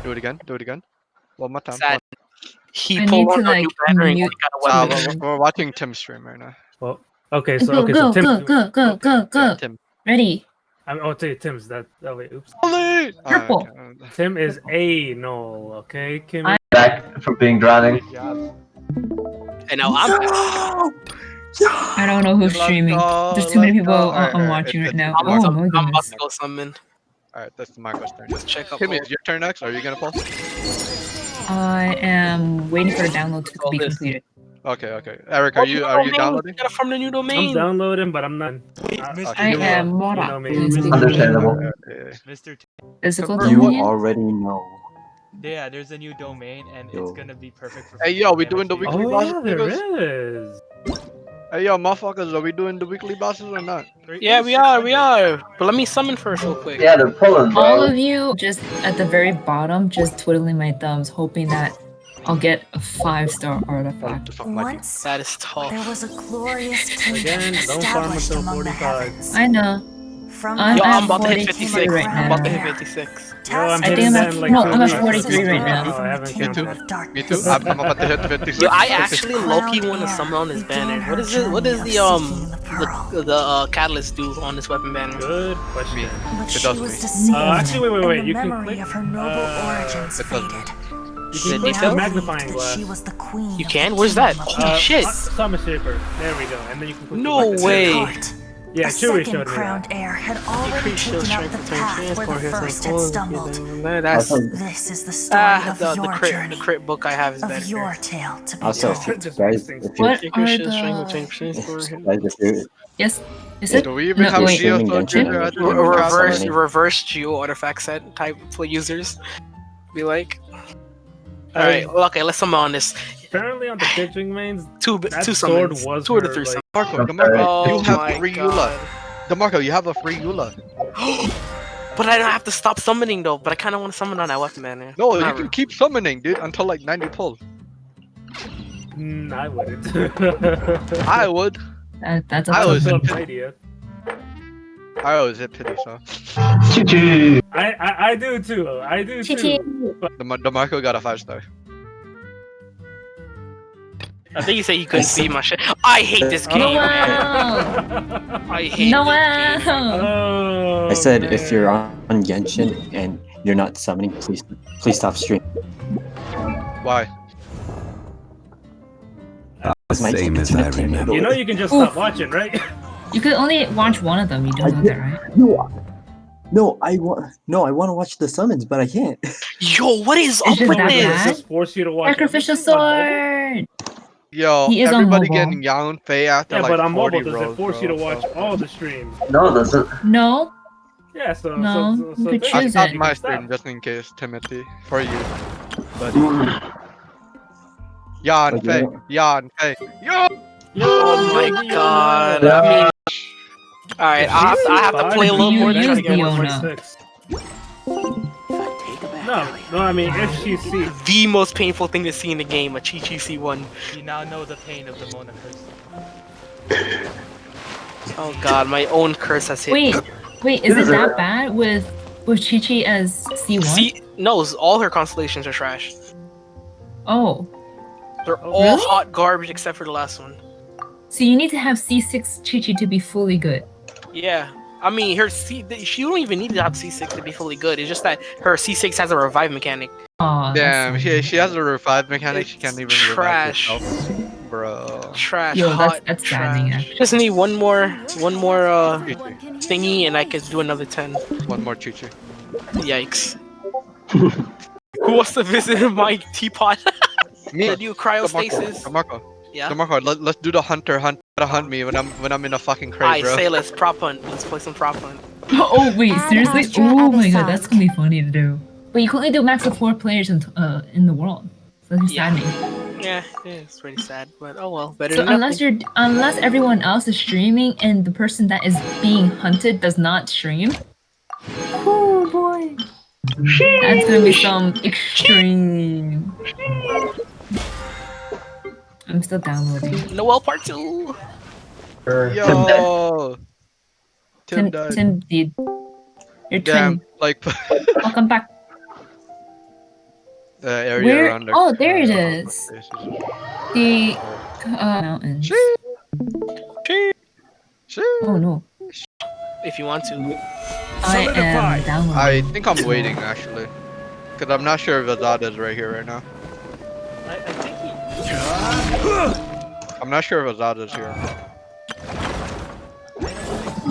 Do it again. One more time. Sad. He I pulled need on to, a new like, banner and he mute got a weapon. We're watching Tim's stream right now. Well, okay, Go, so go, Tim. go. Tim. Ready. I'll tell you, Tim's that. Oh wait, oops. Purple. Tim is anal. Okay, Kim. Back from being drowning. And now I'm I don't know who's streaming. There's too many people I'm watching right now. Oh my I'm about goodness. to go summon. Alright, that's Marco's turn. Just check up. Timmy, it's your turn next. Are you gonna pause? I am waiting for the download to be completed. Okay. Eric, are you downloading? Gotta farm the new I'm domain. downloading, but I'm not. I am You Mora. know me. Understandable. Mr. T, Physical You domain? already know. yeah, there's a new domain and it's gonna be perfect for. Hey, yo, we doing the weekly Oh bosses? yeah, there niggas? is. Hey, yo, motherfuckers, are we doing the weekly bosses or not? Yeah, we are. But let me summon first real quick. Yeah, they're pulling, bro. All of you just at the very bottom, just twiddling my thumbs, hoping that I'll get a 5-star artifact. Once That is tough. there was a glorious kingdom Again, don't farm established until among the 45. heavens. I know. From I'm Yo, the I'm at about to hit 42 56. right I'm about to now. hit 56. Yo, I'm I think hitting I'm at- them like no, I'm at 2 43 right now. Oh, I haven't Me too. counted. Me too. I'm about to hit 56. Yo, I actually low-key want to summon on this banner. What is it? What does the catalyst do on this weapon banner? Good question. But It she does was me. deceived, Actually, wait. and You the can memory click. of her noble origins it does me. faded. You Did can they click fail? the magnifying That glass. she was the queen You of can? the Where's that? kingdom of Holy shit! Summon Shaper. There we go. And then you can click No the way. Heart. Yeah, A Chewie second showed me crowned that. heir had already Increase shield taken up strength the between path where the first had stumbled. That's This is the story of the your crit. journey, The crit book I have is of better. your tale to be Also, told. if you guys, if you're, What Increase are shield strength between guys, if you're Yes? Is it? Do we even No, have wait. Geo Streaming Soldier Genshin other and than Webull. reverse Summoning. reverse geo artifact set type for users. Be like, all right, well, okay, let's summon on this. Apparently on the pitching mains, Two that sword sword was two or the her, three. like, Marco, Oh you have my free god! Eula. DeMarco, you have a free Eula. But I don't have to stop summoning though. But I kind of want to summon on that weapon banner. No, you can keep summoning, dude, until like 90 pulls. I wouldn't. I would. That's I up was to That's me. an idea. I always hit pity, so. Choo-choo. I do too. I do too. DeMarco got a 5-star. I think you said you couldn't beat my shit. I hate this game, man. Noel! I hate this game. Noel! Oh, I said if man. you're on Genshin and you're not summoning, please stop streaming. Why? Same as I remember. You know you can just stop watching, right? You could only watch one of them. You don't know that, right? No, I want to watch the summons, but I can't. Yo, what is up It's just with that this? bad? Just force you to watch Sacrificial everything on mobile? sword! Yo, He is on everybody mobile. getting Yanfei after Yeah, like but on 40 mobile, does rolls, it force bro. you to watch all the streams? No, it doesn't. No? Yeah, so No, you could there I choose stopped it. my can stream stop. just in case, Timothy, for you. Buddy. Yanfei. Yo! Oh my god. I mean, alright, I have to play a little more than You try to get use one. Fiona. No, I mean if she sees. The most painful thing to see in the game, a Chi-Chi C1. You now know the pain of the Mona curse. Oh god, my own curse has hit. Wait, is it that bad with Chi-Chi as C1? See, no, all her constellations are trash. Oh. They're all Really? hot garbage except for the last one. So you need to have C6 Chi-Chi to be fully good. Yeah. I mean, her she don't even need to have C6 to be fully good. It's just that her C6 has a revive mechanic. Aw, Damn, that's she has a revive mechanic, she can't even trash. revive herself.Ro. Trash. Yo, hot that's saddening, trash. actually. Just need one more thingy, and I could do another 10. One more Chi-Chi. Yikes. Who wants to visit my teapot? Me. The new cryostasis. DeMarco. Yeah. DeMarco, let's do the hunter to hunt me when I'm in a fucking crate, Alright, bro. say let's prop hunt. Let's play some prop hunt. Oh wait, Ad seriously? Astra Oh my god, Abyssal. that's gonna be funny to do. But you can only do max of 4 players in the world. So that's Yeah. saddening. Yeah, it's pretty sad, but oh well, better So than nothing. unless everyone else is streaming and the person that is being hunted does not stream. Oh boy. That's gonna be some extreme. I'm still downloading. Noel Part 2. Tim dead. Yo! Tim died. Tim did. Your Damn, twin. like Welcome back. the area Where? around the. Oh, there it is. The mountains. Oh no. If you want to. I am downloading. I think I'm waiting actually, cause I'm not sure if Azad is right here right now. I think he. I'm not sure if Azad is here.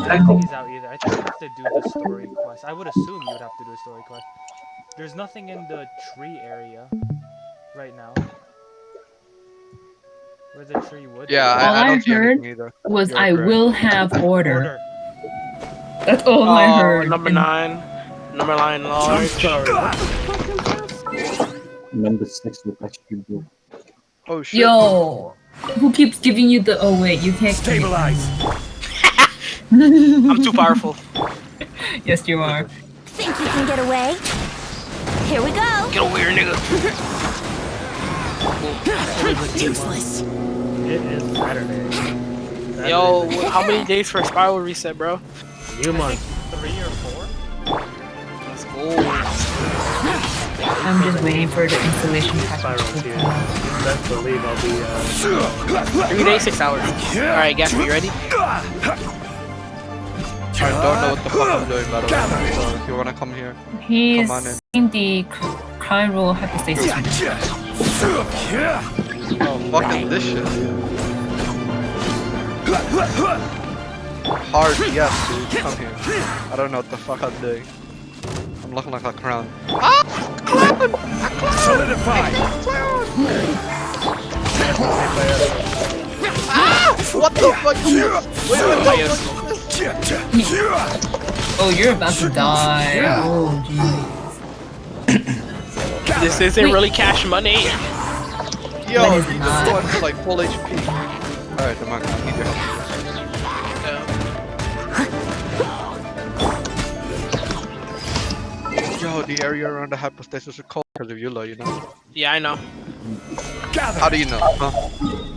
I don't think he's out either. I think you have to do the story quest. I would assume you would have to do a story quest. There's nothing in the tree area right now. Where the tree would be. Yeah, All I I don't see heard anything either. was You're I correct. will have order. Order. That's all I heard. Number And 9. Number 9 I'm large. sorry. Number 6 with extra blue. Oh shit. Yo, who keeps giving you the? Oh wait, you can't Stabilize. I'm too powerful. Yes, you are. Think you can get away? Here we go. Get over here, nigga. Useless. It is Saturday. Yo, how many days for a spiral reset, bro? New month. 3 or 4? Let's go. I'm just waiting for the installation package. Spiral here. Best believe I'll be 3 days, 6 hours. Alright, Gasper, you ready? I don't know what the fuck I'm doing by the way. So if you wanna come here, He's Come on in. in the chiral hypostasis. oh fuck is this shit? Hard, yes, dude. Come here. I don't know what the fuck I'm doing. I'm looking like a clown. Solidify. What the fuck? Oh, you're about to die. Oh, jeez. This isn't really cash money. Yo, When is you it just not? going for like full HP. Alright, come on, I need your help. Yo, the area around the hypostasis is cold because of Eula, you know? Yeah, I know. How do you know? Huh?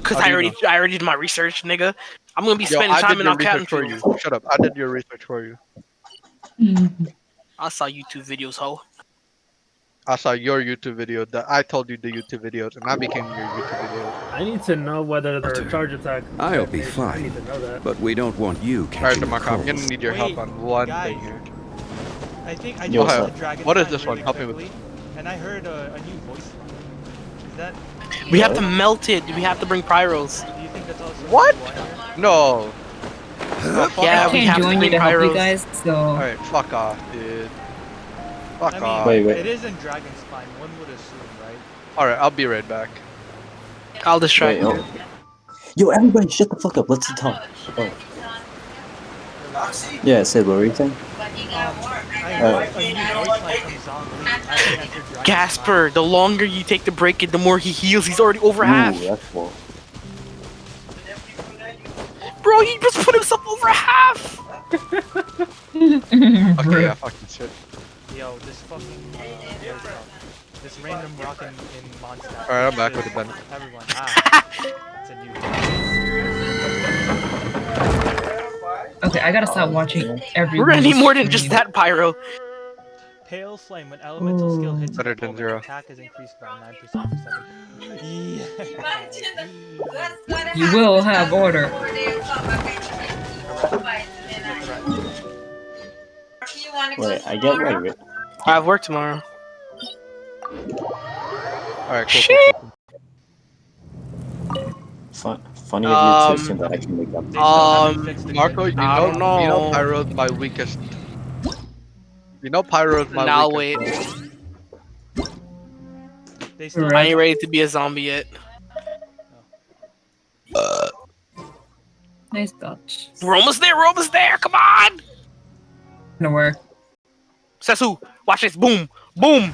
Cause How do you I already did my research, nigga. I'm gonna be Yo, spending I time did in your our research for cabin. you. Shut up, I did your research for you. I saw YouTube videos, ho. I saw your YouTube video that I told you the YouTube videos and I became your YouTube video. I need to know whether they're a charge attack. I'll be I fine, need to know that. but we don't want you Alright, catching a Demarco, I'm gonna cold. need your help Wait, on one guys. thing here. I think I Yo, just so- the dragon. what is sign this one? really Help me with quickly, and I heard a new voice line. Is that? We have to melt it. We have to bring pyros. Do you think that's also? What? One here? No! Yeah, I we can't have to join you bring to help you pyros. guys, so Alright, fuck off, dude. Fuck I mean, off. Wait, wait. it is in Dragon Spine. One would assume, right? Alright, I'll be right back. I'll distract Wait, you. Yo, everybody, shut the fuck up. Let's talk. Oh. Yeah, Sid, what were you saying? I heard a new voice line from Zhongli. I entered Dragon Gasper, the longer you take to break it, the more he heals. He's already over half. Ooh, that's cool. Bro, he just put himself over half. Okay, yeah, fucking shit. Spine. Yo, this fucking this random rock in Mondstadt. Alright, I'm back with it then. Everyone, it's a new. okay, I gotta stop watching every. We're gonna need more than just that pyro. Pale flame. When elemental skill hits Better an than opponent, zero. attack is increased by 9% to 7. You will have order. Wait, I get wait. I have work tomorrow. Alright, cool, cool, cool. Funny of you to assume that I can make up. Marco, you I don't know, know. Pyro's my weakest. You know Pyro's my Now weakest. wait. They still I ain't ready to be a zombie yet. Nice dodge. We're almost there. We're almost there. Come on. Gonna work. Sesu, watch this. Boom. Boom.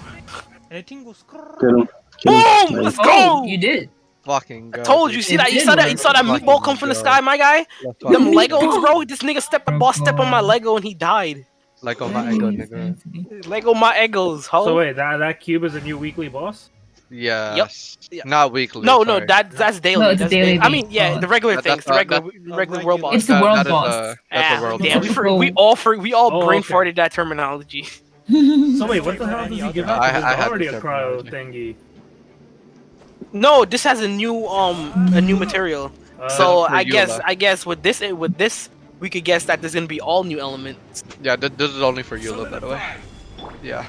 And it tingles. Boom. Let's Oh, go. you did. Fucking go. Told you. See that? You saw that? You saw that meatball come from the sky, my guy? Them Legos, bro. This nigga boss stepped on my Lego and he died. Like on my ego, nigga. Lego my egos, ho. So wait, that cube is a new weekly boss? Yes. Yeah. Not weekly. No, sorry. that's daily. No, it's that's daily I mean, base yeah, boss. the regular That- things, that's, the uh, regular world boss. It's the world that is boss. that's a world Damn, boss. we all Oh, brain okay. farted that terminology. So wait, what the hell does he give out? I- Because I there's had already the a cryo terminology. thingy. No, this has a new material. So for I Eula. guess with this we could guess that there's gonna be all new elements. Yeah, this is only for Eula, by the way. Yeah.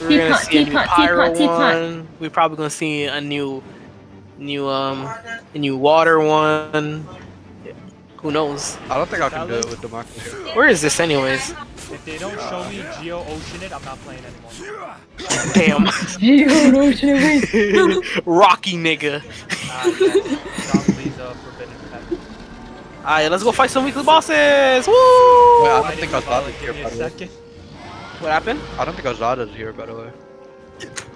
We're gonna see a new teapot, pyro teapot. one. We're probably gonna see a new water one. Who knows? I don't think I can do it with the market here. Where is this anyways? If they don't show me Geo Ocean it, I'm not playing anymore. Damn. Rocky nigga. Zombies forbidden pet. Alright, let's go fight some weekly bosses. Woo! Wait, I don't think Azada's here, Give me by a the way. second. What happened? I don't think Azada's here, by the way.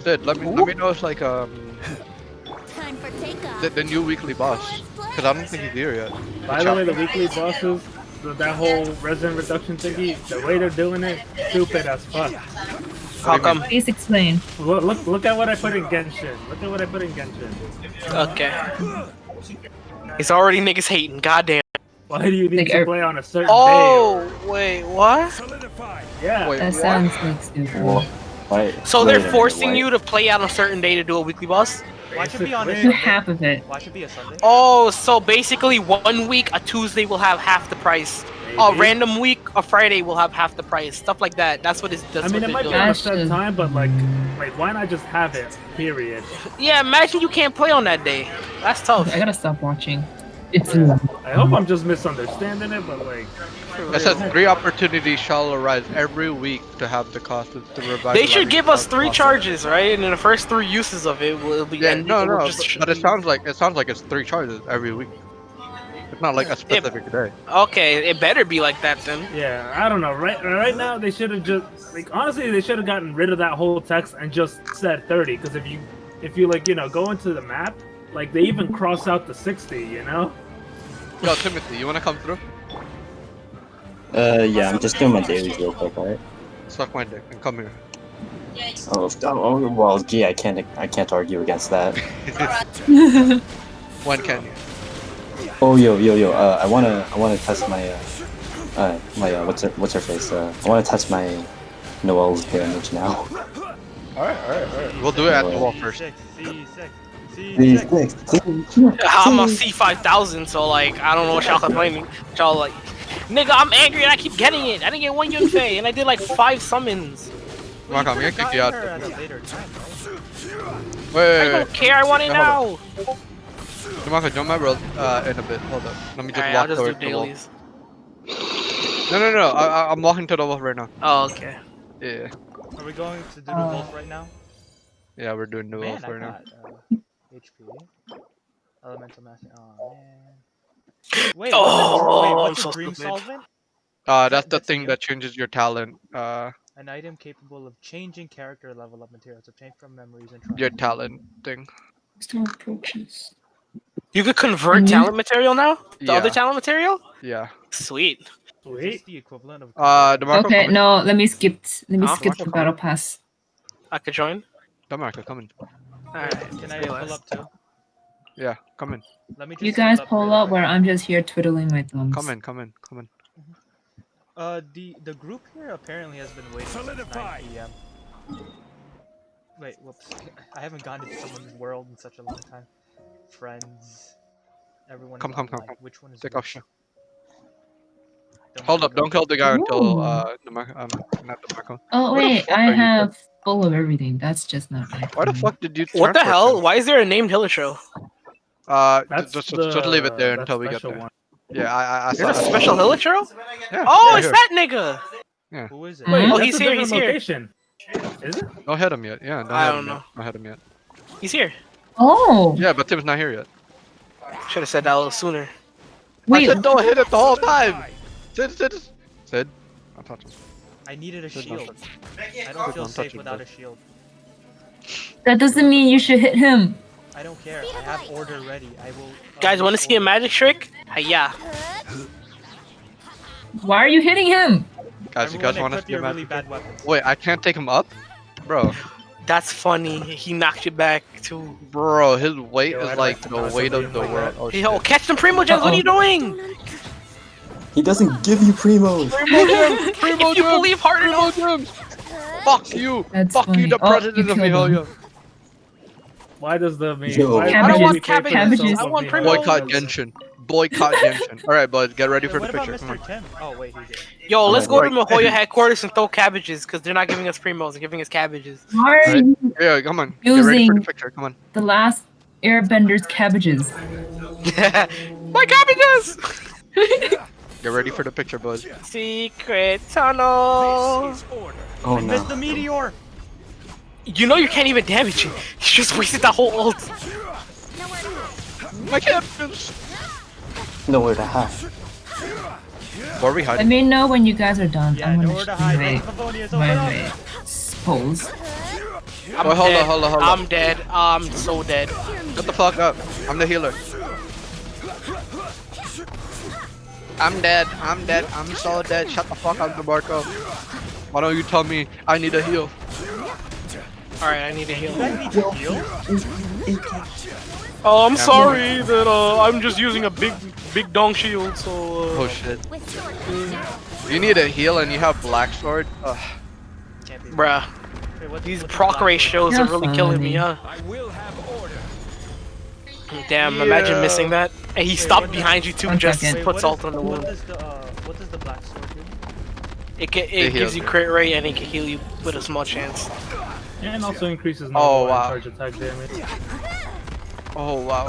Cid, let me know if like Time for takeoff. the new weekly boss, because I don't think he's here yet. By the way, the weekly bosses, that whole resin reduction thingy, the way they're doing it, stupid as fuck. How come? Please explain. Look at what I put in Genshin. Look at what I put in Genshin. Okay. It's already niggas hating. Goddamn. Why do you need Like, to play on a certain Oh wait, what? day? Yeah. Wait, That what? sounds like stupid. Well, why? So wait a they're minute, forcing why- you to play out on a certain day to do a weekly boss? Watch it be on a Basically. Do Sunday. half of it. Watch it be a Sunday. Oh, so basically 1 week a Tuesday will have half the price. A Maybe. random week a Friday will have half the price. Stuff like that. That's what it's. That's I mean, what it might they're be on a doing. set time, but like, why not just have it? Period. Yeah, imagine you can't play on that day. That's tough. I gotta stop watching. It's I hope I'm just misunderstanding it, but like, It says 3 opportunities shall arise every week to have the cost to revive. They should give us 3 charges, right? And then the first 3 uses of it will be. Yeah, and no, we'll no, just- but it sounds like it's 3 charges every week. It's not like a specific day. Okay, it better be like that then. yeah, I don't know. Right now, they should have just like honestly, they should have gotten rid of that whole text and just said 30. Because if you like go into the map, like they even cross out the 60. You know. Yo, Timothy, you wanna come through? Yeah, I'm just doing my dailies real quick, alright? Suck my dick and come here. Oh, well, gee, I can't argue against that. When can you? Oh, yo, I wanna test my, what's her face? I wanna test my Noel's damage now. Alright. We'll do it at the wall first. C6. I'm on C5000, so like I don't know what y'all complaining. Y'all like, nigga, I'm angry and I keep getting it. I didn't get 1 Yanfei and I did like 5 summons. Mark, I'm gonna kick you out. Her at a later time, right? Wait. I don't care. I want it now. Marco, join my world in a bit. Hold up. Let me just Alright, walk I'll just do towards the wall. dailies. No. I'm walking to the wall right now. Oh, okay. Yeah. Are we going to do the wolf right now? Yeah, we're doing the Man, wolf I right now. got HP. Elemental master. Oh man. Wait, Oh, what's I'm a so dream stupid. solvent? That's the That's thing you? that changes your talent. An item capable of changing character level of materials obtained from memories and Your traumas. talent thing. Still approaches. You could convert Mhm. talent material now. The Yeah. other talent material. Yeah. Sweet. Is Sweet. this the equivalent of DeMarco, Okay, come in. no, let me skip Huh? the battle pass. I could join. DeMarco, come in. Alright. Can I realize. pull up too? Yeah, come in. Let me just You guys hold pull really up quick. where I'm just here twiddling my thumbs. Come in. The group here apparently has been waiting since 9 p.m. Wait, whoops. I haven't gone to someone's world in such a long time. Friends. Everyone. Come. Which one is Take which? off shit. Don't Hold up, mind don't kill the guy until Ooh. DeMarco, not DeMarco. Oh Where the wait, fuck I are you have full of everything. That's just not right. Why the fuck did you? What the transfer hell? to? Why is there a named Hiller show? That's Just leave it there that until we get special there. one. Yeah, I There's a saw special Hiller show? Yeah, Oh, yeah, it's here. that nigga. Who is it? Wait, Oh, That's he's a here. different He's here. location. Is it? Don't hit him yet. Yeah, don't I hit don't him know. yet. Don't hit him yet. He's here. Oh, Yeah, but Tim's not here yet. Should have said that a little sooner. I wait. said don't hit it the whole time. Sid. I'll touch him. I needed a Good shield. enough. I don't feel Don't touch safe it, without bro. a shield. That doesn't mean you should hit him. I don't care. I have order ready. I will. Guys, want to see a magic trick? Hiya. Why are you hitting him? Guys, you guys want to see a really magic? bad weapons. Wait, I can't take him up, bro. That's funny. He knocked you back too. Bro, his weight Yo, is I'd like like to the know weight of something the like world. that. Oh Hey, shit. yo, catch them primo gems. What are you doing? He doesn't give you primos. If you believe hard enough. Fuck you. That's Fuck funny. you, the Oh, president you of killed Mihoyo. him. Why does the me? Yo. Why, I don't why want does he pay for cabbages. the I soap want of primos. Mihoyo? Boycott Genshin. Boycott Genshin. Alright, boys, get ready Wait, for the what about picture. Come Mr. on. Tim? Oh wait, he did. Yo, let's go to Right. Mihoyo headquarters and throw cabbages because they're not giving us primos. They're giving us cabbages. Why are Right. you Yeah, come on. Get ready for the using picture. Come on. the last Airbender's cabbages? My cabbages! Get ready for the picture, boys. Secret tunnel. Oh I missed no. the meteor. You know you can't even damage it. You just wasted that whole ult. My captains. Nowhere to hide. Where are we Let hiding? me know when you guys are done. Yeah, I'm nowhere to hide. gonna Livonia, open up. my pose. I'm Wait, hold dead. on, hold on, hold I'm on. dead. I'm so dead. Shut the fuck up. I'm the healer. I'm dead. I'm dead. I'm so dead. Shut the fuck up, DeMarco. Why don't you tell me I need a heal? Alright, I need to heal. You guys need to heal? Oh, I'm sorry that I'm just using a big dong shield, so Oh shit. You need a heal and you have black sword? Ugh. Can't be. bruh. Wait, what's These the proc black ratios You're are really killing me, funny. huh? Damn, imagine Yeah. missing that. And he stopped behind you too, One just second. Wait, put what salt is- on the What wound. does the black sword do? It heals gives you you. crit rate and it can heal you with a small chance. And also increases Oh, normal wow. charge attack damage. Oh wow.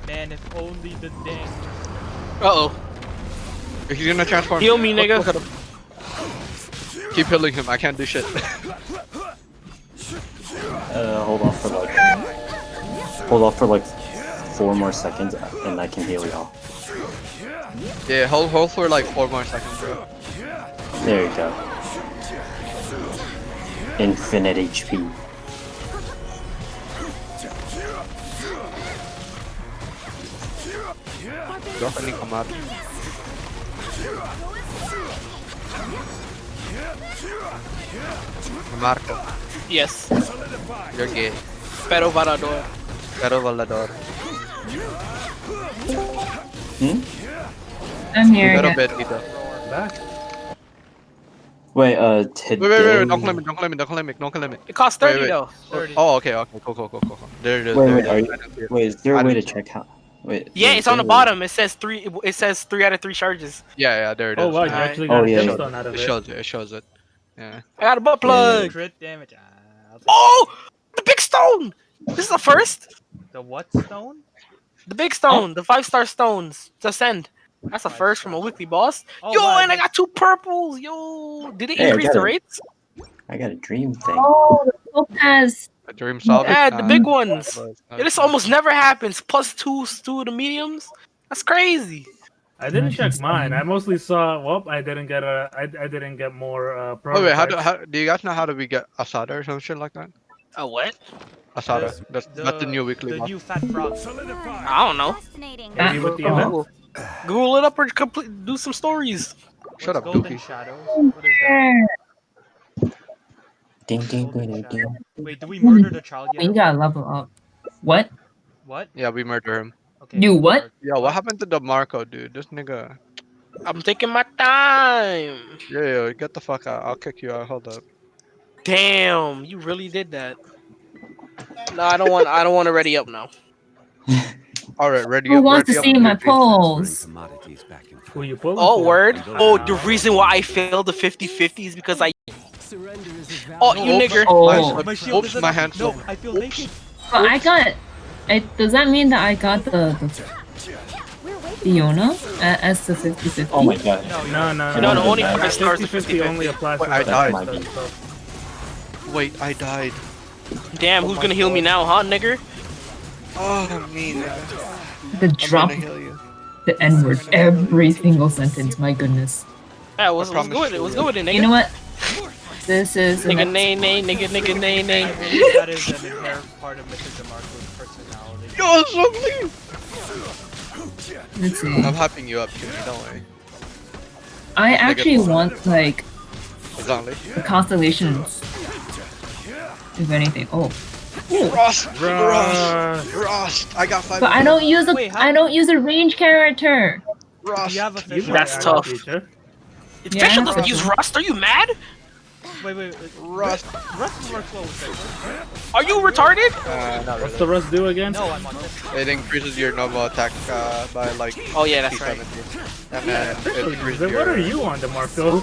Man, if only the dang. Uh-oh. He's gonna transform. Heal me, nigga. Look at him. Keep healing him. I can't do shit. Hold off for like 4 more seconds, and I can heal y'all. Yeah, hold for like 4 more seconds, bro. There you go. Infinite HP. Drop any come out. Marco, Yes. you're gay. Pero Varador. Pero Valador. I'm here Pero again. Betito. Back. Wait, Wait, don't claim it, don't claim it, don't claim it, don't claim it. It costs Wait, 30 wait. though. 30. Oh, okay, cool. There it is. Wait, there wait, it are is. you, wait, is there I a way to didn't- check how? Wait. Yeah, wait, it's on the is there a way- bottom. It says 3 out of 3 charges. Yeah, there it is. Oh wow, you Alright. actually Oh, got a yeah, yeah. gemstone out of It it. shows it, it shows it. Yeah. I got a butt Yeah, plug. Crit damage. I'll take Oh! The big stone! This is the first? the what stone? The big stone, the 5-star stones to send. That's a first from a weekly boss. Oh, Yo, wow, and I nice. got 2 purples. Yo, did it Hey, I increase got the it. rates? I got a dream thing. Oh, the topaz. A dream solved. Yeah, the big ones. Nice. This almost never happens. Plus 2 to the mediums. That's crazy. I didn't check mine. I mostly saw. Well, I didn't get I didn't get more. Wait, how prototypes. do you guys know how do we get Asada or some shit like that? A what? Asada. That's the new weekly The boss. new fat frog. I don't know. Fascinating. Maybe with the Oh. event. Google it up or do some stories. Shut up, Golden Dookie. Shadows. What is that? Ding ding Golden ding ding. Shadow. Wait, do we murder the child yet? You gotta level up. What? What? Yeah, we murder him. Okay. You what? Yo, what happened to the Marco, dude? This nigga. I'm taking my time. Yeah, get the fuck out. I'll kick you out. Hold up. Damn, you really did that. No, I don't want to ready up now. Alright, ready Who up. wants to ready see up. my polls? Commodities back and forth. Who you pulling Oh, for? word. Oh, the reason why I failed the 50-50 is because I. Oh, you nigger. Oh. My shield Oops, is my enough. hand's No, up. I feel naked. But I got. Does that mean that I got the Fiona as the 50-50? Oh my god. No, No, only no, for the stars, 50-50 only applies Wait, to I the died. five stars, so- Wait, I died. Damn, who's gonna heal me now, huh, nigger? Oh, me, nigga. The I'm drop gonna heal you. the N word every single sentence. My goodness. Yeah, what's promise good? you What's will. good with it, nigga? You know what? This is Nigga, an nay, nay, nigga, nigga, nay, I nay. believe that is an inherent part of Mr. DeMarco's personality. Yo, it's so clean. let's see. I'm hyping you up, Jimmy. Don't worry. I actually want like Exactly. the constellations if anything. Oh. Rust, Rust. Rust. I got 5. But I don't use a Wait, how- I don't use a range character. Do Rust. you have a fish? That's I tough. feature. Yeah, Fisher doesn't Rust. use Rust. Are you mad? Wait. Rust. Rust works well with fish. Are you retarded? Not What's really. the rust do again? No, I'm on this. It increases your normal attack by like Oh yeah, that's right. P70. And then it increases Then your... what are you on, DeMarco?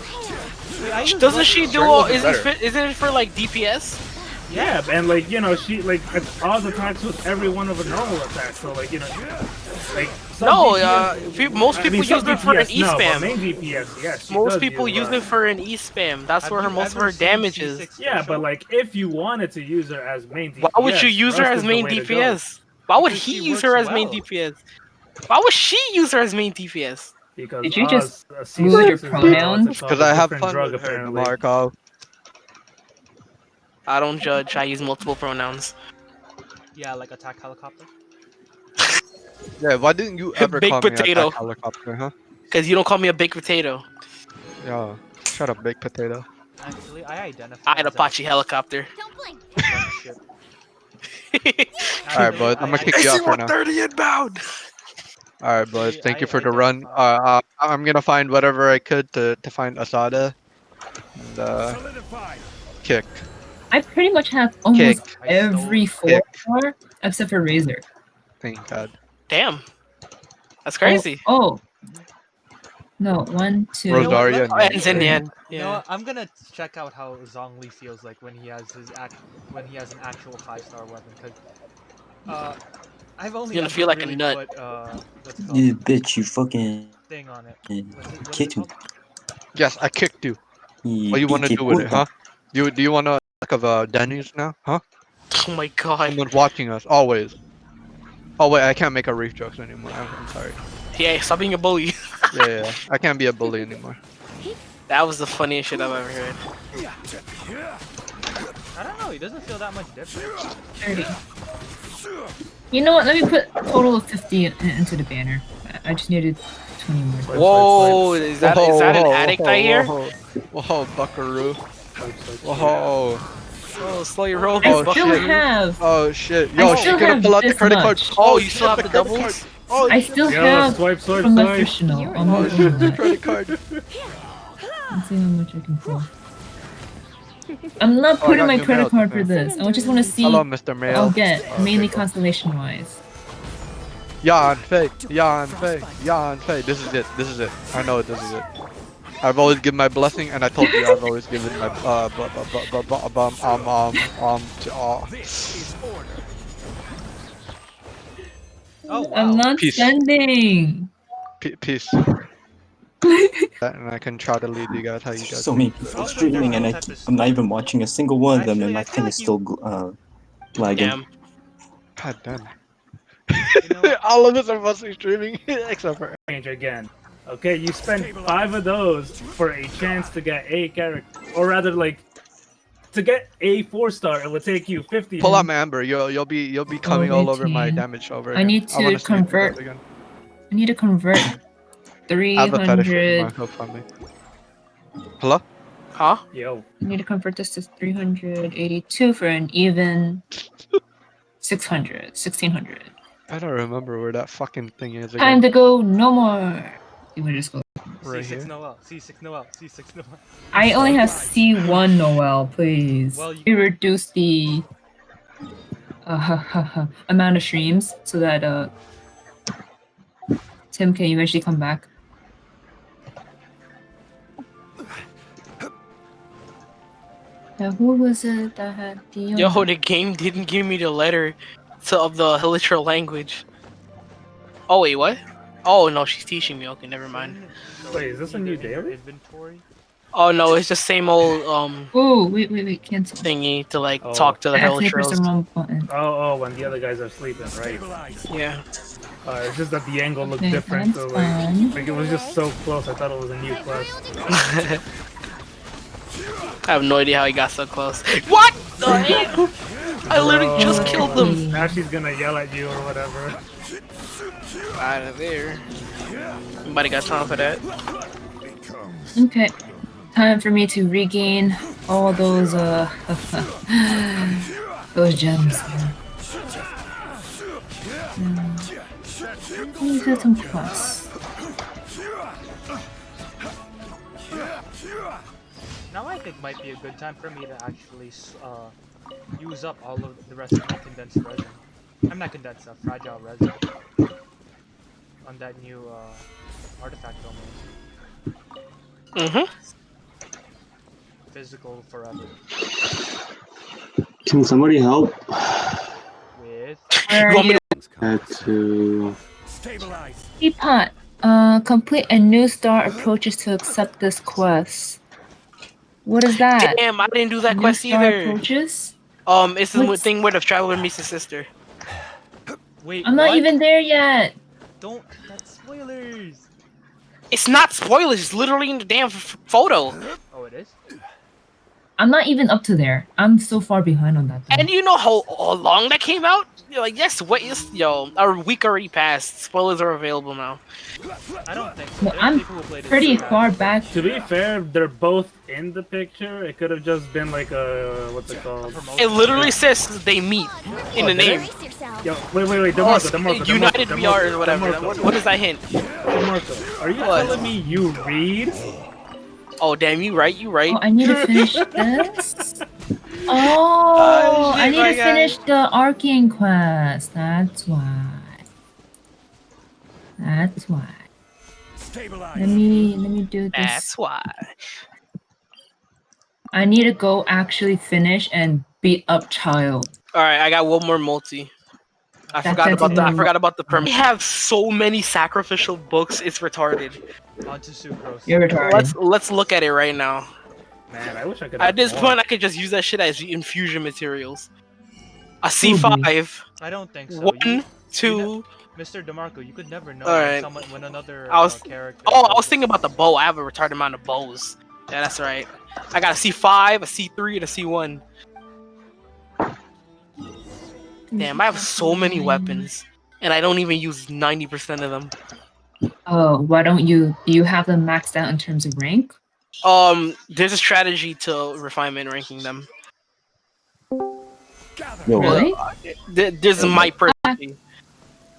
Wait, I use Doesn't Rust- she do Sure, all? looks better. Isn't it for like DPS? Yeah, and like, you know, she like odds attacks with every one of a normal attack, so like, you know, like some No, DPS most people use it for an DPS, no, but E-spam. main DPS, yes. she Most does people use it Rust. for an E-spam. That's Have where her you most of ever her seen damage is. C6 Yeah, but special? like, if you wanted to use her as main DPS, Why would you use her Rust as is the main way to go. DPS? Why would Because he she use her works as main well. DPS? Why would she use her as main DPS? Because Did you just C6 move your is, pronouns? what's it called, Because a I have different fun drug, with her, apparently. Marco. I don't judge. I use multiple pronouns. Yeah, like attack helicopter. Yeah, why didn't you ever Big call me potato. a helicopter, huh? Because you don't call me a baked potato. Yo, shut up, baked potato. Actually, I identify. I had as Apache helicopter. Don't blink. ship. Alright, bud, I'm gonna kick you out for now. 30 inbound! Alright, boys, Actually, thank you I for the run. I'm gonna find whatever I could to find Asada. And, kick. I pretty much have almost Kick. every Kick. 4-star except for Razor. Thank God. Damn. That's crazy. Oh. No, 1, 2. Rosaria. Oh, and Zinyan. You know Yeah. what? I'm gonna check out how Zhongli feels like when he has when he has an actual 5-star weapon. Cause I've only You're gonna ever feel like a really nut. put, what's it called? You bitch, you fucking Thing on it. Yeah. What's it Kicked me. called? Yes, I kicked you. you What do you want to pinky do with it, puta. huh? Do you want to look of Denny's now, huh? Oh my god. Someone's watching us, always. Oh wait, I can't make a reef jokes anymore. I'm sorry. Yeah, stop being a bully. Yeah, I can't be a bully anymore. That was the funniest shit I've ever heard. I don't know. He doesn't feel that much different. 30. You know what? Let me put a total of 50 into the banner. I just needed 20 more. Whoa, is that an addict I hear? Whoa, buckaroo. Whoa. Oh, slow your roll, I Oh, still shit. have. Oh shit. I Yo, she's still gonna have pull out the this credit card. much. Oh, you still have shit, the credit doubles? card. Oh, I shit, still Yo, have swipe, from my swipe. personal. I'm Oh not shit, doing the that. credit card. Let's see how much I can pull. I'm not Oh, I putting got my new credit mail, card for man. this. I just want to see Hello, what Mr. Mail. I'll get, Oh, mainly okay, cool. constellation wise. Yanfei, Yanfei, Yanfei. This is it. This is it. I know this is it. I've always given my blessing, and I told you I've always given my Oh wow. I'm not Peace. spending. peace. And I can try to lead you guys how you guys. So many people streaming and I'm not even watching a single one of them and my Actually, I thing feel is like still lagging. Damn. God damn. You know what? All of us are mostly streaming except for. Range again. Okay, you spend 5 of those for a chance to get a character, or rather, like, to get a 4-star, it would take you 50. Pull out my Amber. You'll be coming all over my 18. damage over. I need to wanna see you do that convert again. I need to convert I have a fetish for 300. my hook on me. Hello? Huh? Yo, I need to convert this to 382 for an even 600, 1600. I don't remember where that fucking thing is again. Time to go, no more. You want to just go? Right C6 here. Noel. C6 Noel. C6 Noel. I only have C1 Noel, please. Well, You reduce the amount of streams so that Tim can eventually come back. Now, who was it that had the? Yo, the game didn't give me the letter of the literal language. Oh wait, what? Oh no, she's teaching me. Okay, never mind. wait, is this a new daily? Inventory. Oh no, it's just same old Oh, wait, cancel. thingy to like Oh. talk to the I accidentally pressed the Helitrails. wrong button. Oh, when the other guys are sleeping, right? Yeah. It's just that the angle looked Okay, different, so that's like, fine. it was just so close, I thought it was a new quest. I have no idea how he got so close. What the hell? I literally just killed them. Now she's gonna yell at you or whatever. Out of there. Nobody got time for that. Okay, Time for me to regain all those those gems. Let me do some quests. Now I think might be a good time for me to actually use up all of the rest of my condensed resin. I'm not condensed, fragile resin. On that new artifact domain. Physical forever. Can somebody help? With Where are you? Had to. Teapot. Complete a new star approaches to accept this quest. What is that? Damn, I didn't do that New quest star either. approaches? It's the thing where the traveler meets his sister. Wait, I'm not even there yet. Don't. That's spoilers. It's not spoilers. It's literally in the damn photo. Oh, it is. I'm not even up to there. I'm so far behind on that. And you know how long that came out? You're like, yes, wait, yo, our week already passed. Spoilers are available now. I don't think so. Well, I'm pretty far back. To be fair, they're both in the picture. It could have just been like a what's it called? It literally says they meet in the name. Yo, wait, DeMarco, United VR or whatever. What does that hint? DeMarco, are you telling me you read? Oh damn, you right. Oh, I need to finish this. Oh, I need to finish the Arcane quest. That's why. Let me do this. That's why. I need to go actually finish and beat up Child. All right, I got one more multi. I forgot about the permit. We have so many sacrificial books. It's retarded. Onto Sucrose. You're retarded. Let's look at it right now. Man, I wish I could. At this point, I could just use that shit as infusion materials. A C5. I don't think so. 1, 2. Mr. DeMarco, you could never know when another character. Oh, I was thinking about the bow. I have a retarded amount of bows. Yeah, that's right. I got a C5, a C3, and a C1. Damn, I have so many weapons, and I don't even use 90% of them. Oh, why don't you? Do you have them maxed out in terms of rank? There's a strategy to refinement ranking them. Really? There's my personality.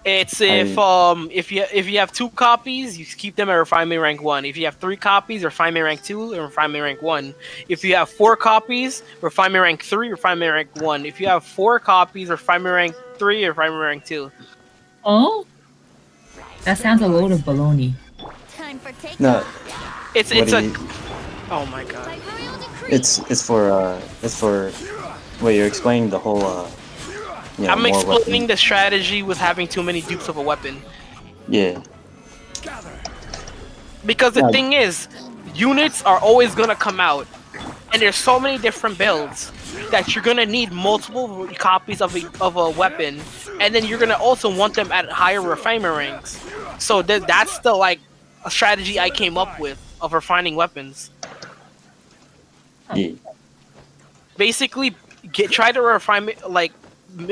It's if you have 2 copies, you keep them at refinement rank 1. If you have 3 copies, refinement rank 2 and refinement rank 1. If you have 4 copies, refinement rank 3, refinement rank 1. If you have 4 copies, refinement rank 3, refinement rank 2. Oh, that sounds a load of baloney. No, it's a. Oh my god. it's for. Wait, you're explaining the whole. I'm explaining the strategy with having too many dupes of a weapon. Yeah. Because the thing is, units are always gonna come out, and there's so many different builds that you're gonna need multiple copies of a weapon, and then you're gonna also want them at higher refinement ranks. So that's the a strategy I came up with of refining weapons. Yeah. Basically, try to refine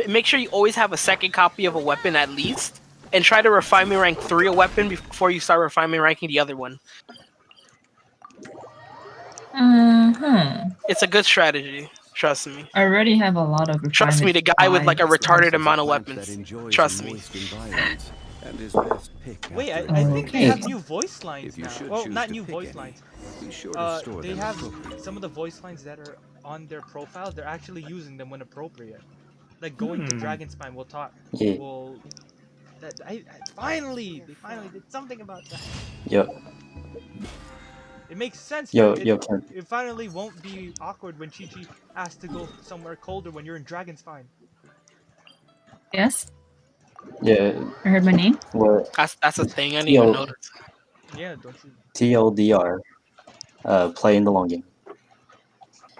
make sure you always have a second copy of a weapon at least, and try to refinement rank 3 a weapon before you start refinement ranking the other one. It's a good strategy. Trust me. I already have a lot of. Trust me, the guy with a retarded amount of weapons. Trust me. Wait, I think they have new voice lines now. Well, not new voice lines. They have some of the voice lines that are on their profile. They're actually using them when appropriate. Like going to Dragonspine, we'll talk. Yeah. They finally did something about that. Yep. It makes sense. It finally won't be awkward when Chi-Chi has to go somewhere colder when you're in Dragonspine. Yes. Yeah. I heard my name. What? That's a thing. I didn't even notice. Yeah, don't you? TLDR. Play in the long game.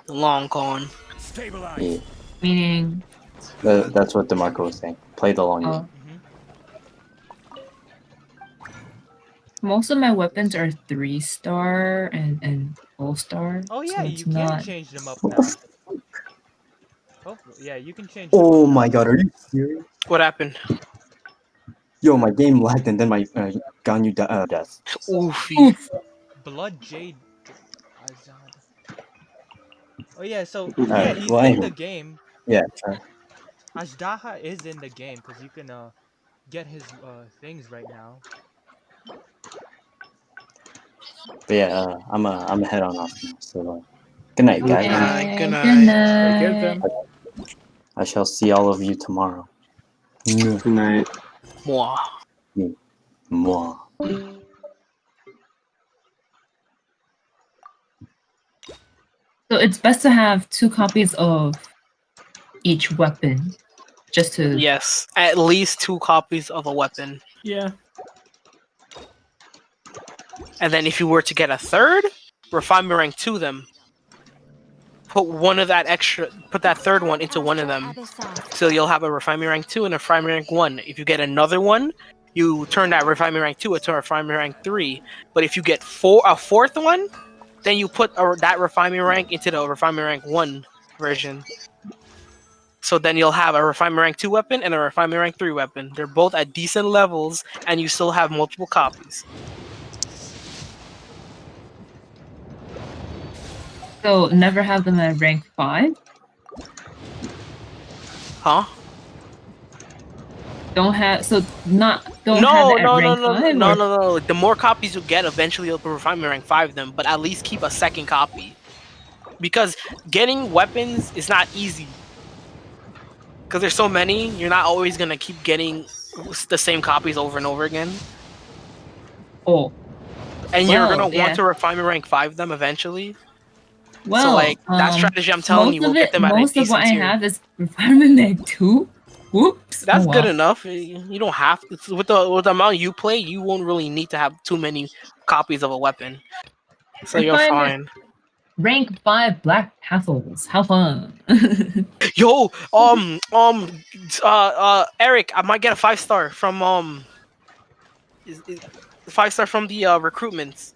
The long con. Yeah. Meaning. That's what DeMarco was saying. Play the long game. Most of my weapons are 3-star and 4-star. Oh yeah, so you can change them up now. Oh yeah, you can change. Oh my god, are you serious? What happened? Yo, my game lagged and then my Ganyu death. Oofy. Blood Jade. Azad. Oh yeah, so yeah, Alright, he's well, in the anyway. game. Yeah, sure. Ajdaha is in the game because you can get his things right now. But yeah, I'm a head on off now. So good night, Good guys. night. Good Good night. Take care, night. Tim. I shall see all of you tomorrow. Good night. Mwah. Mwah. So it's best to have 2 copies of each weapon, just to. Yes, at least 2 copies of a weapon. Yeah. And then if you were to get a third, refinement rank 2 them. Put that third one into one of them. So you'll have a refinement rank 2 and a refinement rank 1. If you get another one, you turn that refinement rank 2 into a refinement rank 3. But if you get a fourth one, then you put that refinement rank into the refinement rank 1 version. So then you'll have a refinement rank 2 weapon and a refinement rank 3 weapon. They're both at decent levels, and you still have multiple copies. So never have them at rank 5? Huh? Don't have have it at No, rank 5? no. The more copies you get, eventually you'll refinement rank 5 them, but at least keep a second copy. Because getting weapons is not easy. Because there's so many, you're not always going to keep getting the same copies over and over again. Oh. And you're going to want to refinement rank 5 them eventually. Well, so like that strategy I'm telling you will get them at a most decent of what tier. I have is refinement rank 2. Whoops. That's Oh, good well. enough. You don't have to, with the amount you play, you won't really need to have too many copies of a weapon. So you're fine. Rank 5 black tassels. How fun. Yo, Eric, I might get a 5-star from 5-star from the recruitments.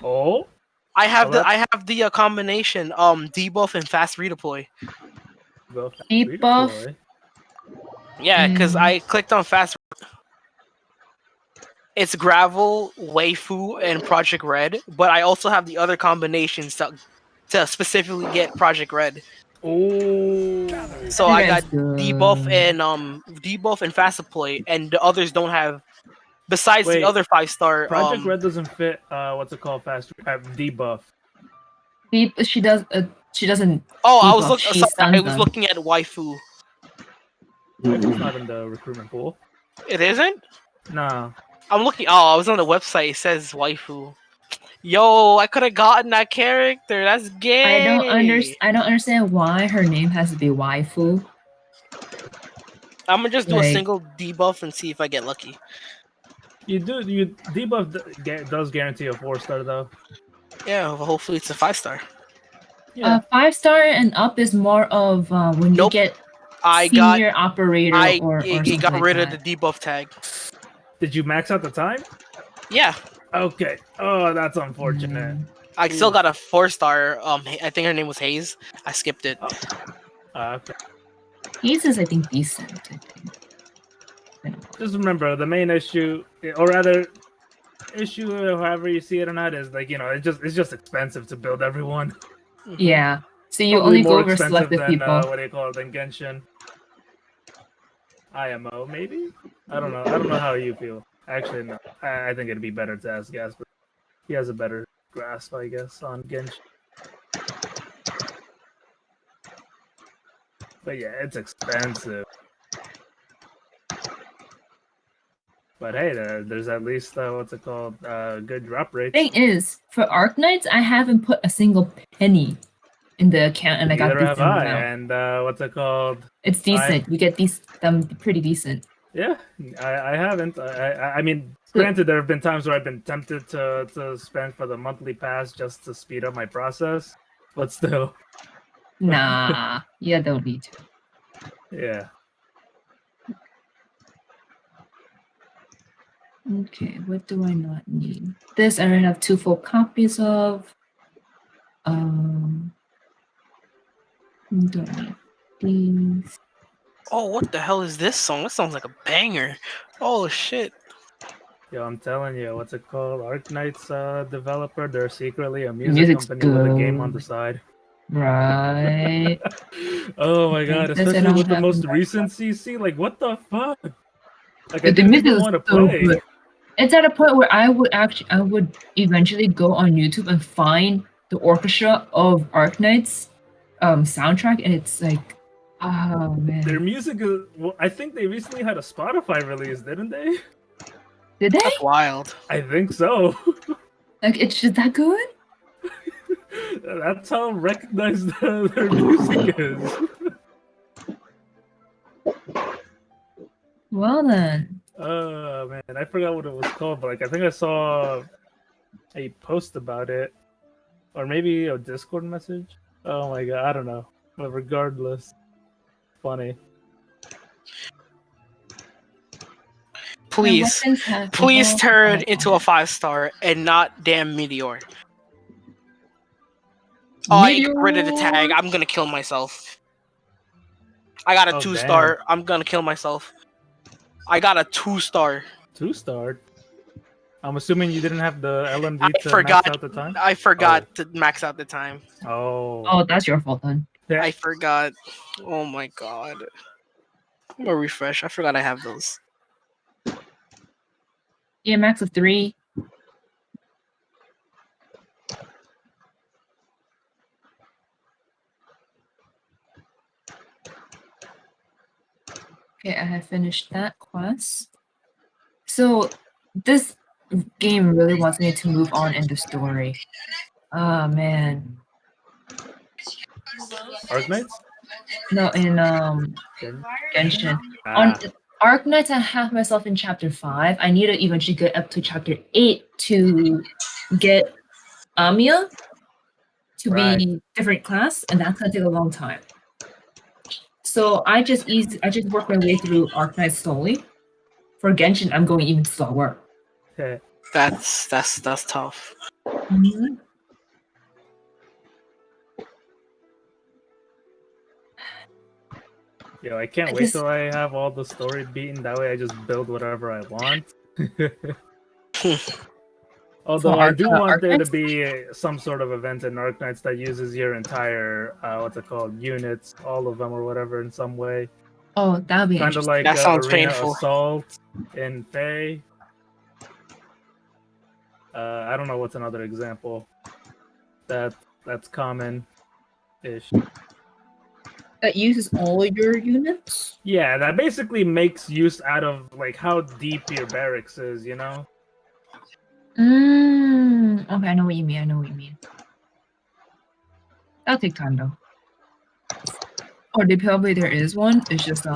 Oh. I have the combination debuff and fast redeploy. Debuff. Yeah, because I clicked on fast. It's Gravel, Waifu, and Project Red, but I also have the other combinations to specifically get Project Red. Oh. So I got debuff and fast deploy, and the others don't have. Besides the other 5-star, Project Red doesn't fit. What's it called? Fast debuff. She doesn't. Oh, I debuff, was looking at Waifu. Waifu's not in the recruitment pool. It isn't? No. I'm looking. Oh, I was on the website. It says Waifu. Yo, I could have gotten that character. That's gay. I don't understand why her name has to be waifu. I'm gonna just do a single debuff and see if I get lucky. Debuff does guarantee a 4-star though. Yeah, well, hopefully it's a 5-star. Yeah. 5-star and up is more of when you get senior operator or something got rid like of the debuff tag. Did you max out the time? Yeah. Okay. Oh, that's unfortunate. I still got a 4-star. I think her name was Hayes. I skipped it. Okay. Hayes is, I think, decent. Just remember, the main issue, or rather, issue, however you see it or not, is like it's just expensive to build everyone. Yeah. So you Probably only go more over expensive selected than, people. what do you call it? Than Genshin. IMO maybe. I don't know how you feel. Actually, no. I think it'd be better to ask Gas, but he has a better grasp, I guess, on Genshin. But yeah, it's expensive. But hey, there's at least what's it called? Good drop rates. Thing is, for Arknights, I haven't put a single penny in the account, and I got Neither decent have I. amount. And what's it called? It's decent. You get them pretty decent. Yeah, I haven't. I mean, granted, there have been times where I've been tempted to spend for the monthly pass just to speed up my process, but still. Nah, you don't need to. Yeah. Okay, what do I not need? This I already have 2 full copies of. Don't need these. Oh, what the hell is this song? That sounds like a banger. Oh shit. Yo, I'm telling you, what's it called? Arknight's developer, they're secretly a music music's company with a game on good. the side. Right. Oh my god, This I especially don't with the have most enough. recent CC, like what the fuck? Like I The didn't music even is want to so play. good. It's at a point where I would eventually go on YouTube and find the orchestra of Arknight's soundtrack, and it's like, oh Their man, music is. Well, I think they recently had a Spotify release, didn't they? did they? That's wild. I think so. Like, it's just that good? That's how recognized their music is. Well then. Man, I forgot what it was called, but like I think I saw a post about it, or maybe a Discord message. Oh my god, I don't know. But regardless, funny. Please, please turn into a 5-star and not damn Meteor. Oh, I get rid of the tag. I'm gonna kill myself. I got a 2-star. I'm gonna kill myself. I got a 2-star. 2-star? I'm assuming you didn't have the LMD to forgot, max out the time? I forgot to max out the time. Oh. Oh, that's your fault then. Yeah. I forgot. Oh my god. I'm gonna refresh. I forgot I have those. Yeah, max of 3. Okay, I have finished that quest. So this game really wants me to move on in the story. Oh man. Arknights? No, in Genshin. On Arknights, I have myself in chapter 5. I need to eventually get up to chapter 8 to get Amiya to be different class, and that's gonna take a long time. So I just work my way through Arknights slowly. For Genshin, I'm going even slower. Okay. That's tough. Mm-hmm. Yo, I can't wait till I have all the story beaten. That way I just build whatever I want. Although I do want there to be some sort of event in Arknights that uses your entire, what's it called, units, all of them or whatever in some way. Oh, that would be kind of like that sounds Arena painful. Assault in Fae. I don't know what's another example that's common-ish. That uses all your units? Yeah, that basically makes use out of like how deep your barracks is, you know? Okay, I know what you mean. That'll take time though. Or probably there is one. It's just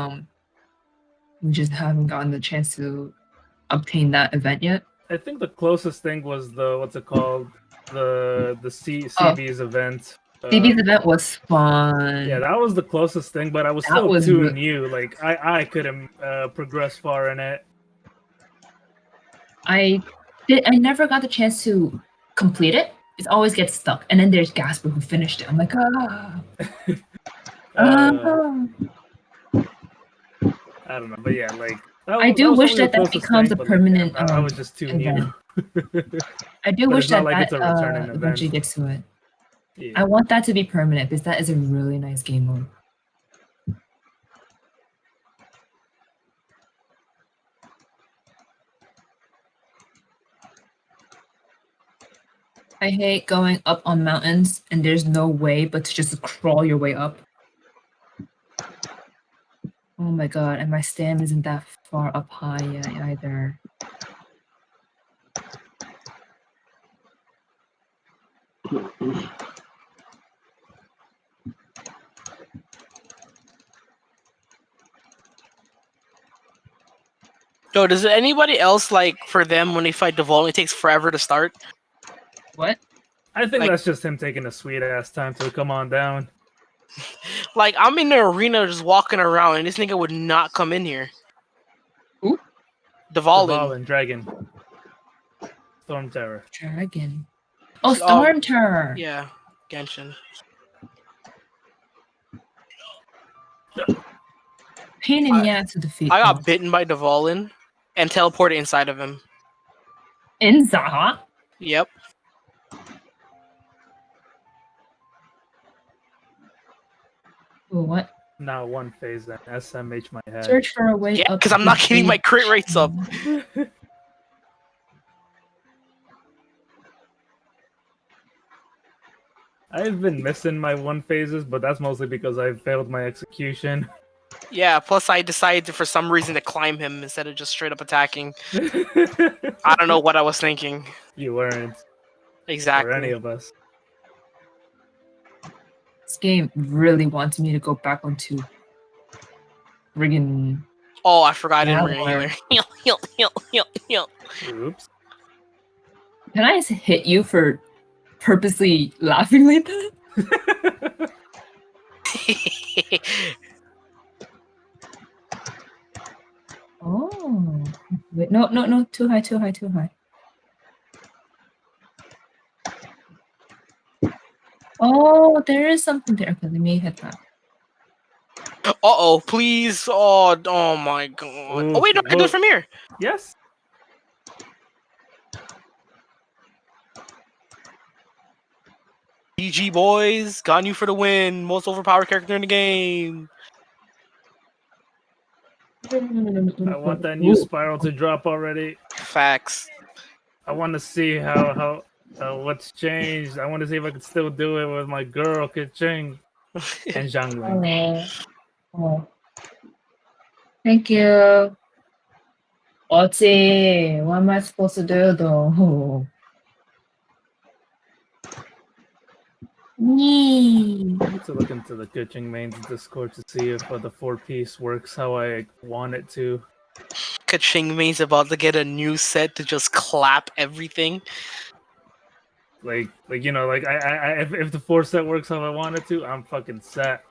we just haven't gotten the chance to obtain that event yet. I think the closest thing was the what's it called? The CB's event. CB's event was fun. Yeah, that was the closest thing, but I was still too new. Like I couldn't progress far in it. I never got the chance to complete it. It always gets stuck, and then there's Gasper who finished it. I'm like, ah. I don't know, but yeah, like I do wish that becomes a permanent. Like, I was just too new. I do wish that like that eventually gets to it. Yeah. I want that to be permanent because that is a really nice game mode. I hate going up on mountains and there's no way but to just crawl your way up. Oh my god, and my stamina isn't that far up high yet either. Yo, does anybody else like for them when they fight Duvall, it takes forever to start? What? I think that's just him taking a sweet ass time to come on down. Like I'm in the arena just walking around and this nigga would not come in here. Who? Duvall Dragon. Storm Terror. Dragon. Oh, Storm Terror. Yeah, Genshin. Pain in the ass to defeat. I got bitten by Duvall and teleported inside of him. In Zaha? Yep. Ooh, what? Now one phase then. SMH my head. Search for a way Yeah, up. because I'm not getting my crit rates up. I've been missing my one phases, but that's mostly because I failed my execution. Yeah, plus I decided to, for some reason to climb him instead of just straight up attacking. I don't know what I was thinking. You weren't. Exactly. Or any of us. This game really wants me to go back onto friggin' Oh, I forgot I didn't bring a Valor. healer. Oops. Can I hit you for purposely laughing like that? Oh. Wait, no. Too high. Oh, there is something there. Okay, let me hit that. Uh-oh, please. Oh my god. Oof, Oh, wait, no, I can do it from here. Yes. GG, boys. Got you for the win. Most overpowered character in the game. I want that new spiral to drop already. Facts. I want to see how what's changed. I want to see if I can still do it with my girl Kiching and Zhangling. Oh. Thank you. Ochi, what am I supposed to do though? Nee. I need to look into the Kiching mains Discord to see if the 4-piece works how I want it to. Kaching me's about to get a new set to just clap everything. Like you know, like I if the 4 set works how I want it to, I'm fucking set.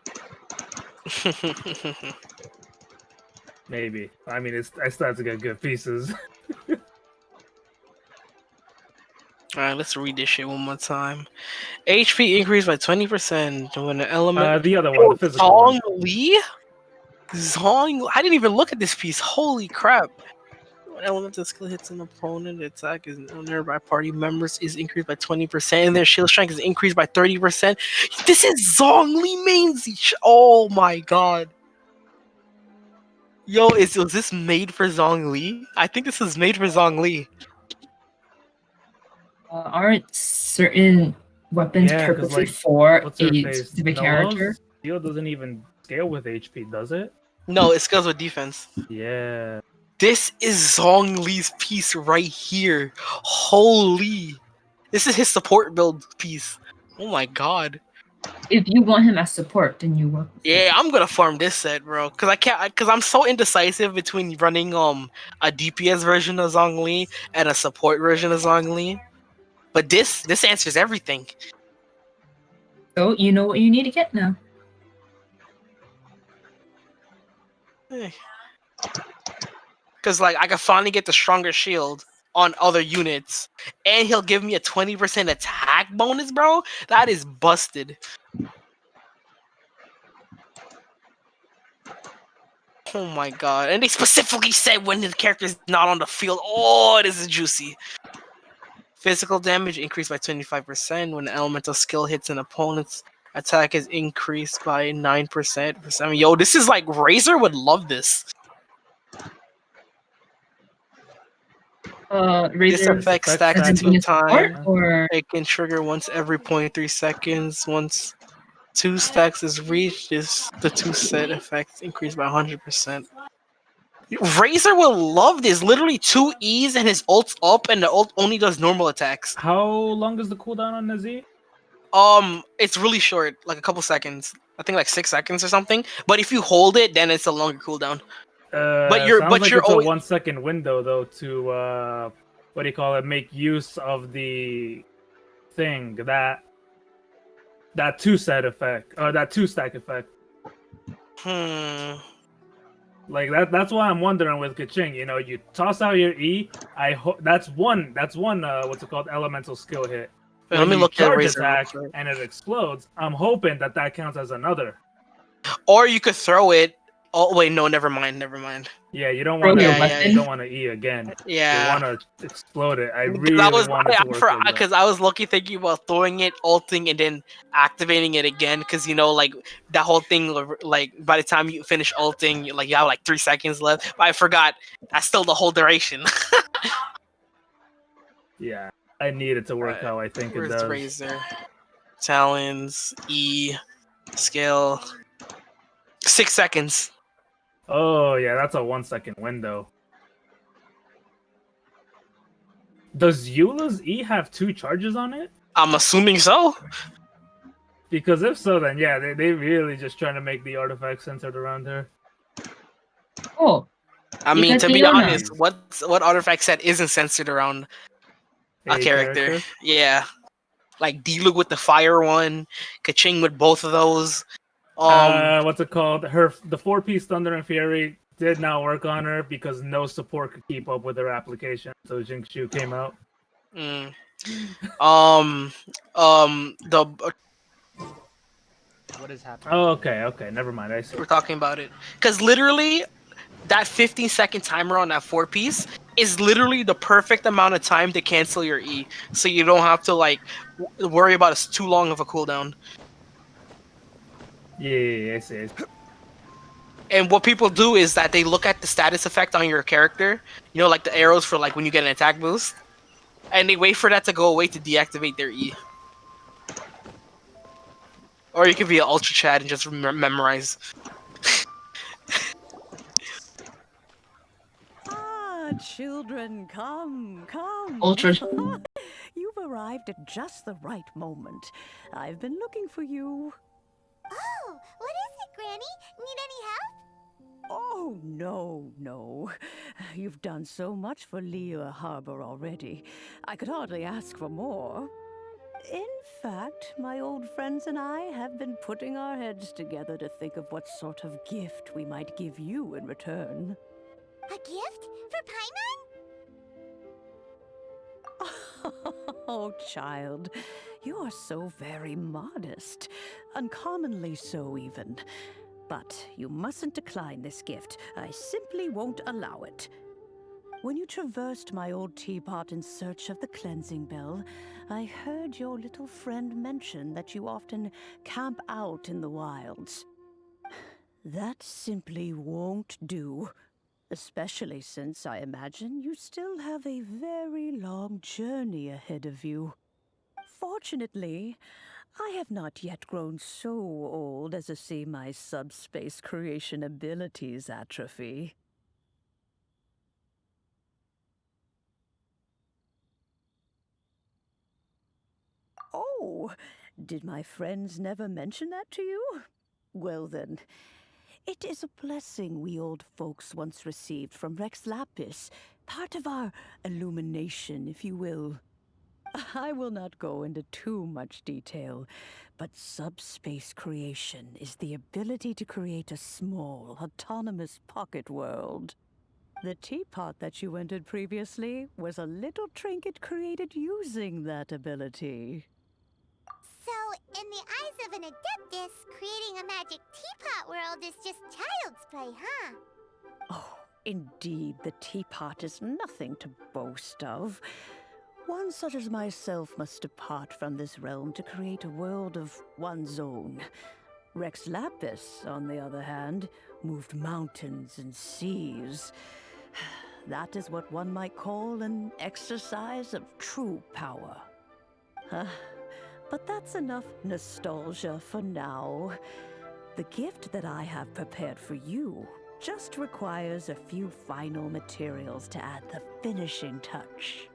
Maybe. I mean, I still have to get good pieces. Alright, let's read this shit one more time. HP increased by 20% when an element. The other one, the physical one. Zong. I didn't even look at this piece. Holy crap. When elemental skill hits an opponent, the attack is nearby party members is increased by 20%, and their shield strength is increased by 30%. This is Zhongli mains. Oh my god. Yo, was this made for Zhongli? I think this is made for Zhongli. Aren't certain weapons purposely like, for what's her a face? specific Noel's character? Steel doesn't even scale with HP, does it? No, it scales with defense. Yeah. This is Zhongli's piece right here. Holy. This is his support build piece. Oh my god. If you want him as support, then you work. Yeah, I'm gonna farm this set, bro. Cause I'm so indecisive between running a DPS version of Zhongli and a support version of Zhongli. But this answers everything. So you know what you need to get now. Cause like I can finally get the stronger shield on other units, and he'll give me a 20% attack bonus, bro. That is busted. Oh my god! And they specifically said when the character is not on the field. Oh, this is juicy. Physical damage increased by 25% when the elemental skill hits an opponent's attack is increased by 9%. I mean, yo, this is like Razor would love this. This effect stacks 2 times. Or it can trigger once every 0.3 seconds. Once 2 stacks is reached, the 2 set effects increase by 100%. Razor will love this. Literally 2 E's and his ult's up, and the ult only does normal attacks. How long is the cooldown on Nazi? It's really short, like a couple seconds. I think like 6 seconds or something. But if you hold it, then it's a longer cooldown. But you're it's always... a 1 second window though to what do you call it? Make use of the thing that 2 set effect or that 2 stack effect. Like that's why I'm wondering with Kaching. You know, you toss out your E. That's one. What's it called? Elemental skill hit. Let me look at Razor attack and it explodes. I'm hoping that counts as another. Or you could throw it. Oh wait, no, never mind. Yeah, you don't Throw want to. your Yeah, weapon. You don't want to E again. Yeah. You want to explode it. I Because really want it to work like that. because I was lucky thinking about throwing it, ulting, and then activating it again. Because you know, like that whole thing, like by the time you finish ulting, you have like 3 seconds left. But I forgot. That's still the whole duration. Yeah, I need it to work how I think it Where's does. Razor? Talons, E, skill. 6 seconds. Oh yeah, that's a 1 second window. Does Eula's E have 2 charges on it? I'm assuming so. Because if so, then yeah, they really just trying to make the artifact centered around her. Oh, I mean, to be Fiona. honest, what artifact set isn't censored around a character? Yeah, like Diluc with the fire one, Kaching with both of those. What's it called? The 4-piece Thunder and Fury did not work on her because no support could keep up with her application. So Jinxu came out. The What is happening? Oh, okay, never mind. I see. we're talking about it because literally that 15-second timer on that 4-piece is literally the perfect amount of time to cancel your E, so you don't have to like worry about it's too long of a cooldown. Yeah, I see. And what people do is that they look at the status effect on your character, you know, like the arrows for like when you get an attack boost, and they wait for that to go away to deactivate their E. Or you can be an ultra chat and just memorize. Children, come. Ultra. You've arrived at just the right moment. I've been looking for you. Oh, what is it, Granny? Need any help? Oh, no. You've done so much for Lea Harbor already. I could hardly ask for more. In fact, my old friends and I have been putting our heads together to think of what sort of gift we might give you in return. A gift? For Paimon? Oh, child, you are so very modest. Uncommonly so, even. But you mustn't decline this gift. I simply won't allow it. When you traversed my old teapot in search of the cleansing bell, I heard your little friend mention that you often camp out in the wilds. That simply won't do. Especially since I imagine you still have a very long journey ahead of you. Fortunately, I have not yet grown so old as to see my subspace creation abilities atrophy. Oh, did my friends never mention that to you? Well then, it is a blessing we old folks once received from Rex Lapis, part of our illumination, if you will. I will not go into too much detail, but subspace creation is the ability to create a small, autonomous pocket world. The teapot that you entered previously was a little trinket created using that ability. So, in the eyes of an Adeptus, creating a magic teapot world is just child's play, huh? Oh, indeed, the teapot is nothing to boast of. One such as myself must depart from this realm to create a world of one's own. Rex Lapis, on the other hand, moved mountains and seas. That is what one might call an exercise of true power. But that's enough nostalgia for now. The gift that I have prepared for you just requires a few final materials to add the finishing touch.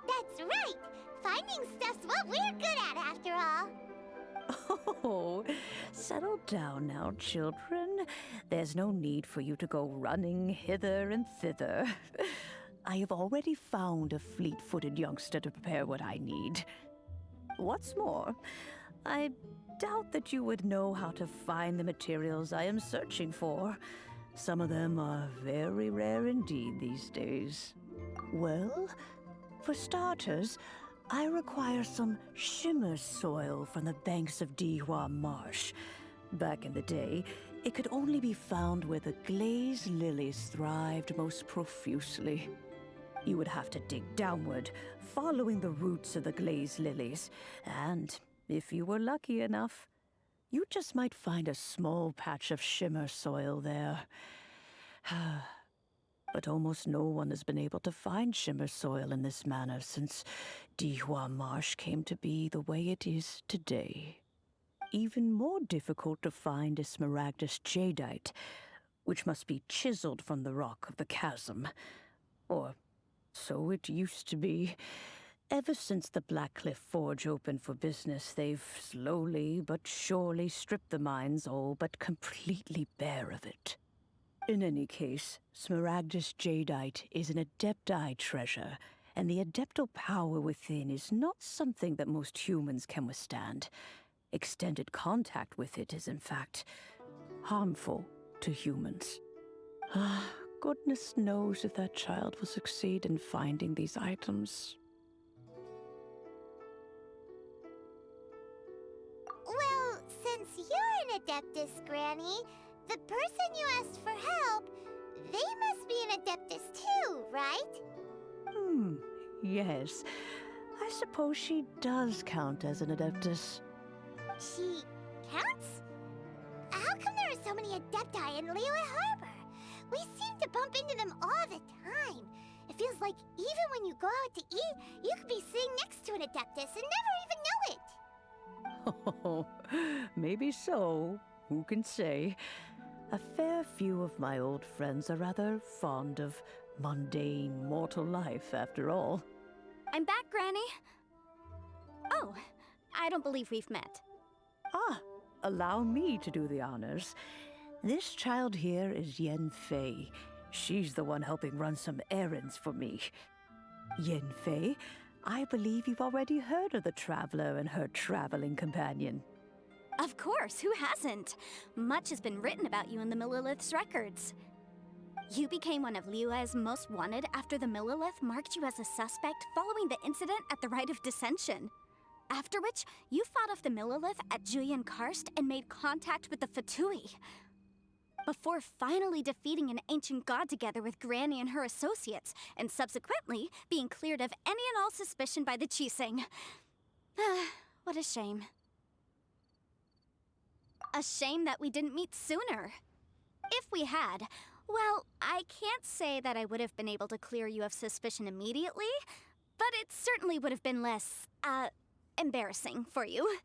That's right! Finding stuff's what we're good at, after all. Oh, settle down now, children. There's no need for you to go running hither and thither. I have already found a fleet-footed youngster to prepare what I need. What's more, I doubt that you would know how to find the materials I am searching for. Some of them are very rare indeed these days. Well, for starters, I require some shimmer soil from the banks of Dihua Marsh. Back in the day, it could only be found where the glazed lilies thrived most profusely. You would have to dig downward, following the roots of the glazed lilies, and if you were lucky enough, you just might find a small patch of shimmer soil there. But almost no one has been able to find shimmer soil in this manner since Dihua Marsh came to be the way it is today. Even more difficult to find is smaragdus jadeite, which must be chiseled from the rock of the chasm. Or so it used to be. Ever since the Blackcliff Forge opened for business, they've slowly but surely stripped the mines all but completely bare of it. In any case, smaragdus jadeite is an adepti treasure, and the adeptal power within is not something that most humans can withstand. Extended contact with it is, in fact, harmful to humans. Goodness knows if that child will succeed in finding these items. Well, since you're an Adeptus, Granny, the person you asked for help, they must be an Adeptus too, right? Yes. I suppose she does count as an Adeptus. She counts? How come there are so many Adepti in Liyue Harbor? We seem to bump into them all the time. It feels like even when you go out to eat, you could be sitting next to an Adeptus and never even know it. Oh, maybe so. Who can say? A fair few of my old friends are rather fond of mundane mortal life, after all. I'm back, Granny. Oh, I don't believe we've met. Allow me to do the honors. This child here is Yanfei. She's the one helping run some errands for me. Yanfei, I believe you've already heard of the traveler and her traveling companion. Of course, who hasn't? Much has been written about you in the Millilith's records. You became one of Liyue's most wanted after the Millilith marked you as a suspect following the incident at the Rite of Dissension. After which, you fought off the Millilith at Julian Karst and made contact with the Fatui. Before finally defeating an ancient god together with Granny and her associates, and subsequently being cleared of any and all suspicion by the Chiseng. What a shame. A shame that we didn't meet sooner. If we had, well, I can't say that I would have been able to clear you of suspicion immediately, but it certainly would have been less, embarrassing for you.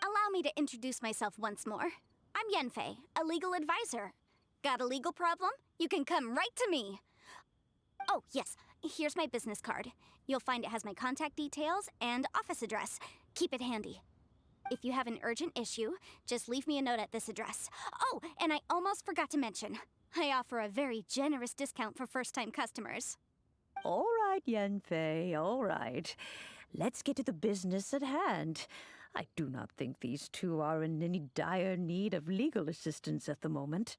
Allow me to introduce myself once more. I'm Yanfei, a legal advisor. Got a legal problem? You can come right to me. Oh, yes, here's my business card. You'll find it has my contact details and office address. Keep it handy. If you have an urgent issue, just leave me a note at this address. Oh, and I almost forgot to mention, I offer a very generous discount for first-time customers. All right, Yanfei, all right. Let's get to the business at hand. I do not think these two are in any dire need of legal assistance at the moment.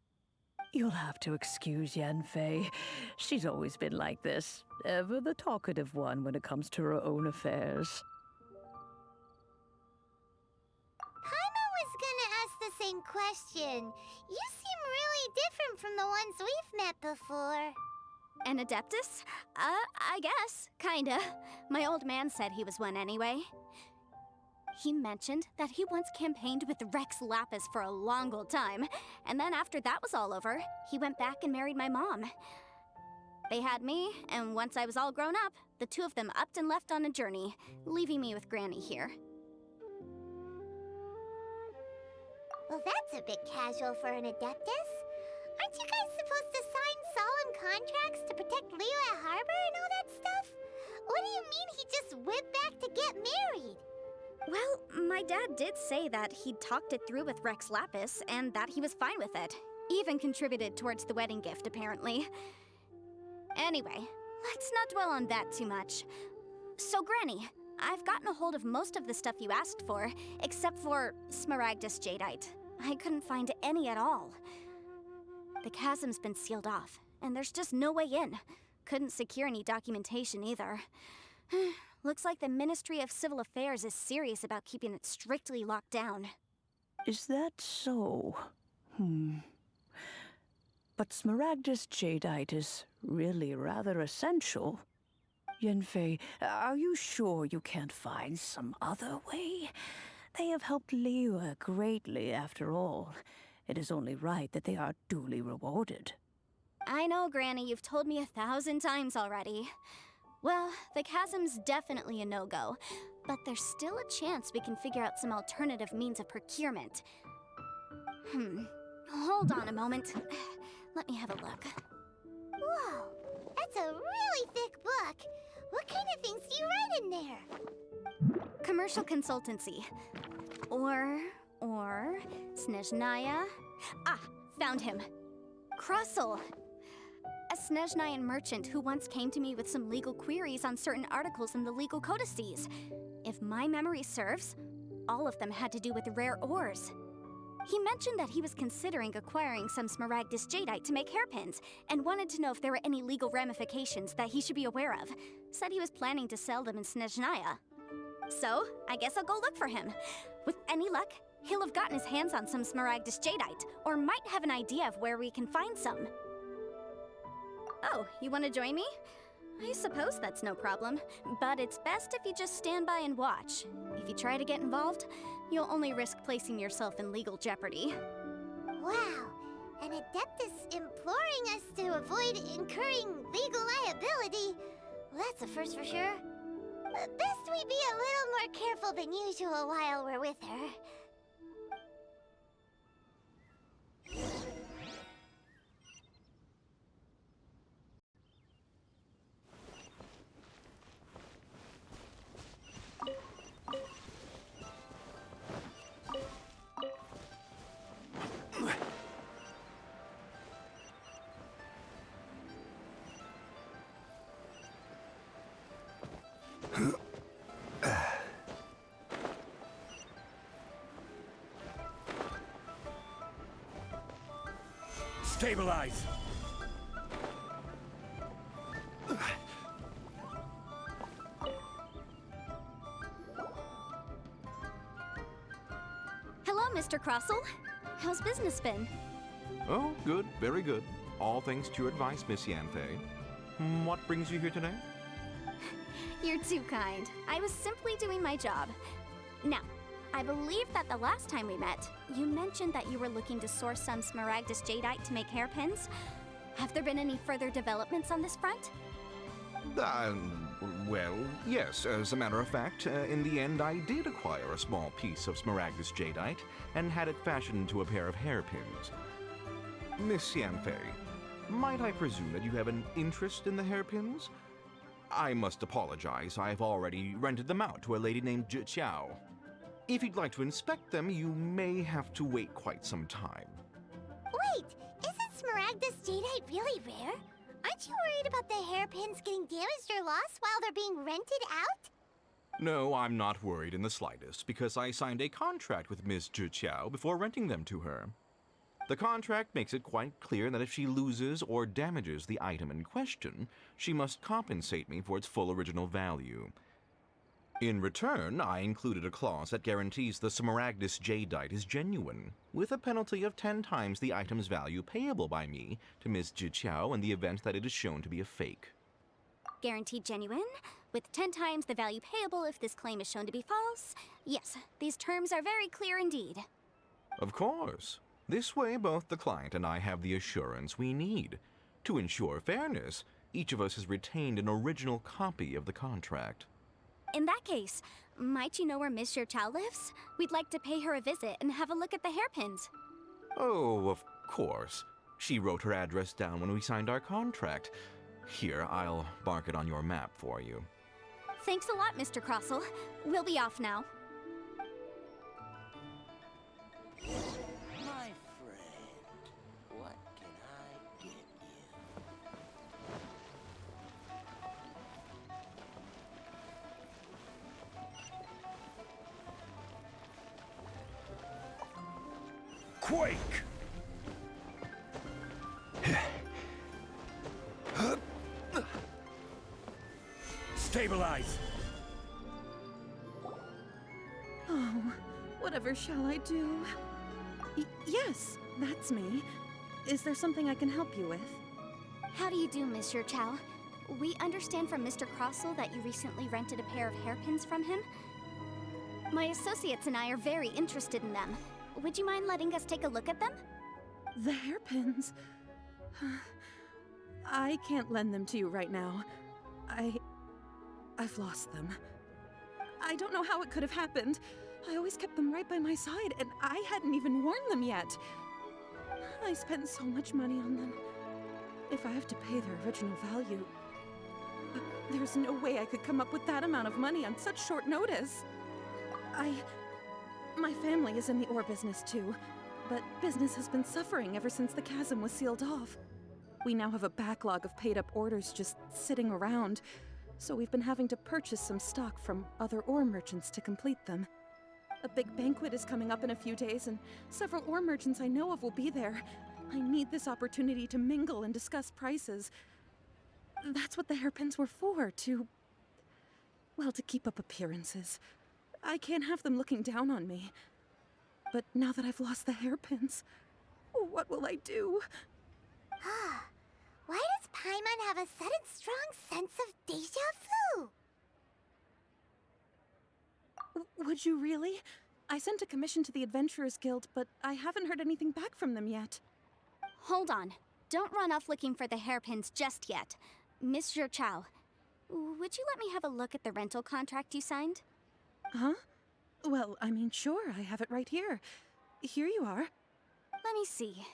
You'll have to excuse Yanfei. She's always been like this, ever the talkative one when it comes to her own affairs. Paimon was gonna ask the same question. You seem really different from the ones we've met before. An Adeptus? I guess. Kinda. My old man said he was one anyway. He mentioned that he once campaigned with Rex Lapis for a long old time, and then after that was all over, he went back and married my mom. They had me, and once I was all grown up, the two of them upped and left on a journey, leaving me with Granny here. Well, that's a bit casual for an Adeptus. Aren't you guys supposed to sign solemn contracts to protect Liyue Harbor and all that stuff? What do you mean he just went back to get married? Well, my dad did say that he'd talked it through with Rex Lapis and that he was fine with it. Even contributed towards the wedding gift, apparently. Anyway, let's not dwell on that too much. So, Granny, I've gotten a hold of most of the stuff you asked for, except for smaragdus jadeite. I couldn't find any at all. The chasm's been sealed off, and there's just no way in. Couldn't secure any documentation either. Looks like the Ministry of Civil Affairs is serious about keeping it strictly locked down. Is that so? But Smaragdus jadeite is really rather essential. Yanfei, are you sure you can't find some other way? They have helped Liyue greatly, after all. It is only right that they are duly rewarded. I know, Granny, you've told me 1,000 times already. Well, the chasm's definitely a no-go, but there's still a chance we can figure out some alternative means of procurement. Hold on a moment. Let me have a look. Whoa, that's a really thick book. What kind of things do you write in there? Commercial consultancy. Or Snezhnaya. Ah, found him. Krusel. A Snezhnayan merchant who once came to me with some legal queries on certain articles in the legal codices. If my memory serves, all of them had to do with rare ores. He mentioned that he was considering acquiring some Smaragdus jadeite to make hairpins, and wanted to know if there were any legal ramifications that he should be aware of. Said he was planning to sell them in Snezhnaya. So, I guess I'll go look for him. With any luck, he'll have gotten his hands on some Smaragdus jadeite, or might have an idea of where we can find some. Oh, you want to join me? I suppose that's no problem, but it's best if you just stand by and watch. If you try to get involved, you'll only risk placing yourself in legal jeopardy. Wow, an Adeptus imploring us to avoid incurring legal liability. Well, that's a first for sure. Best we be a little more careful than usual while we're with her. Stabilize! Hello, Mr. Crossell. How's business been? Oh, good, very good. All thanks to your advice, Miss Yanfei. What brings you here today? You're too kind. I was simply doing my job. Now, I believe that the last time we met, you mentioned that you were looking to source some Smaragdus jadeite to make hairpins. Have there been any further developments on this front? Well, yes. As a matter of fact, in the end, I did acquire a small piece of Smaragdus jadeite and had it fashioned into a pair of hairpins. Miss Yanfei, might I presume that you have an interest in the hairpins? I must apologize. I've already rented them out to a lady named Zhiqiao. If you'd like to inspect them, you may have to wait quite some time. Wait, isn't Smaragdus jadeite really rare? Aren't you worried about the hairpins getting damaged or lost while they're being rented out? No, I'm not worried in the slightest, because I signed a contract with Ms. Zhiqiao before renting them to her. The contract makes it quite clear that if she loses or damages the item in question, she must compensate me for its full original value. In return, I included a clause that guarantees the Smaragdus jadeite is genuine, with a penalty of 10 times the item's value payable by me to Ms. Zhiqiao in the event that it is shown to be a fake. Guaranteed genuine, with 10 times the value payable if this claim is shown to be false? Yes, these terms are very clear indeed. Of course. This way, both the client and I have the assurance we need. To ensure fairness, each of us has retained an original copy of the contract. In that case, might you know where Miss Zhiqiao lives? We'd like to pay her a visit and have a look at the hairpins. Oh, of course. She wrote her address down when we signed our contract. Here, I'll mark it on your map for you. Thanks a lot, Mr. Crossell. We'll be off now. My friend, what can I get you? Quake! Stabilize! Oh, whatever shall I do? Yes, that's me. Is there something I can help you with? How do you do, Monsieur Chow? We understand from Mr. Crossell that you recently rented a pair of hairpins from him. My associates and I are very interested in them. Would you mind letting us take a look at them? The hairpins? I can't lend them to you right now. I've lost them. I don't know how it could have happened. I always kept them right by my side, and I hadn't even worn them yet. I spent so much money on them. If I have to pay their original value, there's no way I could come up with that amount of money on such short notice. My family is in the ore business too, but business has been suffering ever since the chasm was sealed off. We now have a backlog of paid-up orders just sitting around, so we've been having to purchase some stock from other ore merchants to complete them. A big banquet is coming up in a few days, and several ore merchants I know of will be there. I need this opportunity to mingle and discuss prices. That's what the hairpins were for, to keep up appearances. I can't have them looking down on me. But now that I've lost the hairpins, what will I do? Why does Paimon have a sudden strong sense of deja vu? Would you really? I sent a commission to the Adventurers Guild, but I haven't heard anything back from them yet. Hold on. Don't run off looking for the hairpins just yet. Monsieur Chow, would you let me have a look at the rental contract you signed? Huh? Well, I mean, sure, I have it right here. Here you are. Let me see.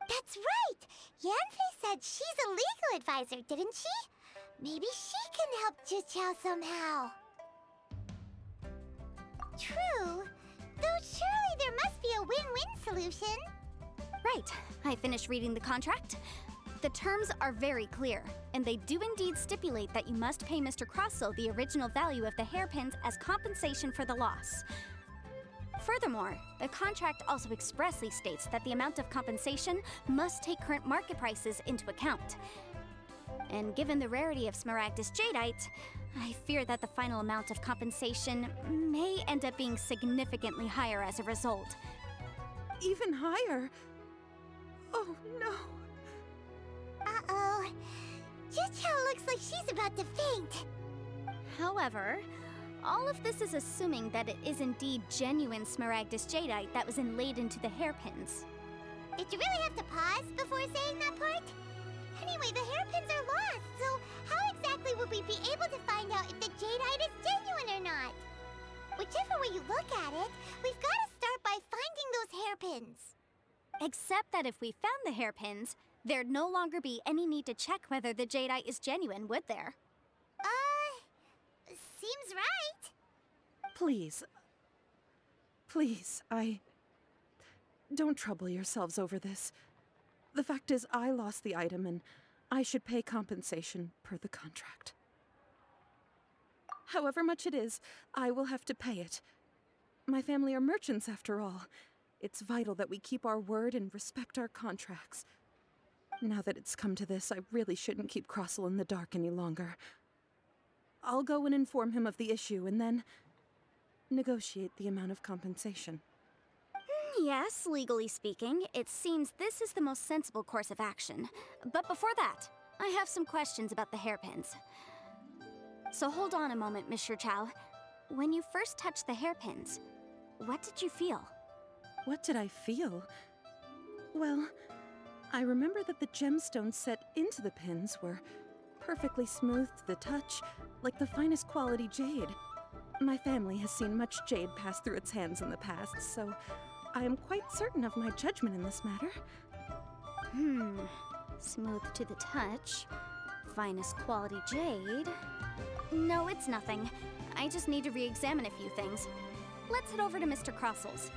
That's right! Yanfei said she's a legal advisor, didn't she? Maybe she can help Juqiao somehow. True. Though surely there must be a win-win solution. Right. I finished reading the contract. The terms are very clear, and they do indeed stipulate that you must pay Mr. Crossell the original value of the hairpins as compensation for the loss. Furthermore, the contract also expressly states that the amount of compensation must take current market prices into account. And given the rarity of Smaragdus Jadeite, I fear that the final amount of compensation may end up being significantly higher as a result. Even higher? Oh no. Uh-oh. Juqiao looks like she's about to faint. However, all of this is assuming that it is indeed genuine Smaragdus Jadeite that was inlaid into the hairpins. Did you really have to pause before saying that part? Anyway, the hairpins are lost, so how exactly would we be able to find out if the Jadeite is genuine or not? Whichever way you look at it, we've got to start by finding those hairpins. Except that if we found the hairpins, there'd no longer be any need to check whether the Jadeite is genuine, would there? Seems right. Please, don't trouble yourselves over this. The fact is, I lost the item and I should pay compensation per the contract. However much it is, I will have to pay it. My family are merchants after all. It's vital that we keep our word and respect our contracts. Now that it's come to this, I really shouldn't keep Crossell in the dark any longer. I'll go and inform him of the issue and then negotiate the amount of compensation. Yes, legally speaking, it seems this is the most sensible course of action. But before that, I have some questions about the hairpins. So hold on a moment, Monsieur Chow. When you first touched the hairpins, what did you feel? What did I feel? Well, I remember that the gemstones set into the pins were perfectly smooth to the touch, like the finest quality jade. My family has seen much jade pass through its hands in the past, so I am quite certain of my judgment in this matter. Smooth to the touch, finest quality jade. No, it's nothing. I just need to re-examine a few things. Let's head over to Mr. Crossell's.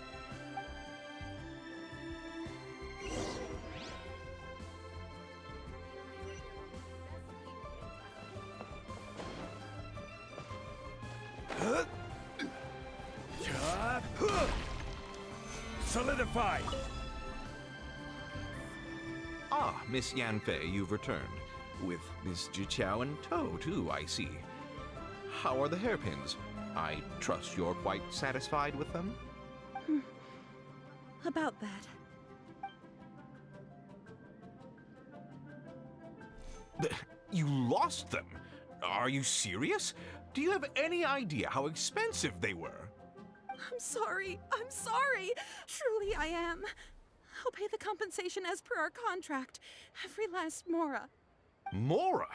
Solidified! Ah, Miss Yanfei, you've returned. With Miss Juqiao in tow, too, I see. How are the hairpins? I trust you're quite satisfied with them? About that. You lost them? Are you serious? Do you have any idea how expensive they were? I'm sorry. I'm sorry. Truly I am. I'll pay the compensation as per our contract. Every last mora. Mora?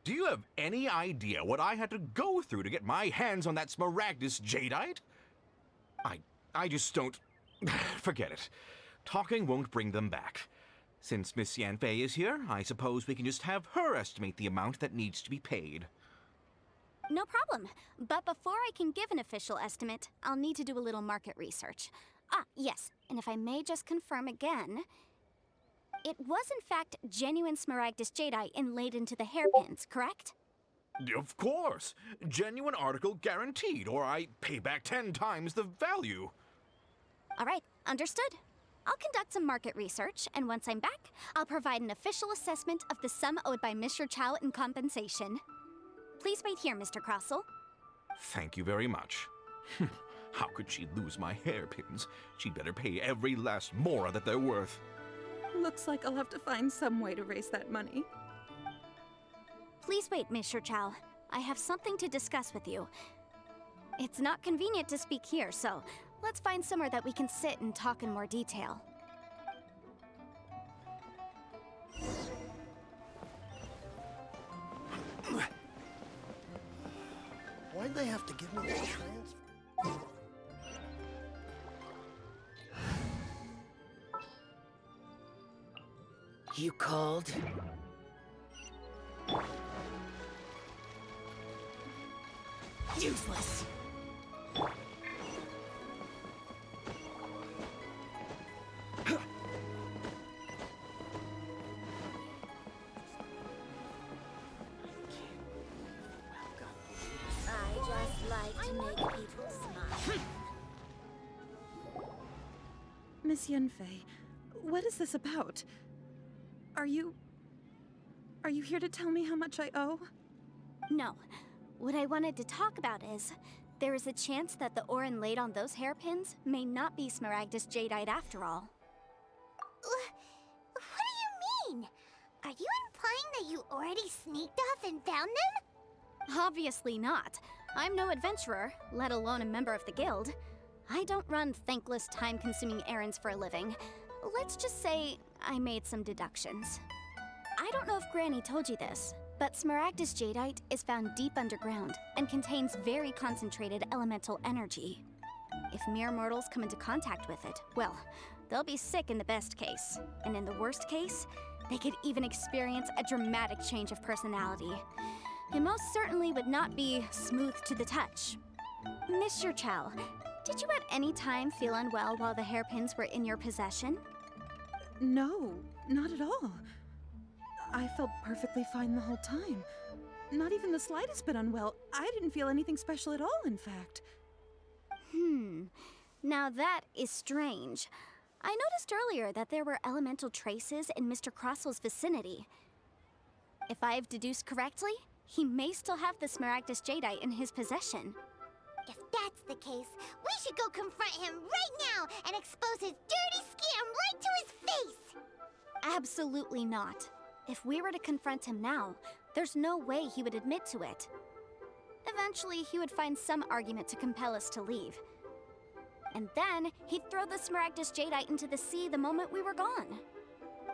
Do you have any idea what I had to go through to get my hands on that Smaragdus jadeite? I just don't... Forget it. Talking won't bring them back. Since Miss Yanfei is here, I suppose we can just have her estimate the amount that needs to be paid. No problem. But before I can give an official estimate, I'll need to do a little market research. Ah, yes. And if I may just confirm again, it was in fact genuine Smaragdus jadeite inlaid into the hairpins, correct? Of course. Genuine article guaranteed, or I pay back 10 times the value. All right, understood. I'll conduct some market research, and once I'm back, I'll provide an official assessment of the sum owed by Mr. Chow in compensation. Please wait here, Mr. Crossell. Thank you very much. How could she lose my hairpins? She'd better pay every last mora that they're worth. Looks like I'll have to find some way to raise that money. Please wait, Mr. Chow. I have something to discuss with you. It's not convenient to speak here, so let's find somewhere that we can sit and talk in more detail. Why'd they have to give me this transfer? You called? Useless! I just like to make people smile. Miss Yanfei, what is this about? Are you here to tell me how much I owe? No. What I wanted to talk about is, there is a chance that the ore inlaid on those hairpins may not be Smaragdus jadeite after all. What do you mean? Are you implying that you already sneaked off and found them? Obviously not. I'm no adventurer, let alone a member of the guild. I don't run thankless, time-consuming errands for a living. Let's just say I made some deductions. I don't know if Granny told you this, but Smaragdus jadeite is found deep underground and contains very concentrated elemental energy. If mere mortals come into contact with it, well, they'll be sick in the best case. And in the worst case, they could even experience a dramatic change of personality. It most certainly would not be smooth to the touch. Mr. Chow, did you at any time feel unwell while the hairpins were in your possession? No, not at all. I felt perfectly fine the whole time. Not even the slightest bit unwell. I didn't feel anything special at all, in fact. Now that is strange. I noticed earlier that there were elemental traces in Mr. Crossell's vicinity. If I've deduced correctly, he may still have the Smaragdus jadeite in his possession. If that's the case, we should go confront him right now and expose his dirty scam right to his face! Absolutely not. If we were to confront him now, there's no way he would admit to it. Eventually, he would find some argument to compel us to leave. And then, he'd throw the Smaragdus jadeite into the sea the moment we were gone.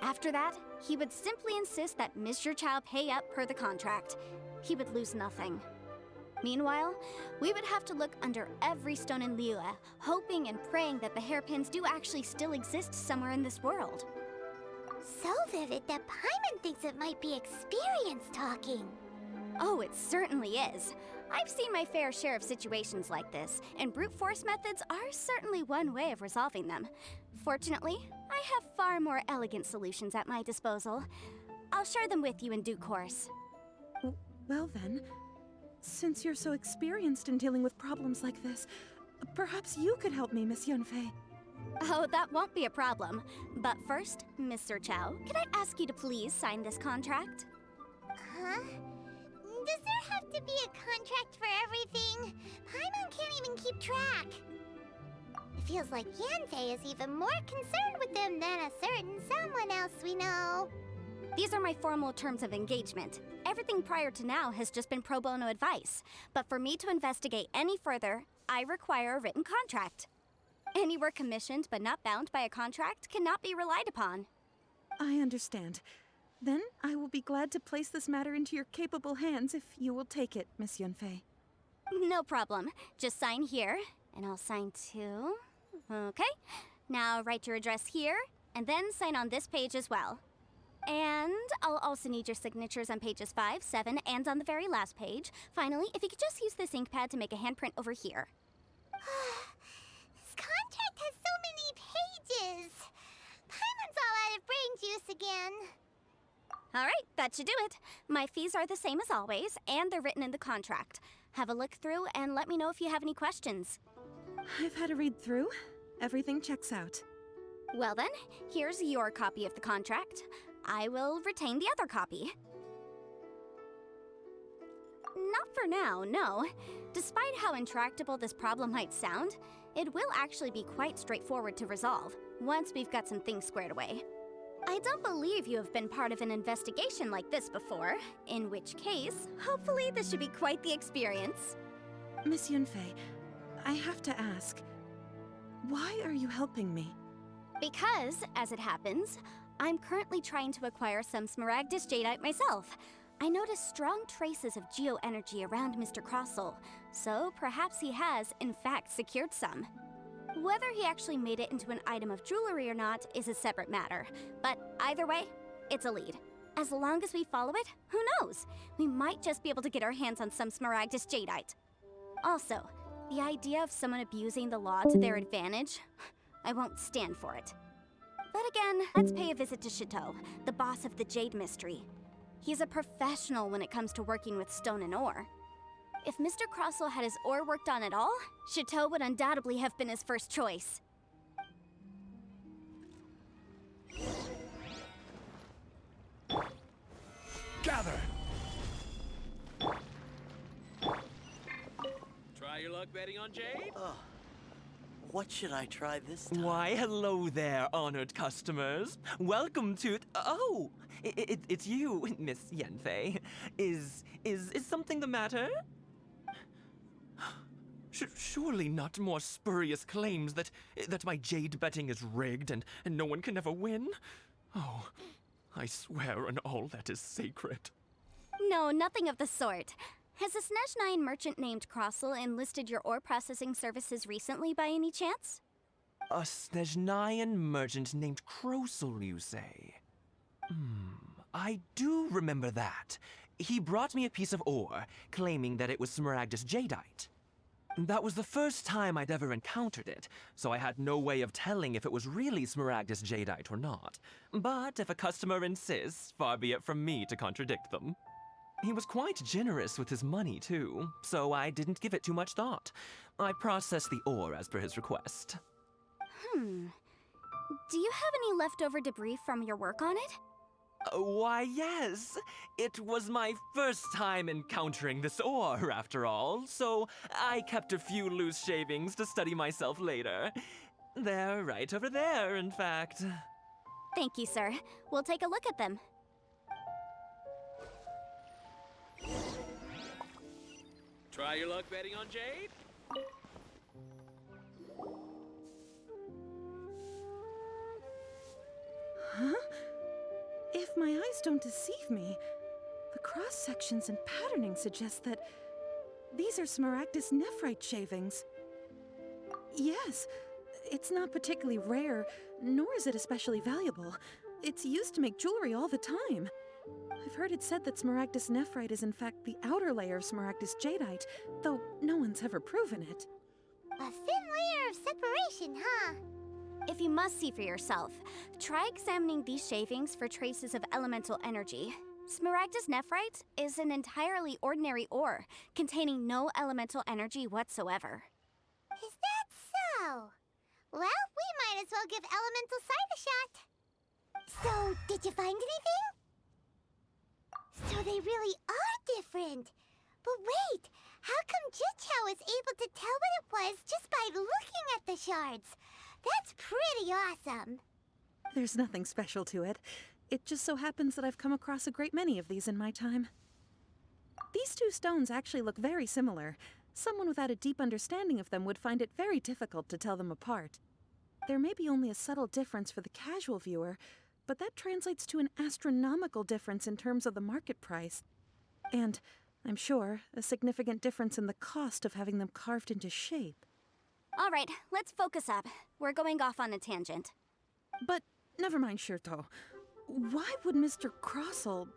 After that, he would simply insist that Mr. Chow pay up per the contract. He would lose nothing. Meanwhile, we would have to look under every stone in Liyue, hoping and praying that the hairpins do actually still exist somewhere in this world. So vivid that Paimon thinks it might be experience talking. Oh, it certainly is. I've seen my fair share of situations like this, and brute force methods are certainly one way of resolving them. Fortunately, I have far more elegant solutions at my disposal. I'll share them with you in due course. Well then, since you're so experienced in dealing with problems like this, perhaps you could help me, Miss Yanfei. Oh, that won't be a problem. But first, Mr. Chow, can I ask you to please sign this contract? Huh? Does there have to be a contract for everything? Paimon can't even keep track. If feels like Yanfei is even more concerned with them than a certain someone else we know. These are my formal terms of engagement. Everything prior to now has just been pro bono advice. But for me to investigate any further, I require a written contract. Any work commissioned but not bound by a contract cannot be relied upon. I understand. Then I will be glad to place this matter into your capable hands if you will take it, Miss Yanfei. No problem. Just sign here, and I'll sign too. Okay. Now write your address here, and then sign on this page as well. And I'll also need your signatures on pages 5, 7, and on the very last page. Finally, if you could just use this ink pad to make a handprint over here. This contract has so many pages. Paimon's all out of brain juice again. Alright, that should do it. My fees are the same as always, and they're written in the contract. Have a look through and let me know if you have any questions. I've had a read through. Everything checks out. Well then, here's your copy of the contract. I will retain the other copy. Not for now, no. Despite how intractable this problem might sound, it will actually be quite straightforward to resolve, once we've got some things squared away. I don't believe you have been part of an investigation like this before, in which case, hopefully this should be quite the experience. Miss Yanfei, I have to ask, why are you helping me? Because, as it happens, I'm currently trying to acquire some Smaragdus Jadeite myself. I noticed strong traces of geo-energy around Mr. Crossel, so perhaps he has, in fact, secured some. Whether he actually made it into an item of jewelry or not is a separate matter, but either way, it's a lead. As long as we follow it, who knows? We might just be able to get our hands on some Smaragdus Jadeite. Also, the idea of someone abusing the law to their advantage, I won't stand for it. But again, let's pay a visit to Chateau, the boss of the Jade Mystery. He's a professional when it comes to working with stone and ore. If Mr. Crossel had his ore worked on at all, Chateau would undoubtedly have been his first choice. Gather! Try your luck betting on Jade? What should I try this time? Why, hello there, honored customers. Welcome to... Oh, it's you, Miss Yanfei. Is something the matter? Surely not more spurious claims that my jade betting is rigged and no one can ever win? Oh, I swear on all that is sacred. No, nothing of the sort. Has a Snezhnyan merchant named Crossel enlisted your ore processing services recently by any chance? A Snezhnyan merchant named Crossel, you say? I do remember that. He brought me a piece of ore, claiming that it was Smaragdus Jadeite. That was the first time I'd ever encountered it, so I had no way of telling if it was really Smaragdus Jadeite or not. But if a customer insists, far be it from me to contradict them. He was quite generous with his money, too, so I didn't give it too much thought. I processed the ore as per his request. Do you have any leftover debris from your work on it? Why, yes. It was my first time encountering this ore, after all, so I kept a few loose shavings to study myself later. They're right over there, in fact. Thank you, sir. We'll take a look at them. Try your luck betting on Jade? Huh? If my eyes don't deceive me, the cross-sections and patterning suggest that these are Smaragdus nephrite shavings. Yes, it's not particularly rare, nor is it especially valuable. It's used to make jewelry all the time. I've heard it said that Smaragdus nephrite is in fact the outer layer of Smaragdus jadeite, though no one's ever proven it. A thin layer of separation, huh? If you must see for yourself, try examining these shavings for traces of elemental energy. Smaragdus nephrite is an entirely ordinary ore, containing no elemental energy whatsoever. Is that so? Well, we might as well give Elemental Side a shot. So, did you find anything? So they really are different. But wait, how come Jichao was able to tell what it was just by looking at the shards. That's pretty awesome. There's nothing special to it. It just so happens that I've come across a great many of these in my time. These two stones actually look very similar. Someone without a deep understanding of them would find it very difficult to tell them apart. There may be only a subtle difference for the casual viewer, but that translates to an astronomical difference in terms of the market price. And, I'm sure, a significant difference in the cost of having them carved into shape. All right, let's focus up. We're going off on a tangent. But, never mind, Shirto. Why would Mr. Crossell...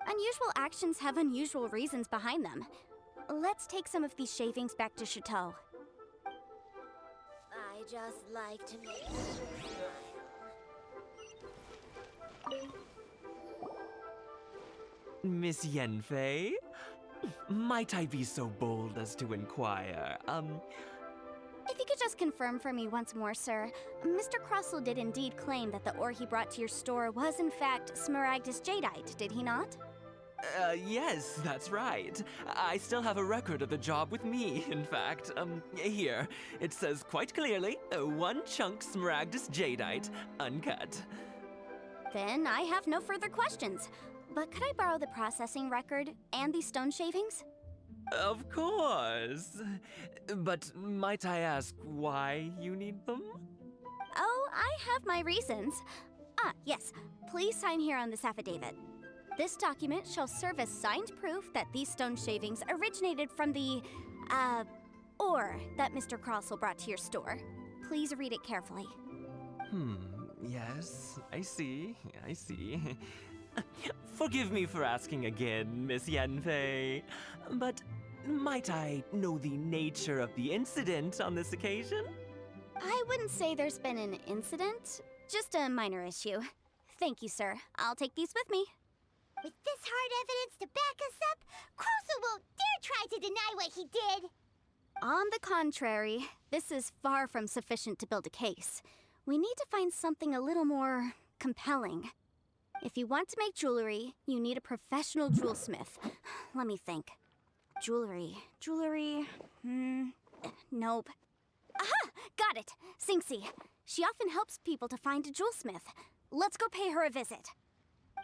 Unusual actions have unusual reasons behind them. Let's take some of these shavings back to Chateau. I just like to make you smile. Miss Yanfei? Might I be so bold as to inquire, If you could just confirm for me once more, sir. Mr. Crossell did indeed claim that the ore he brought to your store was in fact smaragdus jadeite, did he not? Yes, that's right. I still have a record of the job with me, in fact. Here. It says quite clearly, 1 chunk smaragdus jadeite, uncut. Then I have no further questions. But could I borrow the processing record and these stone shavings? Of course. But might I ask why you need them? Oh, I have my reasons. Ah, yes. Please sign here on this affidavit. This document shall serve as signed proof that these stone shavings originated from the, ore that Mr. Crossell brought to your store. Please read it carefully. Yes, I see. Forgive me for asking again, Miss Yanfei, but might I know the nature of the incident on this occasion? I wouldn't say there's been an incident, just a minor issue. Thank you, sir. I'll take these with me. With this hard evidence to back us up, Crossell won't dare try to deny what he did. On the contrary, this is far from sufficient to build a case. We need to find something a little more compelling. If you want to make jewelry, you need a professional jewelsmith. Let me think. Jewelry. Nope. Aha! Got it! Sinxi. She often helps people to find a jewelsmith. Let's go pay her a visit.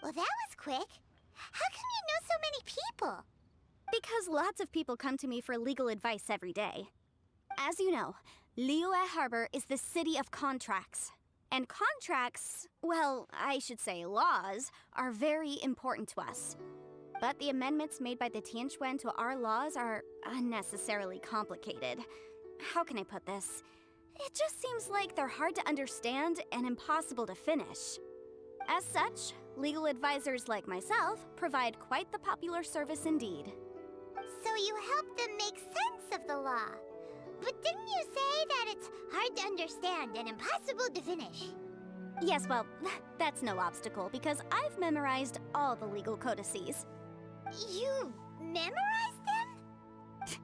Well, that was quick. How come you know so many people? Because lots of people come to me for legal advice every day. As you know, Liyue Harbor is the city of contracts. And contracts, well, I should say laws, are very important to us. But the amendments made by the Tianquan to our laws are unnecessarily complicated. How can I put this? It just seems like they're hard to understand and impossible to finish. As such, legal advisors like myself provide quite the popular service indeed. So you help them make sense of the law. But didn't you say that it's hard to understand and impossible to finish? Yes, well, that's no obstacle because I've memorized all the legal codices. You memorized them?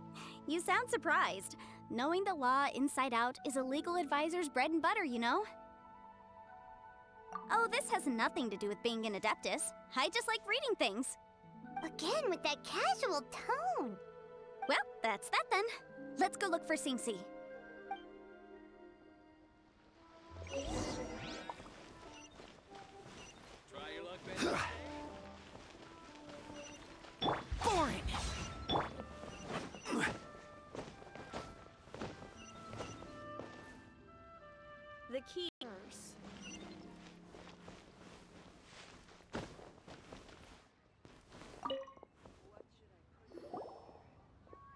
You sound surprised. Knowing the law inside out is a legal advisor's bread and butter, you know? Oh, this has nothing to do with being an adeptus. I just like reading things. Again, with that casual tone. Well, that's that then. Let's go look for Sinxi. Try your luck, Betty. Boring! The keepers.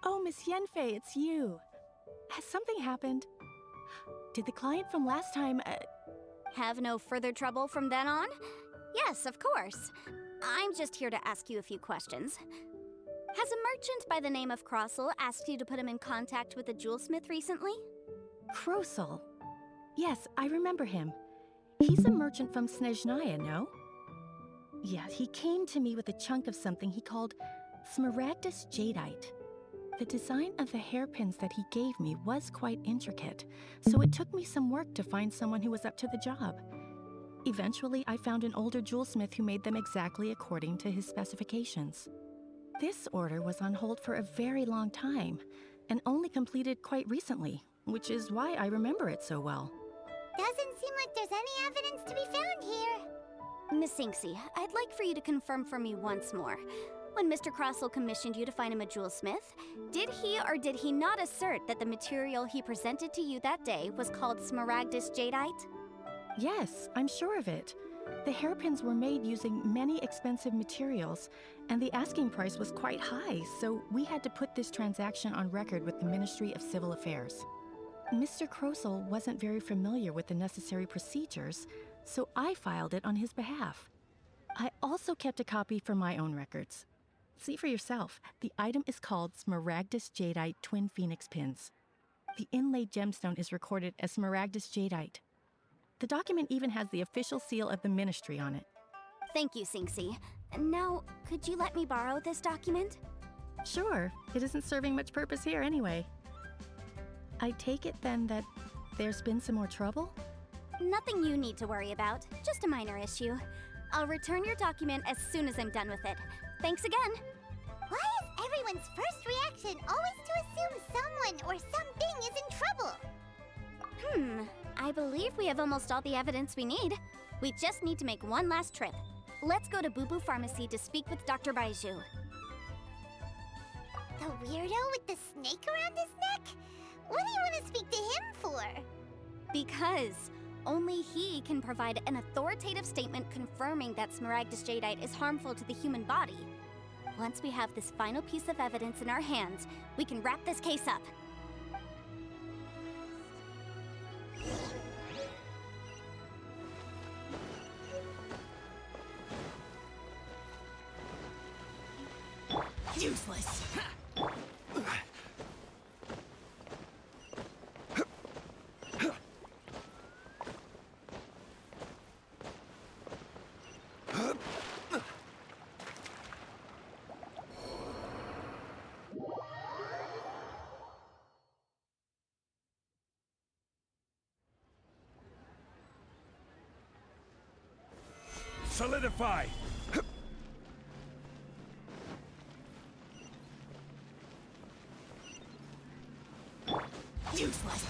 Oh, Miss Yanfei, it's you. Has something happened? Did the client from last time, Have no further trouble from then on? Yes, of course. I'm just here to ask you a few questions. Has a merchant by the name of Crossell asked you to put him in contact with a jewelsmith recently? Crossell? Yes, I remember him. He's a merchant from Snezhnaya, no? Yeah, he came to me with a chunk of something he called smaragdus jadeite. The design of the hairpins that he gave me was quite intricate, so it took me some work to find someone who was up to the job. Eventually, I found an older jewelsmith who made them exactly according to his specifications. This order was on hold for a very long time, and only completed quite recently, which is why I remember it so well. Doesn't seem like there's any evidence to be found here. Miss Inksy, I'd like for you to confirm for me once more. When Mr. Crossell commissioned you to find him a jewelsmith, did he or did he not assert that the material he presented to you that day was called smaragdus jadeite? Yes, I'm sure of it. The hairpins were made using many expensive materials, and the asking price was quite high, so we had to put this transaction on record with the Ministry of Civil Affairs. Mr. Crossell wasn't very familiar with the necessary procedures, so I filed it on his behalf. I also kept a copy for my own records. See for yourself, the item is called Smaragdus Jadeite Twin Phoenix Pins. The inlaid gemstone is recorded as Smaragdus Jadeite. The document even has the official seal of the ministry on it. Thank you, Sinksy. Now, could you let me borrow this document? Sure, it isn't serving much purpose here anyway. I take it then that there's been some more trouble? Nothing you need to worry about, just a minor issue. I'll return your document as soon as I'm done with it. Thanks again! Why is everyone's first reaction always to assume someone or something is in trouble? I believe we have almost all the evidence we need. We just need to make one last trip. Let's go to Boo Boo Pharmacy to speak with Dr. Baiju. The weirdo with the snake around his neck? What do you want to speak to him for? Because only he can provide an authoritative statement confirming that smaragdus jadeite is harmful to the human body. Once we have this final piece of evidence in our hands, we can wrap this case up. Useless! Solidify! Useless!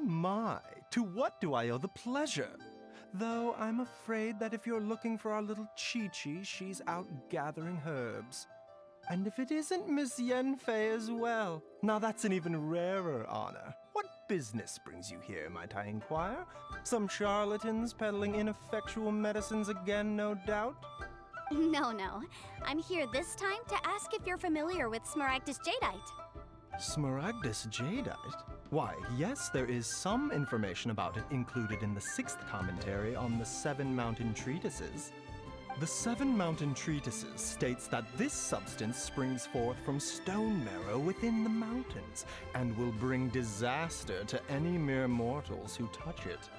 My, to what do I owe the pleasure? Though I'm afraid that if you're looking for our little Chi-Chi, she's out gathering herbs. And if it isn't Miss Yanfei as well, now that's an even rarer honor. What business brings you here, might I inquire? Some charlatans peddling ineffectual medicines again, no doubt? No. I'm here this time to ask if you're familiar with smaragdus jadeite. Smaragdus jadeite? Why, yes, there is some information about it included in the 6th commentary on the 7 Mountain Treatises. The 7 Mountain Treatises states that this substance springs forth from stone marrow within the mountains and will bring disaster to any mere mortals who touch it.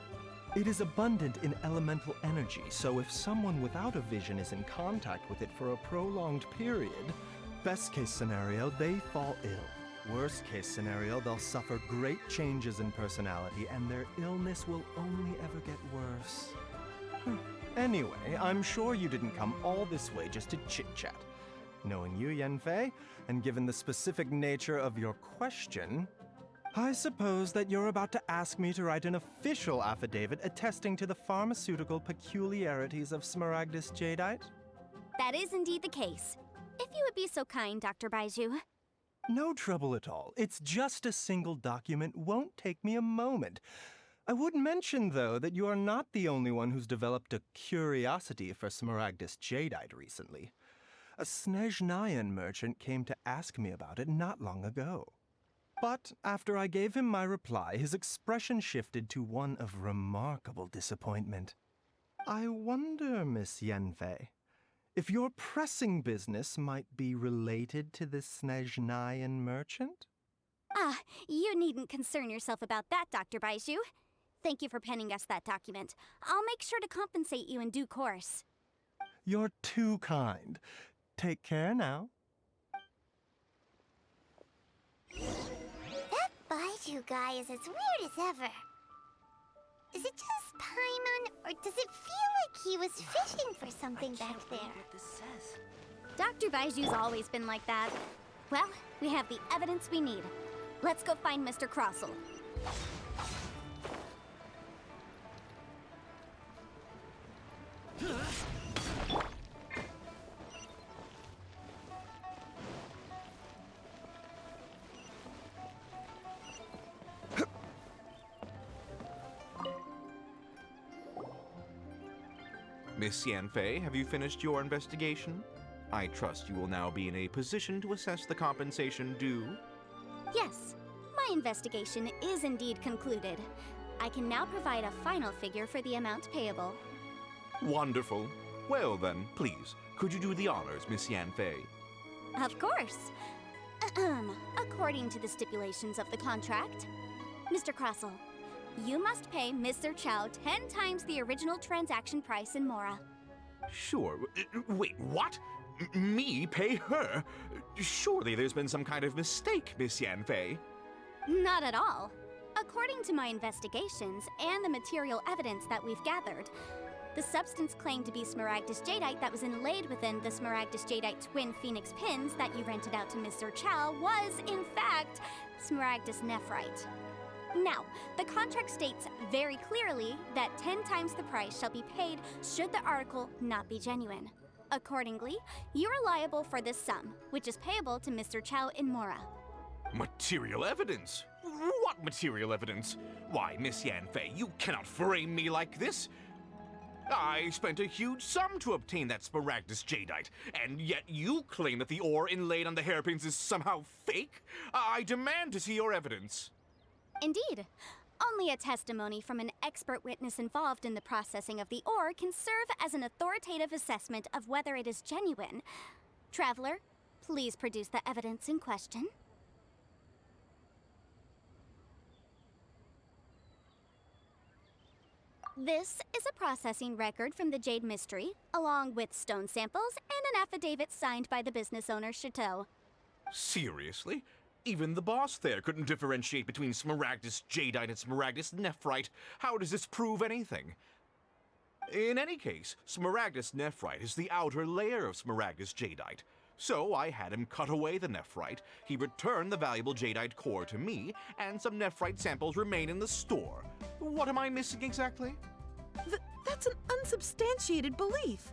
It is abundant in elemental energy, so if someone without a vision is in contact with it for a prolonged period, best case scenario, they fall ill. Worst case scenario, they'll suffer great changes in personality and their illness will only ever get worse. Anyway, I'm sure you didn't come all this way just to chit-chat. Knowing you, Yanfei, and given the specific nature of your question, I suppose that you're about to ask me to write an official affidavit attesting to the pharmaceutical peculiarities of smaragdus jadeite? That is indeed the case. If you would be so kind, Dr. Baiju. No trouble at all. It's just a single document. Won't take me a moment. I would mention, though, that you are not the only one who's developed a curiosity for smaragdus jadeite recently. A Snezhnayan merchant came to ask me about it not long ago. But after I gave him my reply, his expression shifted to one of remarkable disappointment. I wonder, Miss Yanfei, if your pressing business might be related to this Snezhnayan merchant? You needn't concern yourself about that, Dr. Baiju. Thank you for penning us that document. I'll make sure to compensate you in due course. You're too kind. Take care now. two guy is as weird as ever. Is it just Paimon, or does it feel like he was fishing for something back there? What this says. Dr. Baiju's always been like that. Well, we have the evidence we need. Let's go find Mr. Crossell. Miss Yanfei, have you finished your investigation? I trust you will now be in a position to assess the compensation due. Yes, my investigation is indeed concluded. I can now provide a final figure for the amount payable. Wonderful. Well then, please, could you do the honors, Miss Yanfei? Of course. According to the stipulations of the contract, Mr. Crossell, you must pay Mr. Chow 10 times the original transaction price in Mora. Sure. Wait, what? Me pay her? Surely there's been some kind of mistake, Miss Yanfei. Not at all. According to my investigations and the material evidence that we've gathered, the substance claimed to be Smaragdus Jadeite that was inlaid within the Smaragdus Jadeite twin phoenix pins that you rented out to Mr. Chow was, in fact, Smaragdus Nephrite. Now, the contract states very clearly that 10 times the price shall be paid should the article not be genuine. Accordingly, you are liable for this sum, which is payable to Mr. Chow in Mora. Material evidence? What material evidence? Why, Miss Yanfei, you cannot frame me like this. I spent a huge sum to obtain that Smaragdus Jadeite, and yet you claim that the ore inlaid on the hairpins is somehow fake? I demand to see your evidence. Indeed. Only a testimony from an expert witness involved in the processing of the ore can serve as an authoritative assessment of whether it is genuine. Traveler, please produce the evidence in question. This is a processing record from the Jade Mystery, along with stone samples and an affidavit signed by the business owner, Chateau. Seriously? Even the boss there couldn't differentiate between Smaragdus Jadeite and Smaragdus Nephrite. How does this prove anything? In any case, Smaragdus Nephrite is the outer layer of Smaragdus Jadeite. So I had him cut away the Nephrite, he returned the valuable Jadeite core to me, and some Nephrite samples remain in the store. What am I missing exactly? That's an unsubstantiated belief.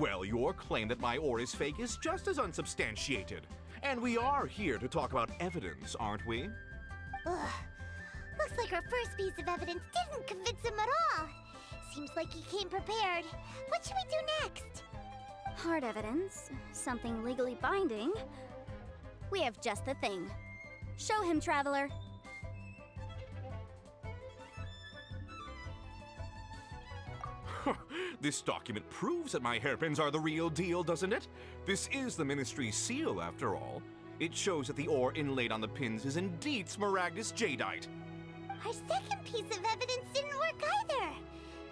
Well, your claim that my ore is fake is just as unsubstantiated. And we are here to talk about evidence, aren't we? Ugh. Looks like our first piece of evidence didn't convince him at all. Seems like he came prepared. What should we do next? Hard evidence, something legally binding. We have just the thing. Show him, Traveler. This document proves that my hairpins are the real deal, doesn't it? This is the Ministry's seal, after all. It shows that the ore inlaid on the pins is indeed Smaragdus Jadeite. Our second piece of evidence didn't work either.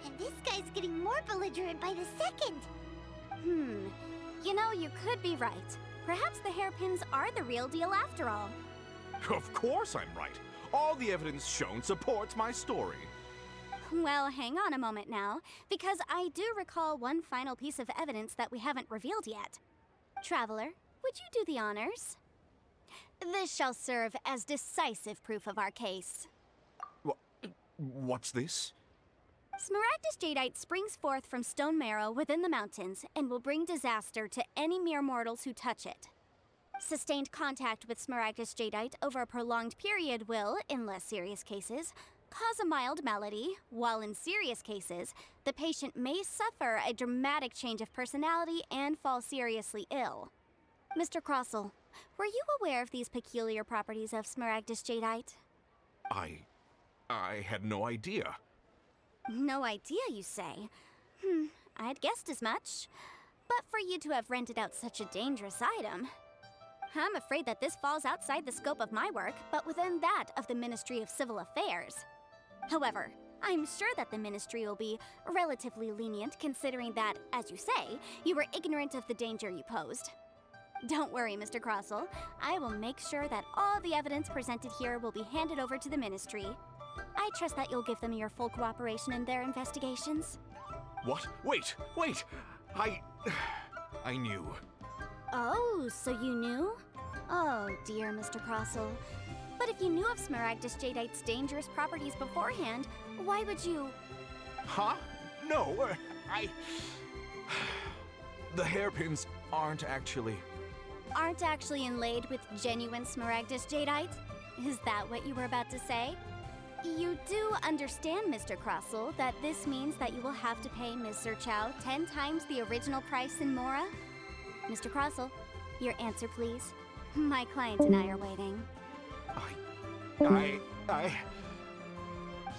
And this guy's getting more belligerent by the second. You know, you could be right. Perhaps the hairpins are the real deal after all. Of course I'm right. All the evidence shown supports my story. Well, hang on a moment now, because I do recall one final piece of evidence that we haven't revealed yet. Traveler, would you do the honors? This shall serve as decisive proof of our case. What's this? Smaragdus Jadeite springs forth from stone marrow within the mountains and will bring disaster to any mere mortals who touch it. Sustained contact with Smaragdus Jadeite over a prolonged period will, in less serious cases, cause a mild malady, while in serious cases, the patient may suffer a dramatic change of personality and fall seriously ill. Mr. Crossell, were you aware of these peculiar properties of Smaragdus Jadeite? I had no idea. No idea, you say? I'd guessed as much. But for you to have rented out such a dangerous item, I'm afraid that this falls outside the scope of my work, but within that of the Ministry of Civil Affairs. However, I'm sure that the Ministry will be relatively lenient considering that, as you say, you were ignorant of the danger you posed. Don't worry, Mr. Crossell. I will make sure that all the evidence presented here will be handed over to the Ministry. I trust that you'll give them your full cooperation in their investigations. What? Wait! I knew. Oh, so you knew? Oh, dear Mr. Crossell. But if you knew of Smaragdus Jadeite's dangerous properties beforehand, why would you... Huh? No, The hairpins aren't actually inlaid with genuine Smaragdus Jadeite? Is that what you were about to say? You do understand, Mr. Crossell, that this means that you will have to pay Ms. Chow 10 times the original price in Mora? Mr. Crossell, your answer, please. My client and I are waiting.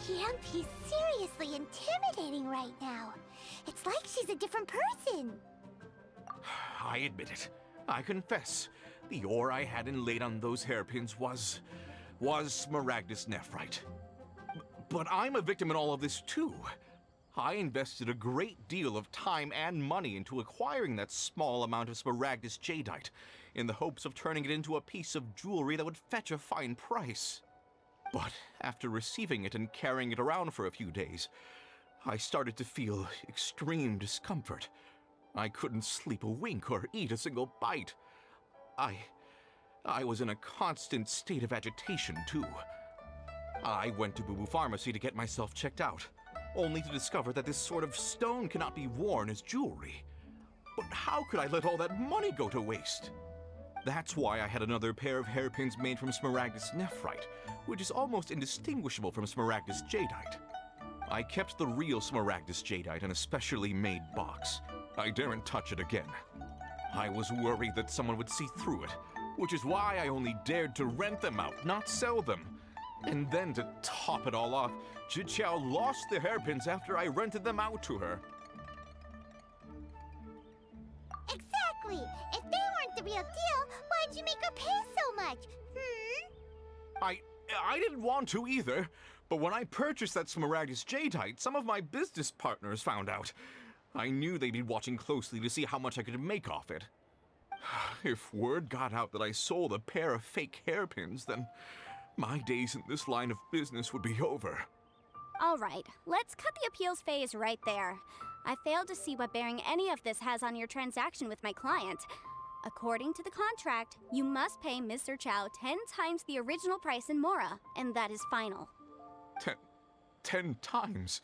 Yanfei's seriously intimidating right now. It's like she's a different person. I admit it. I confess. The ore I had inlaid on those hairpins was Smaragdus nephrite. But I'm a victim in all of this too. I invested a great deal of time and money into acquiring that small amount of Smaragdus Jadeite, in the hopes of turning it into a piece of jewelry that would fetch a fine price. But after receiving it and carrying it around for a few days, I started to feel extreme discomfort. I couldn't sleep a wink or eat a single bite. I was in a constant state of agitation too. I went to Webull Pharmacy to get myself checked out, only to discover that this sort of stone cannot be worn as jewelry. But how could I let all that money go to waste? That's why I had another pair of hairpins made from Smaragdus nephrite, which is almost indistinguishable from Smaragdus Jadeite. I kept the real Smaragdus Jadeite in a specially made box. I daren't touch it again. I was worried that someone would see through it, which is why I only dared to rent them out, not sell them. And then to top it all off, Cid Chow lost the hairpins after I rented them out to her. Exactly! If they weren't the real deal, why'd you make her pay so much? I didn't want to either, but when I purchased that Smaragdus Jadeite, some of my business partners found out. I knew they'd be watching closely to see how much I could make off it. If word got out that I sold a pair of fake hairpins, then my days in this line of business would be over. All right, let's cut the appeals phase right there. I failed to see what bearing any of this has on your transaction with my client. According to the contract, you must pay Mr. Chow 10 times the original price in Mora, and that is final. 10 times?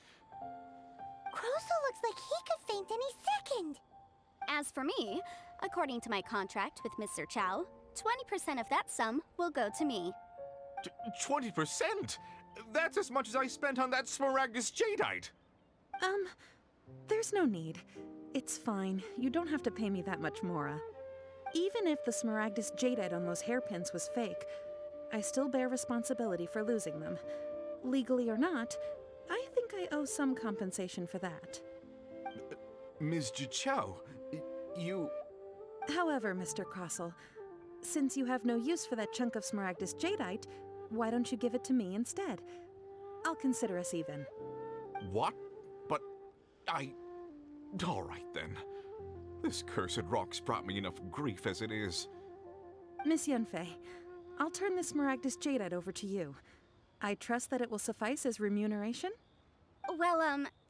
Crossell looks like he could faint any second. As for me, according to my contract with Mr. Chow, 20% of that sum will go to me. 20%? That's as much as I spent on that Smaragdus Jadeite! There's no need. It's fine. You don't have to pay me that much, Mora. Even if the Smaragdus Jadeite on those hairpins was fake, I still bear responsibility for losing them. Legally or not, I think I owe some compensation for that. Ms. Chow, you... However, Mr. Crossell, since you have no use for that chunk of Smaragdus Jadeite, why don't you give it to me instead? I'll consider us even. What? But all right then. This cursed rock's brought me enough grief as it is. Miss Yanfei, I'll turn this Smaragdus Jadeite over to you. I trust that it will suffice as remuneration? Well,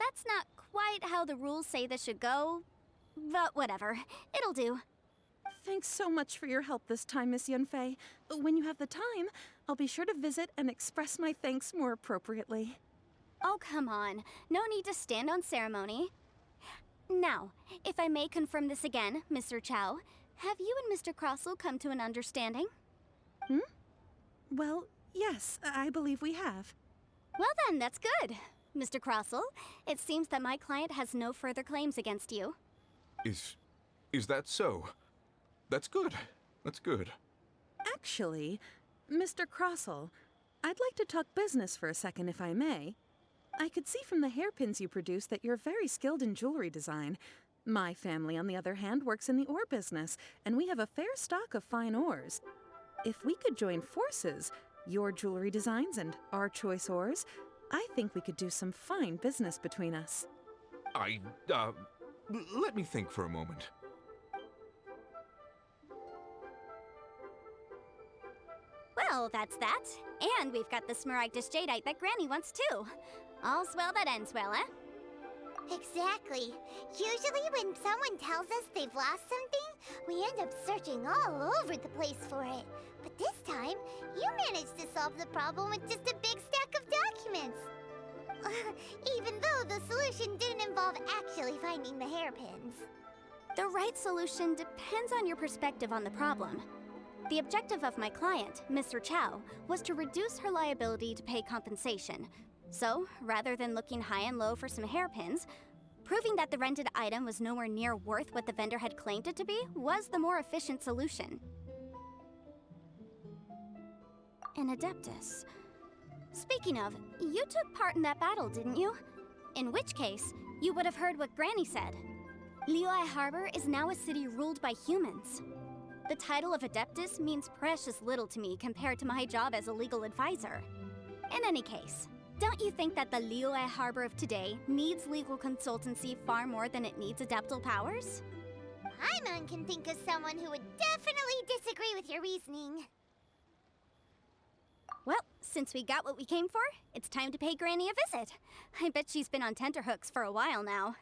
that's not quite how the rules say this should go. But whatever, it'll do. Thanks so much for your help this time, Miss Yanfei. When you have the time, I'll be sure to visit and express my thanks more appropriately. Oh, come on. No need to stand on ceremony. Now, if I may confirm this again, Mr. Chow, have you and Mr. Crossell come to an understanding? Well, yes, I believe we have. Well then, that's good. Mr. Crossell, it seems that my client has no further claims against you. Is that so? That's good. That's good. Actually, Mr. Crossell, I'd like to talk business for a second if I may. I could see from the hairpins you produce that you're very skilled in jewelry design. My family, on the other hand, works in the ore business, and we have a fair stock of fine ores. If we could join forces, your jewelry designs and our choice ores, I think we could do some fine business between us. Let me think for a moment. Well, that's that. And we've got the Smaragdus Jadeite that Granny wants too. All's well that ends well, eh? Exactly. Usually when someone tells us they've lost something, we end up searching all over the place for it. But this time, you managed to solve the problem with just a big stack of documents. Even though the solution didn't involve actually finding the hairpins. The right solution depends on your perspective on the problem. The objective of my client, Mr. Chow, was to reduce her liability to pay compensation. So, rather than looking high and low for some hairpins, proving that the rented item was nowhere near worth what the vendor had claimed it to be was the more efficient solution. An Adeptus. Speaking of, you took part in that battle, didn't you? In which case, you would have heard what Granny said. Liyue Harbor is now a city ruled by humans. The title of Adeptus means precious little to me compared to my job as a legal advisor. In any case, don't you think that the Liyue Harbor of today needs legal consultancy far more than it needs adeptal powers? Paimon can think of someone who would definitely disagree with your reasoning. Well, since we got what we came for, it's time to pay Granny a visit. I bet she's been on tenterhooks for a while now.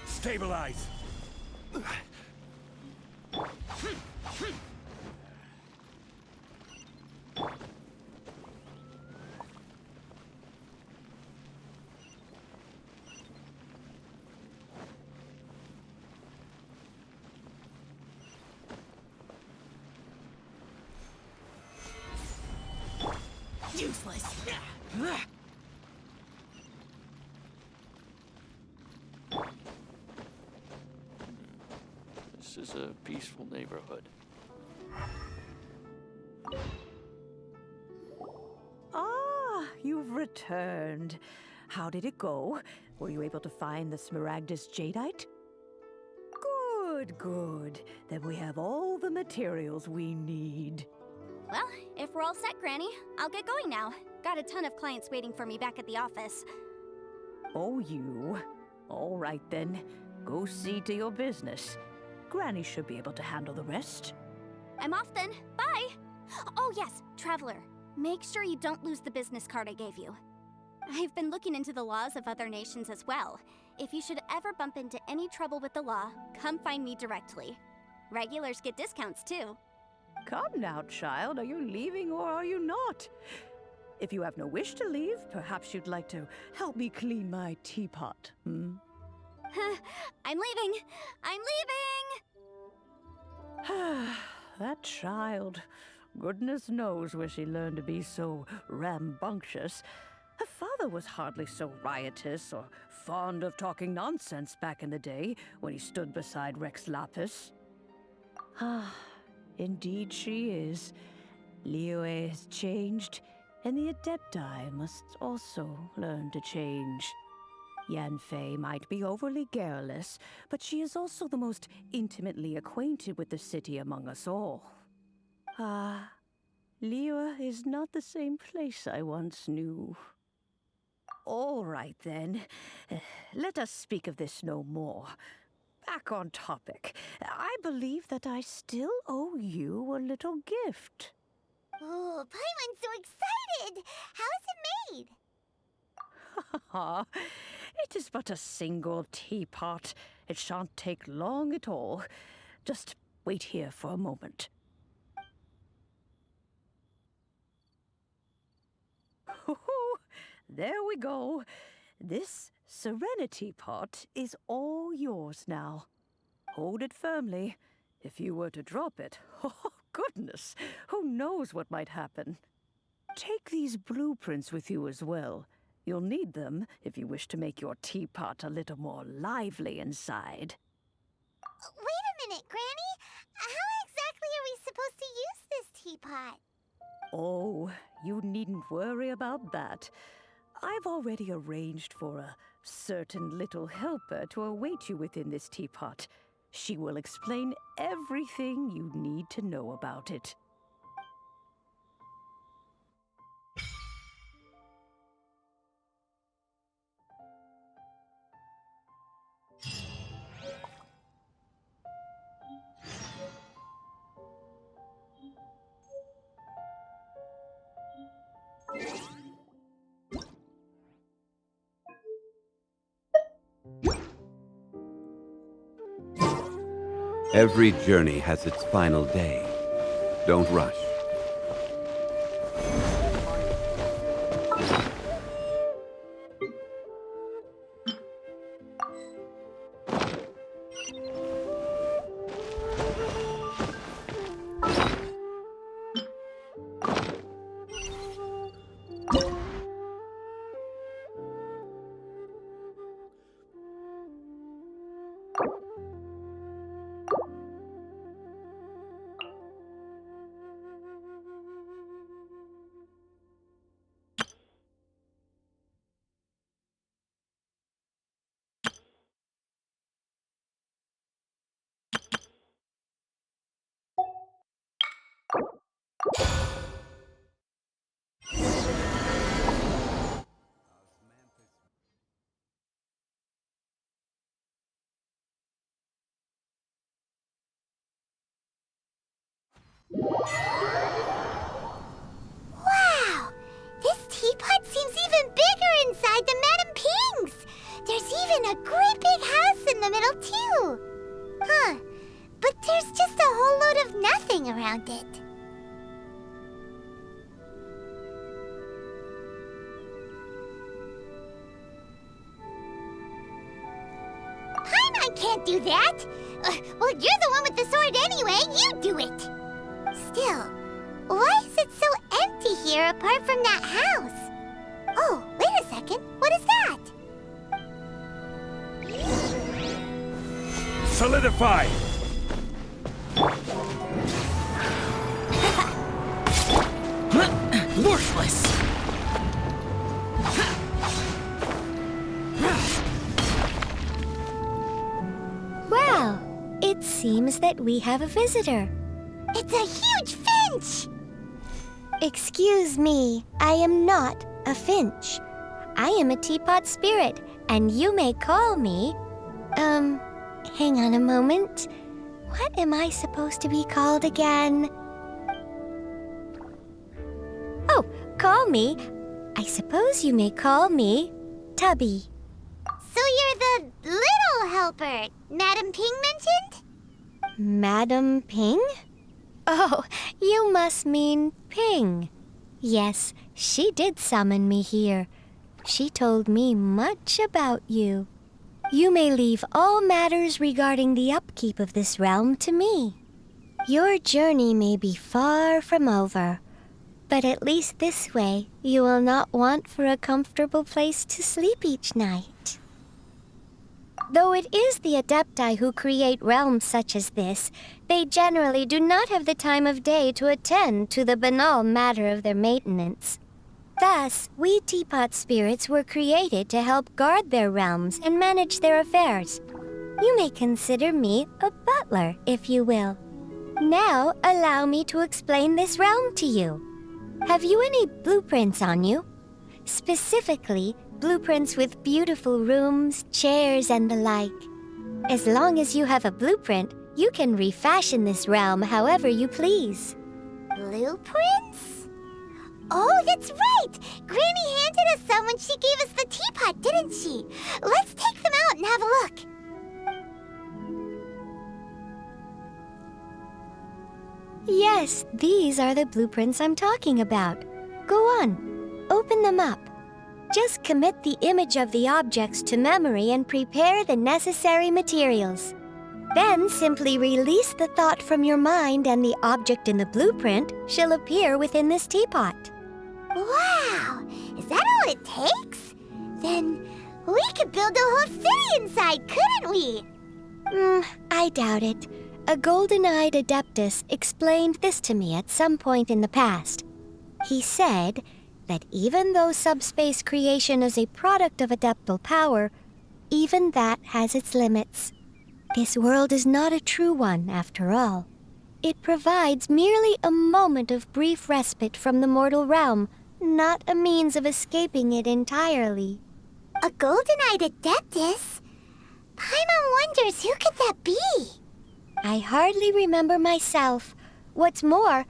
Stabilize! Useless. This is a peaceful neighborhood. Ah, you've returned. How did it go? Were you able to find the Smaragdus Jadeite? Good, good. Then we have all the materials we need. Well, if we're all set, Granny, I'll get going now. Got a ton of clients waiting for me back at the office. Oh, you. All right then. Go see to your business. Granny should be able to handle the rest. I'm off then. Bye! Oh yes, Traveler. Make sure you don't lose the business card I gave you. I've been looking into the laws of other nations as well. If you should ever bump into any trouble with the law, come find me directly. Regulars get discounts too. Come now, child. Are you leaving or are you not? If you have no wish to leave, perhaps you'd like to help me clean my teapot, hmm? I'm leaving! I'm leaving! That child. Goodness knows where she learned to be so rambunctious. Her father was hardly so riotous or fond of talking nonsense back in the day when he stood beside Rex Lapis. Ah, indeed she is. Liyue has changed, and the Adepti must also learn to change. Yanfei might be overly garrulous, but she is also the most intimately acquainted with the city among us all. Ah, Liyue is not the same place I once knew. All right, then. Let us speak of this no more. Back on topic. I believe that I still owe you a little gift. Oh, Paimon's so excited! How is it made? It is but a single teapot. It shan't take long at all. Just wait here for a moment. There we go. This Serenity pot is all yours now. Hold it firmly. If you were to drop it, oh goodness, who knows what might happen. Take these blueprints with you as well. You'll need them if you wish to make your teapot a little more lively inside. Wait a minute, Granny! How exactly are we supposed to use this teapot? Oh, you needn't worry about that. I've already arranged for a certain little helper to await you within this teapot. She will explain everything you need to know about it. Every journey has its final day. Don't rush. Wow! This teapot seems even bigger inside than Madame Ping's! There's even a great big house in the middle, too! Huh. But there's just a whole load of nothing around it. Paimon can't do that! Well, you're the one with the sword anyway, you do it! Still, why is it so empty here apart from that house? Oh, wait a second, what is that? Solidify! Worthless! Well, it seems that we have a visitor. It's a huge finch! Excuse me, I am not a finch. I am a teapot spirit, and you may call me... hang on a moment. What am I supposed to be called again? Oh, call me. I suppose you may call me Tubby. So you're the little helper Madame Ping mentioned? Madame Ping? Oh, you must mean Ping. Yes, she did summon me here. She told me much about you. You may leave all matters regarding the upkeep of this realm to me. Your journey may be far from over, but at least this way you will not want for a comfortable place to sleep each night. Though it is the Adepti who create realms such as this, they generally do not have the time of day to attend to the banal matter of their maintenance. Thus, we teapot spirits were created to help guard their realms and manage their affairs. You may consider me a butler, if you will. Now, allow me to explain this realm to you. Have you any blueprints on you? Specifically, blueprints with beautiful rooms, chairs, and the like. As long as you have a blueprint, you can refashion this realm however you please. Blueprints? Oh, that's right! Granny handed us some when she gave us the teapot, didn't she? Let's take them out and have a look. Yes, these are the blueprints I'm talking about. Go on, open them up. Just commit the image of the objects to memory and prepare the necessary materials. Then simply release the thought from your mind and the object in the blueprint shall appear within this teapot. Wow! Is that all it takes? Then we could build a whole city inside, couldn't we? I doubt it. A golden-eyed adeptus explained this to me at some point in the past. He said that even though subspace creation is a product of adeptal power, even that has its limits. This world is not a true one, after all. It provides merely a moment of brief respite from the mortal realm, not a means of escaping it entirely. A golden-eyed adeptus? Paimon wonders who could that be? I hardly remember myself. What's more,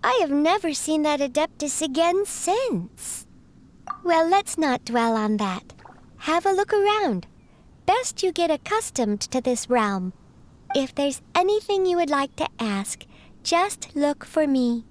I have never seen that adeptus again since. Well, let's not dwell on that. Have a look around. Best you get accustomed to this realm. If there's anything you would like to ask, just look for me.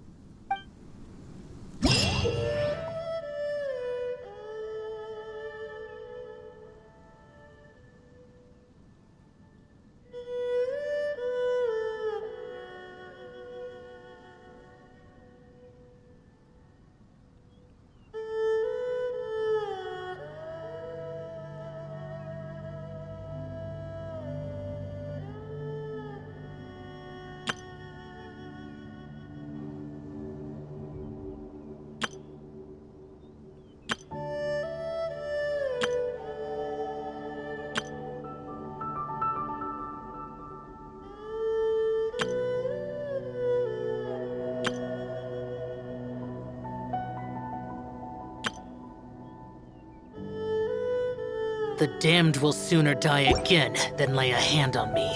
The damned will sooner die again than lay a hand on me.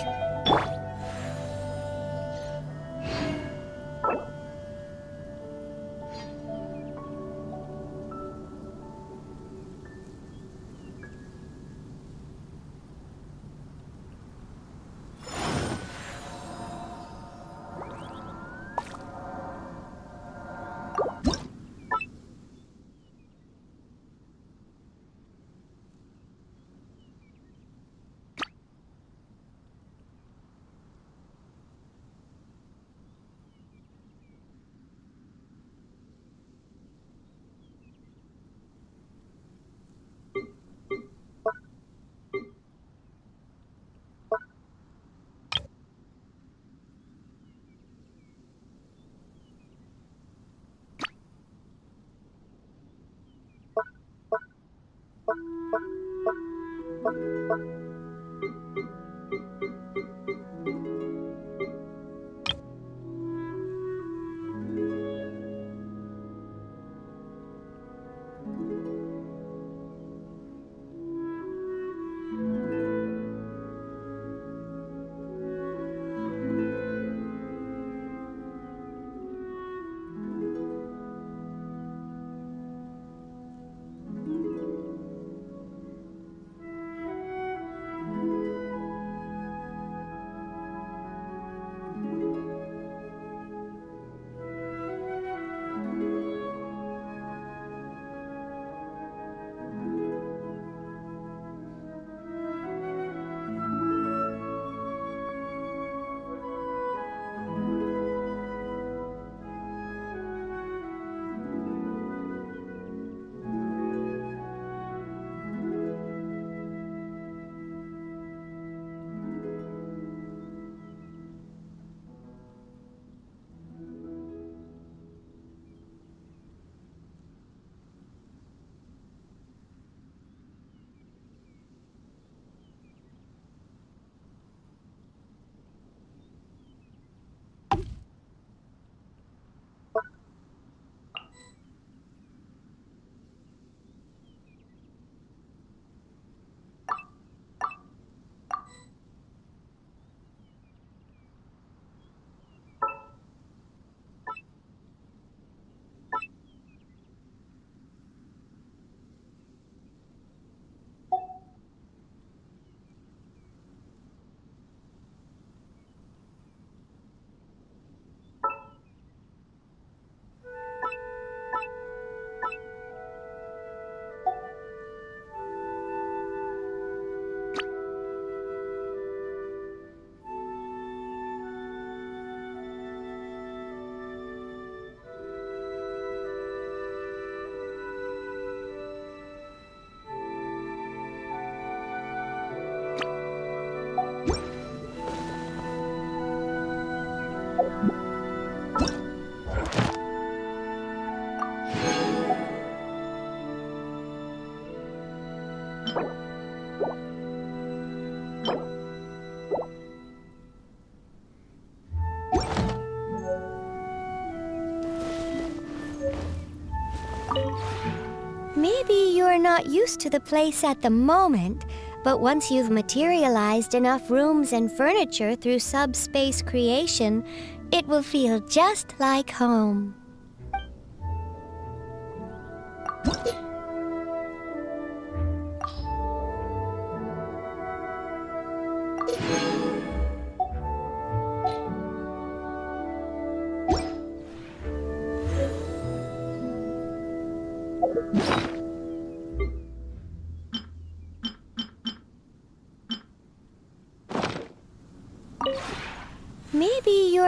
Maybe you're not used to the place at the moment, but once you've materialized enough rooms and furniture through subspace creation, it will feel just like home.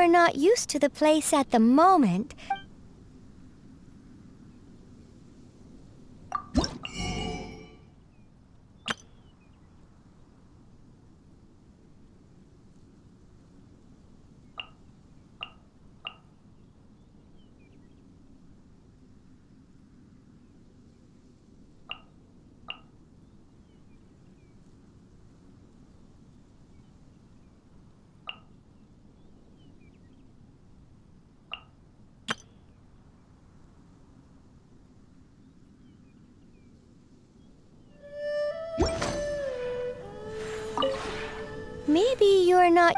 are not used to the place at the moment. Maybe you're not...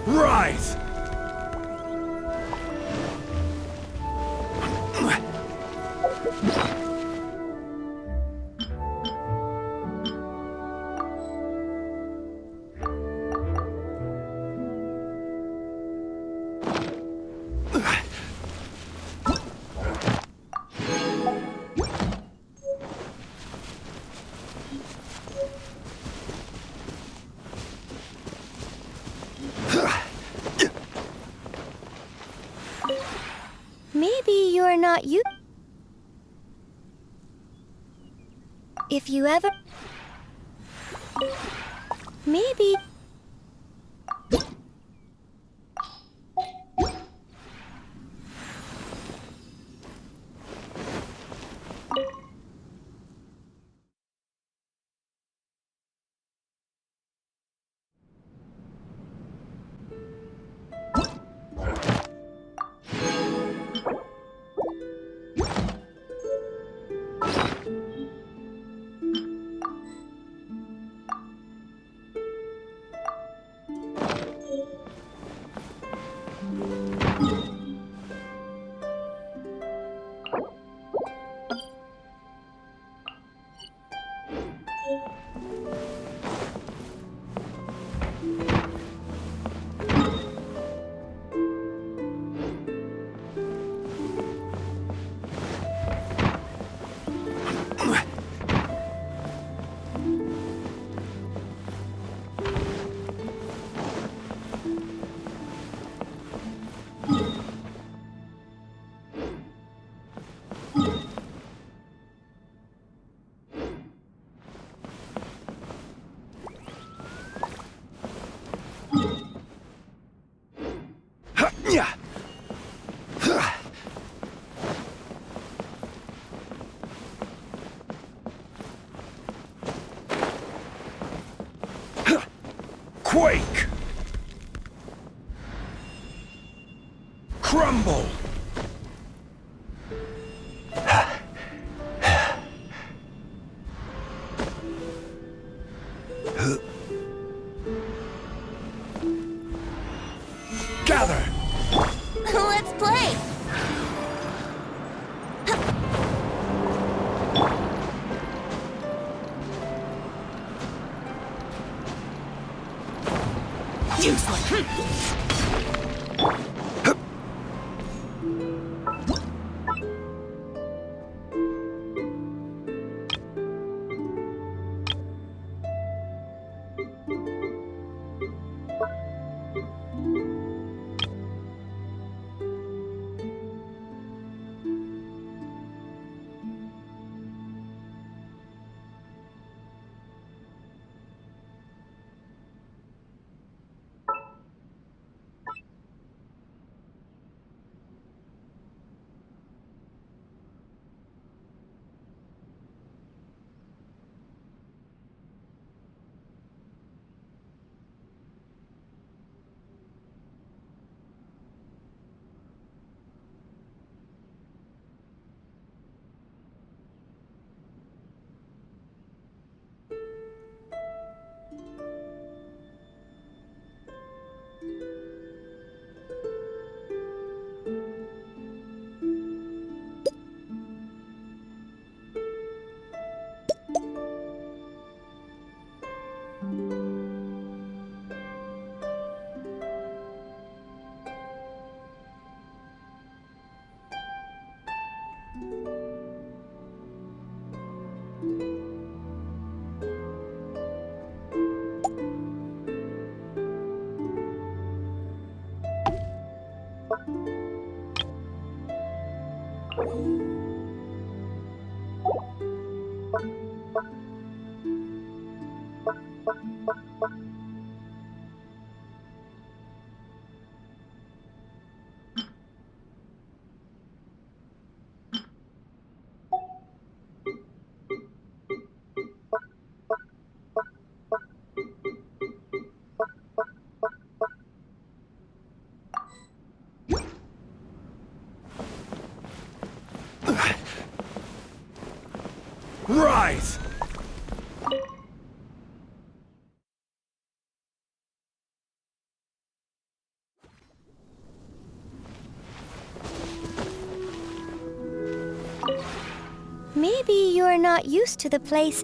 Rise! Maybe you're not you. If you ever... Maybe... Quake! Crumble! Gather! Let's play! Rise! Maybe you're not used to the place.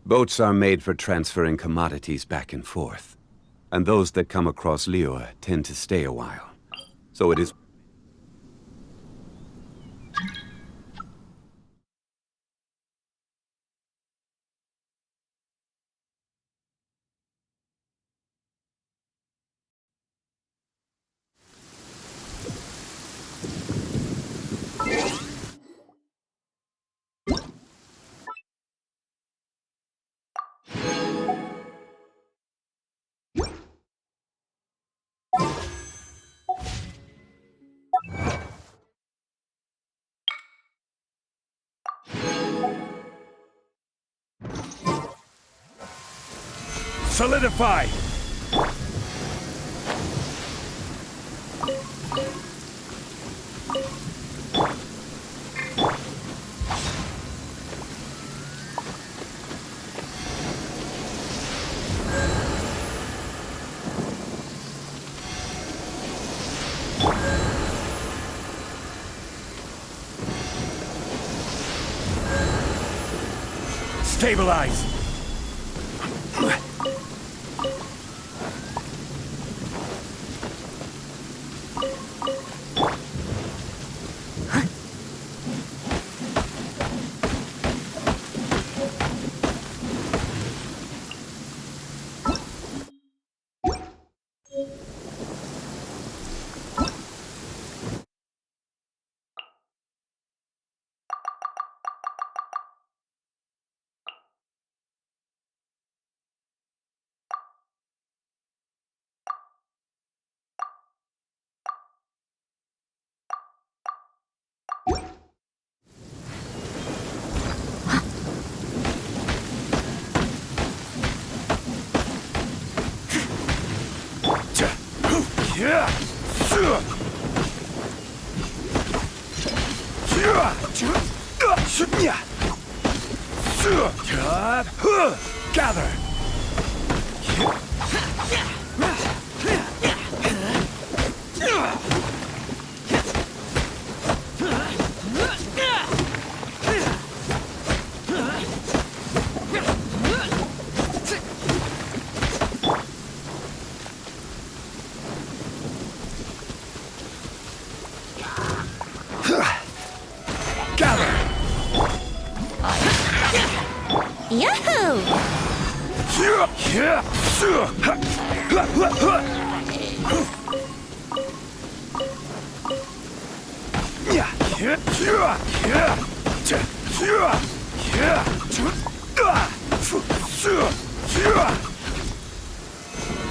Boats are made for transferring commodities back and forth, and those that come across Liyue tend to stay a while. So it is Solidify! Stabilize! Gather! Yahoo!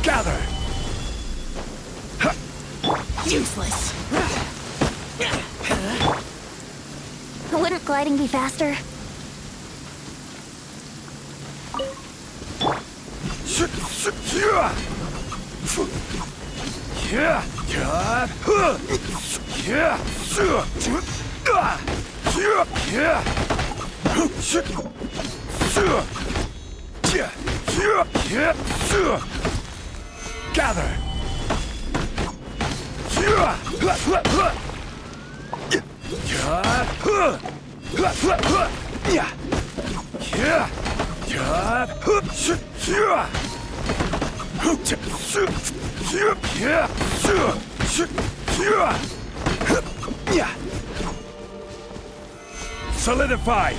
Gather! Useless. Wouldn't gliding be faster? Gather! Solidify!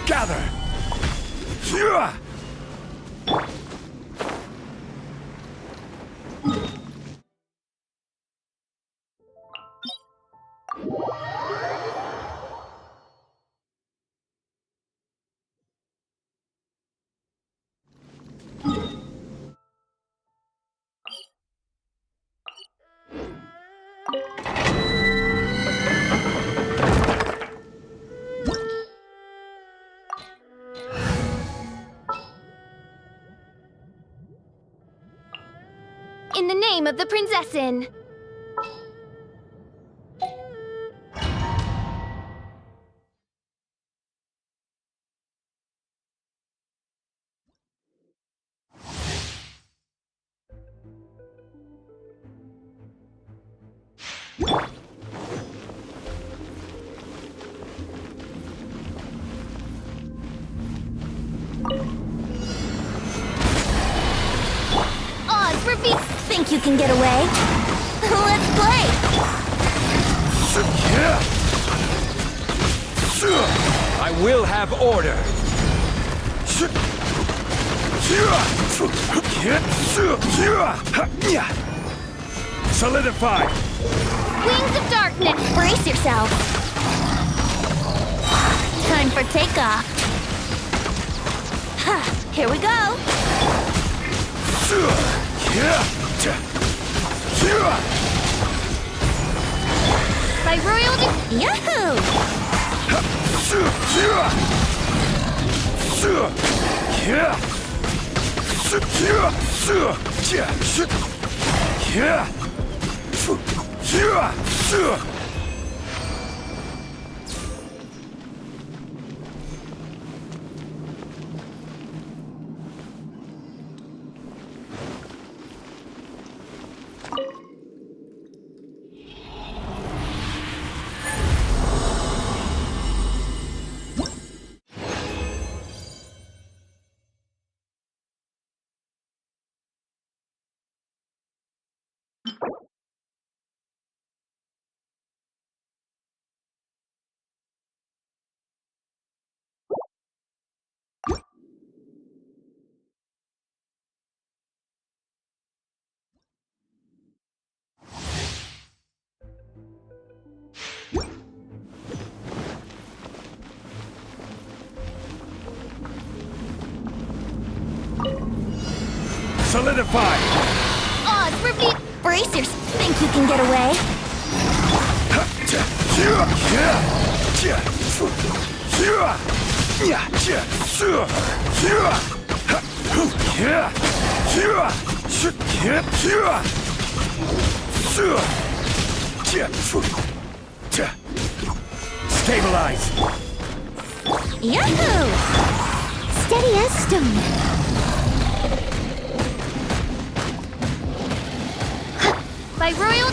Gather! In the name of the Prinzessin! Think you can get away? Let's play! I will have order! Solidify! Wings of darkness! Brace yourself! Time for takeoff! Here we go! By royal Yahoo! Solidify! Odds repeat! Brace yourself! Think you can get away? Stabilize! Yahoo! Steady as stone. By royal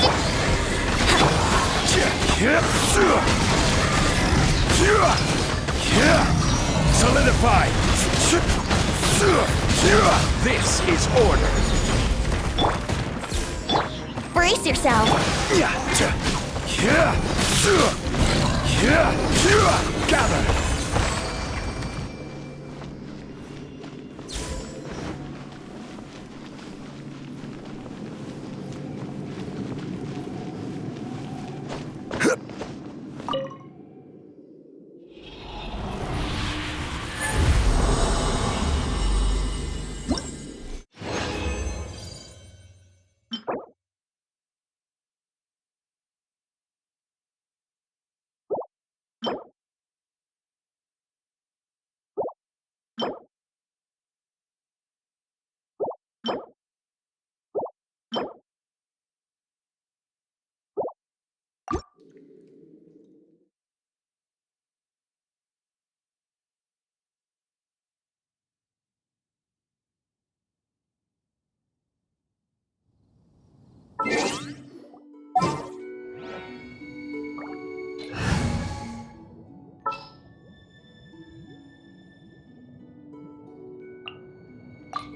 Solidify! This is order! Brace yourself! Gather!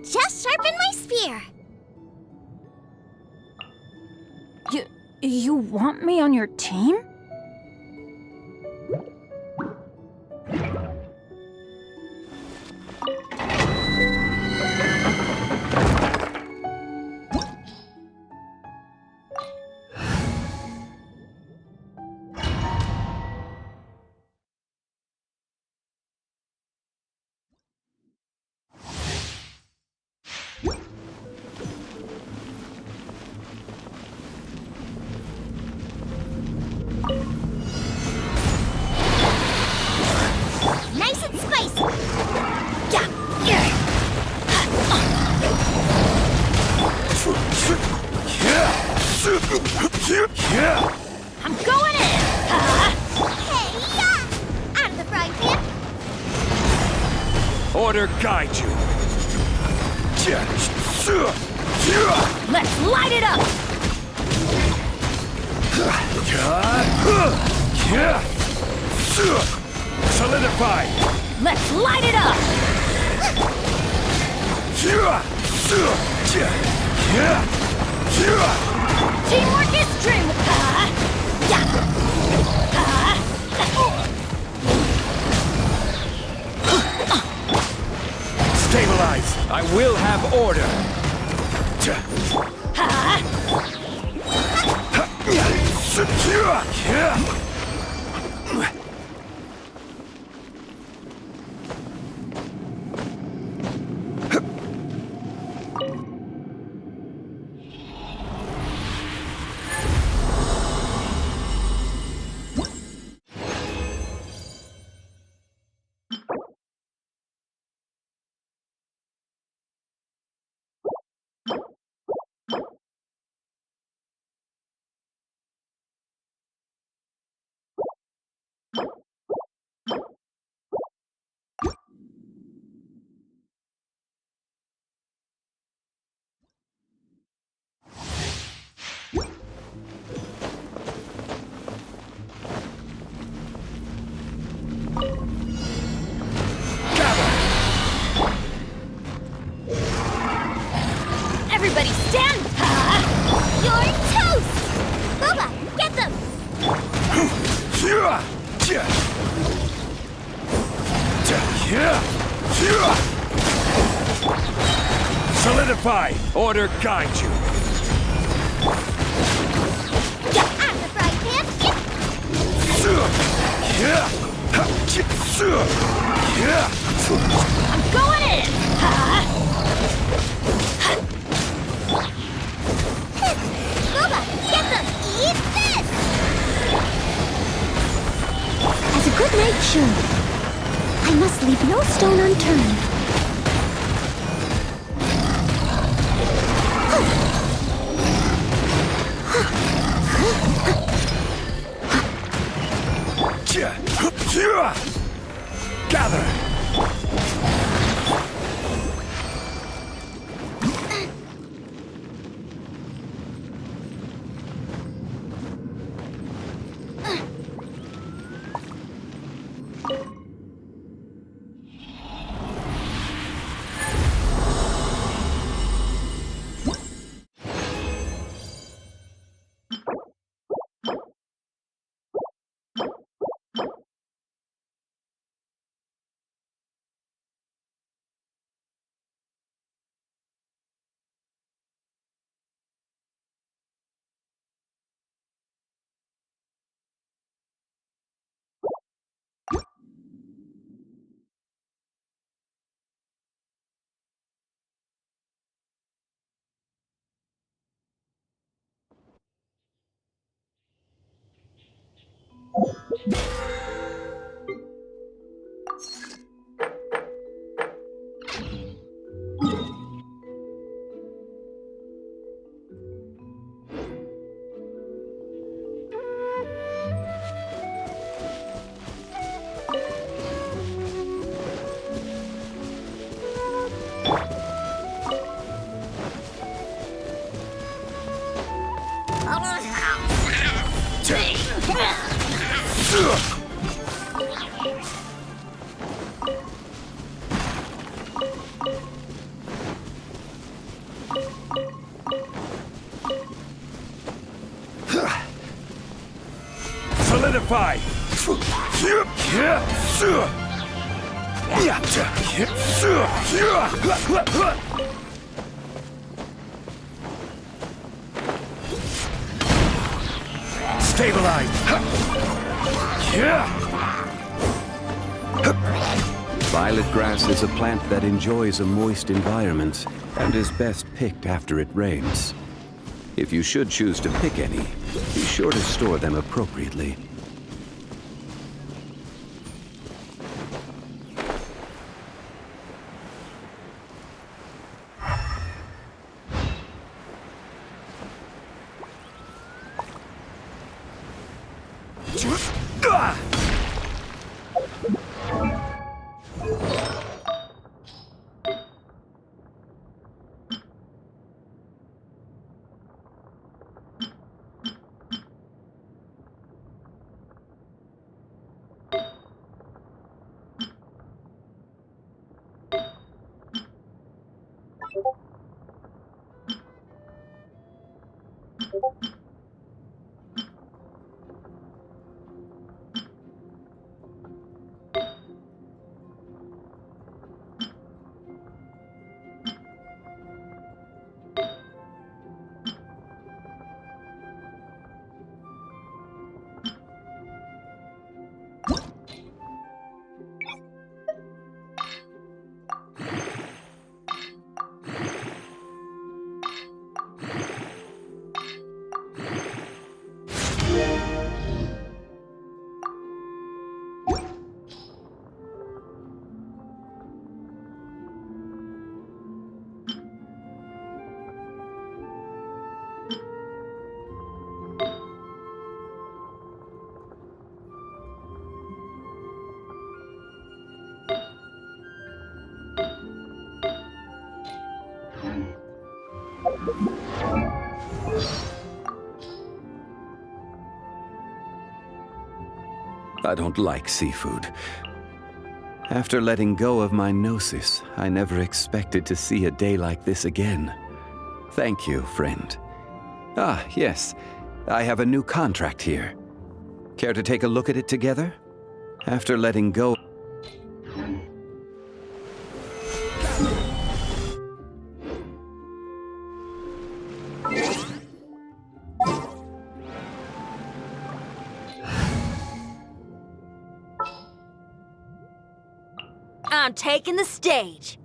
Just sharpen my spear! You want me on your team? Nice and spicy! I'm going in! Hey, yeah! Out of the frying pan! Order guide you! Let's light it up! Solidify! Let's light it up! Teamwork is dream! Stabilize! I will have order! Everybody stand! You're toast! Boba, get them! Solidify! Order guide you! Get out the frying pan! I'm going in! Boba, get them! Eat this! As a good knight should, I must leave no stone unturned. Gather! Solidify! Stabilize! Violet grass is a plant that enjoys a moist environment and is best picked after it rains. If you should choose to pick any, be sure to store them appropriately. I don't like seafood. After letting go of my gnosis, I never expected to see a day like this again. Thank you, friend. Ah, yes. I have a new contract here. Care to take a look at it together? After letting go... I'm taking the stage.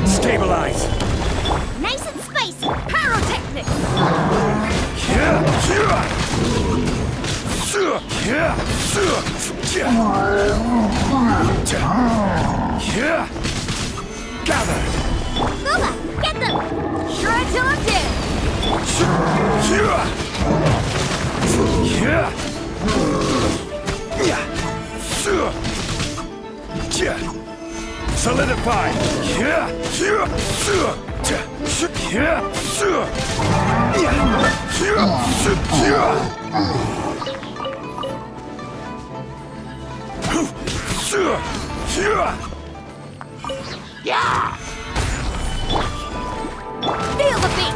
Stabilize! Nice and spicy. Pyrotechnics. Gather! Booba, get them. Shred till I'm dead. Solidify! Yeah! Feel the beat!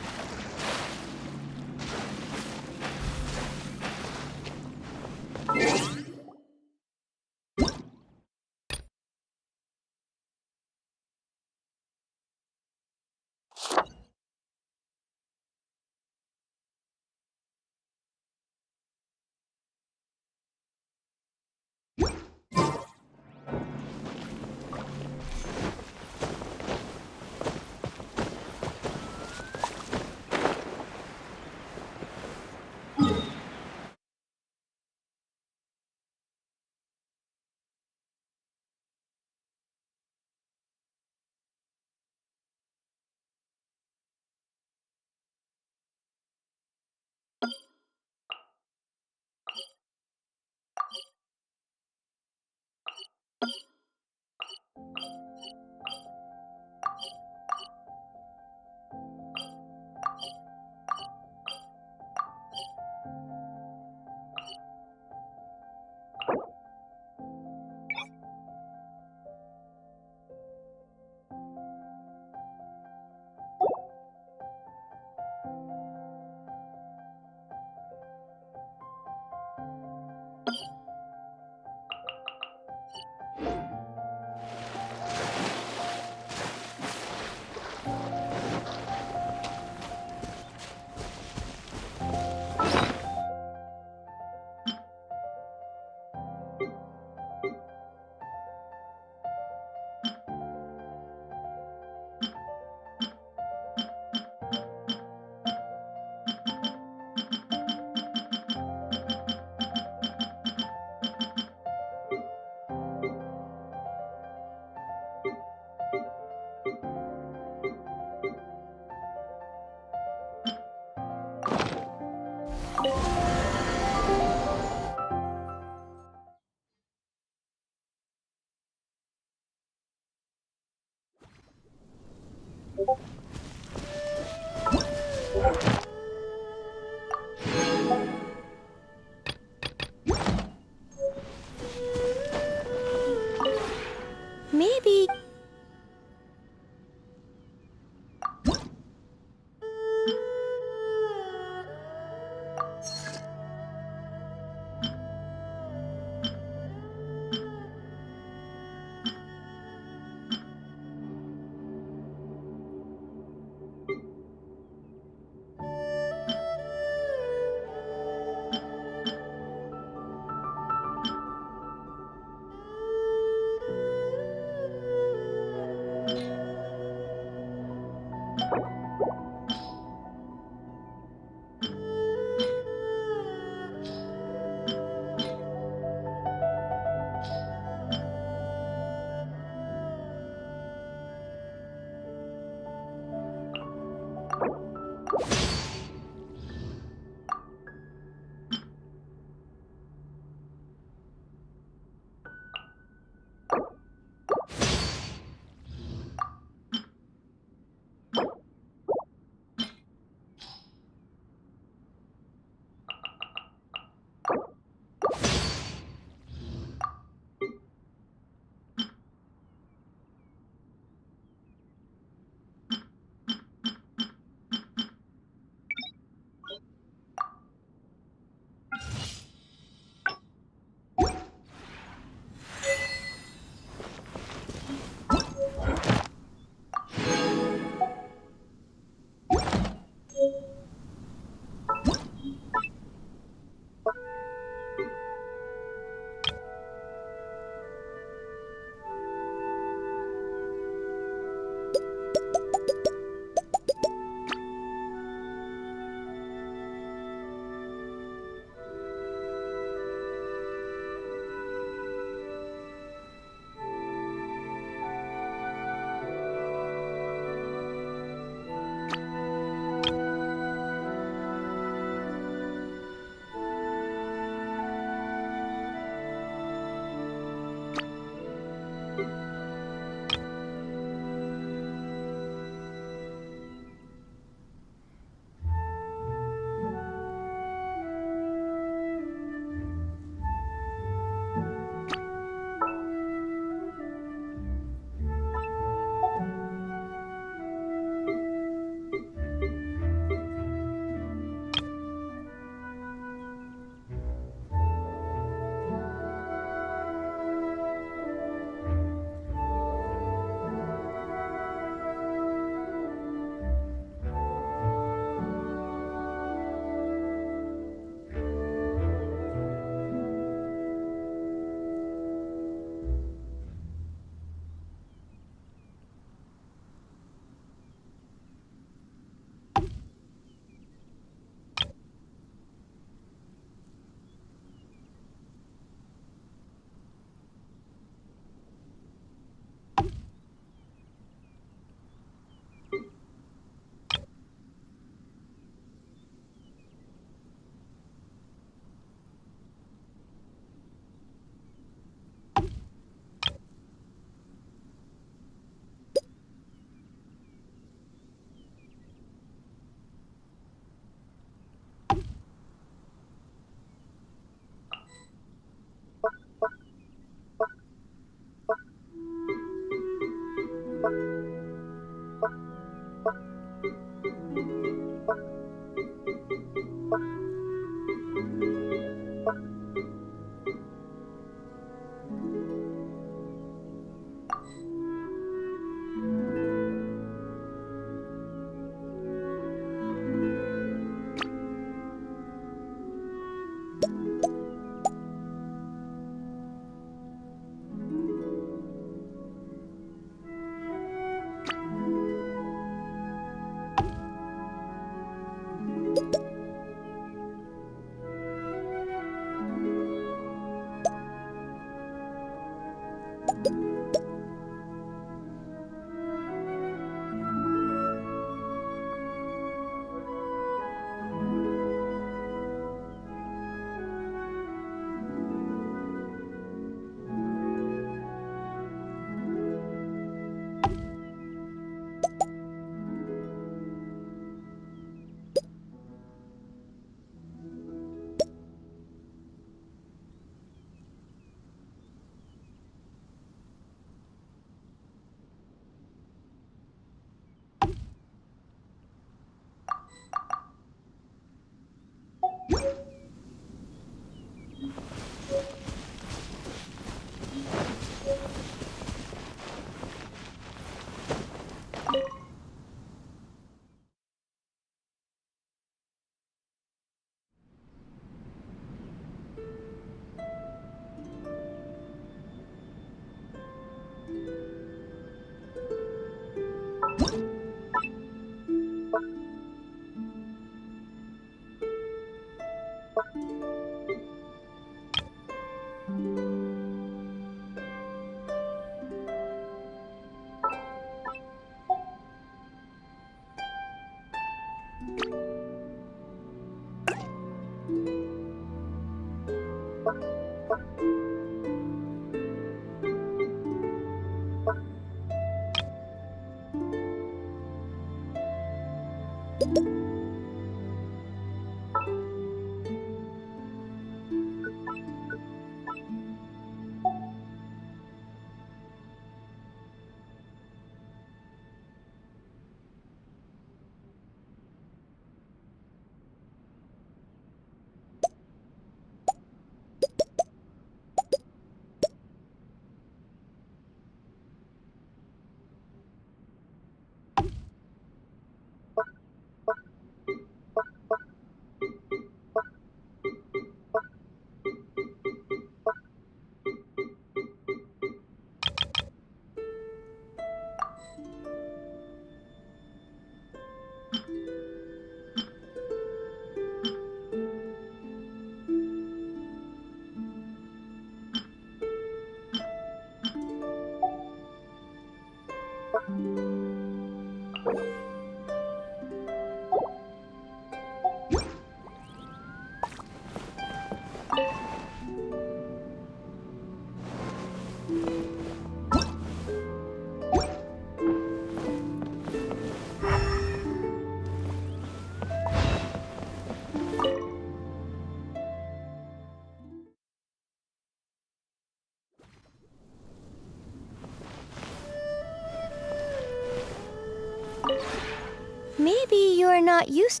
Maybe you're not used.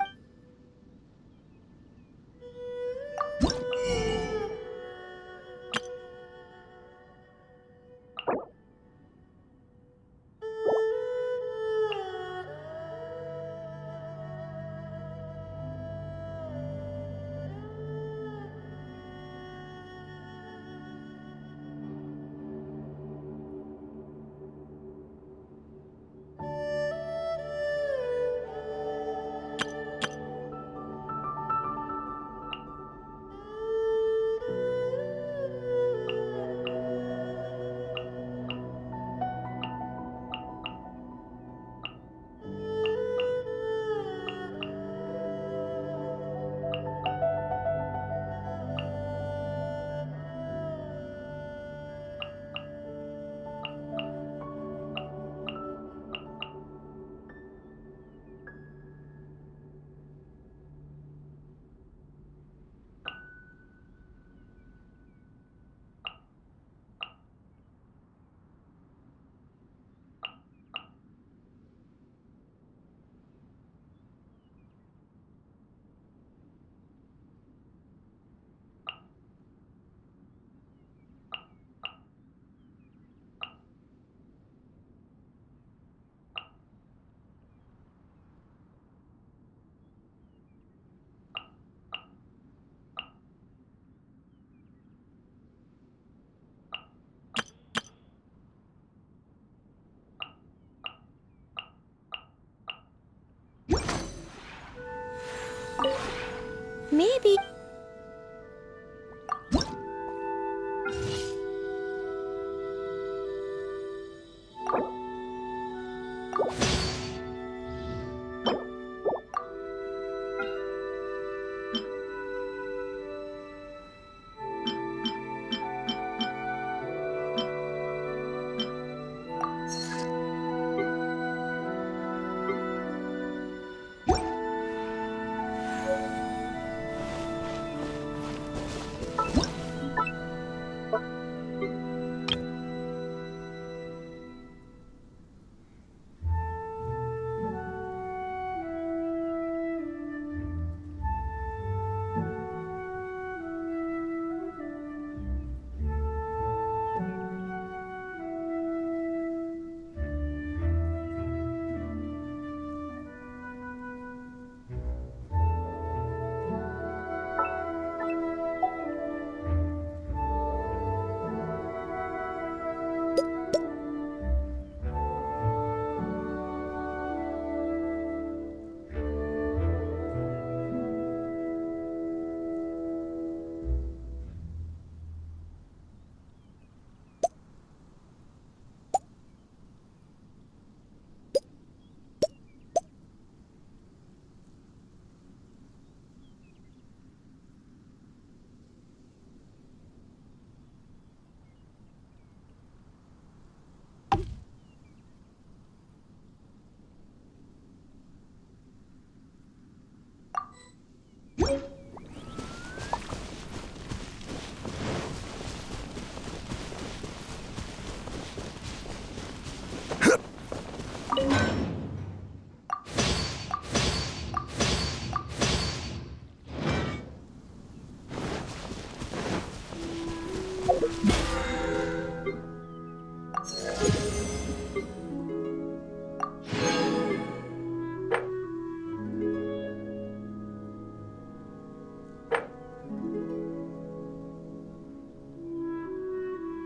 Maybe.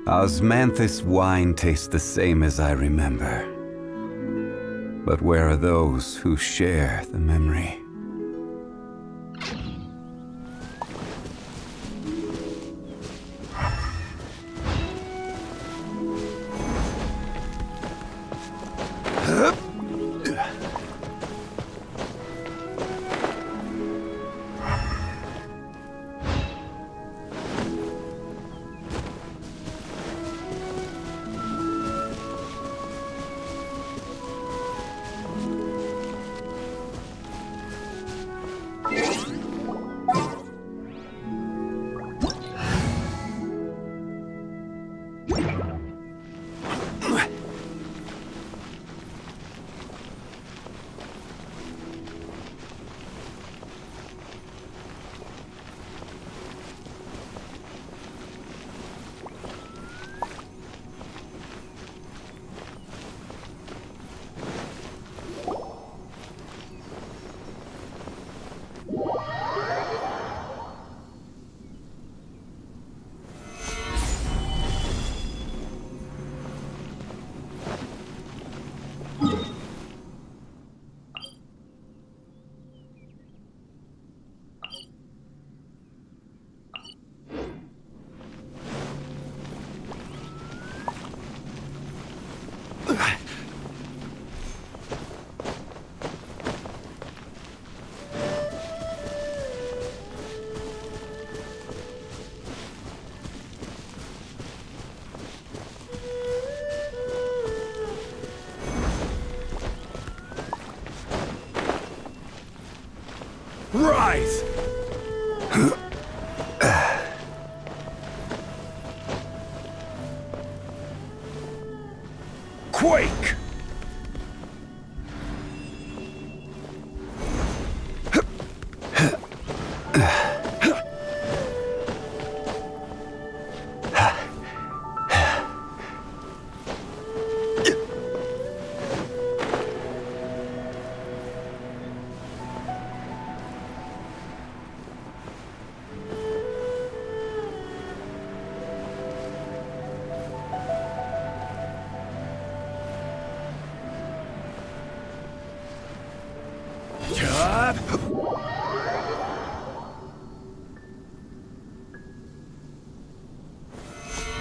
Osmanthus wine tastes the same as I remember. But where are those who share the memory? Rise! Quake!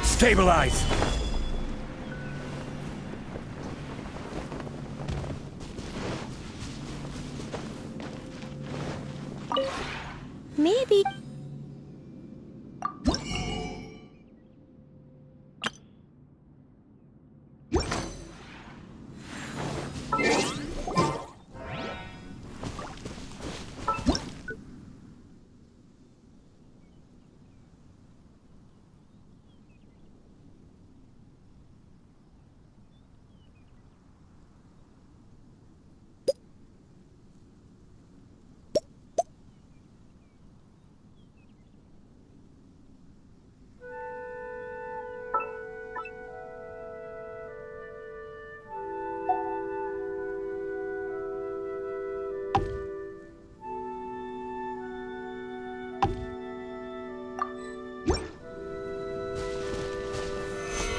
Stabilize! Maybe.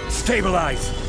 Stabilize!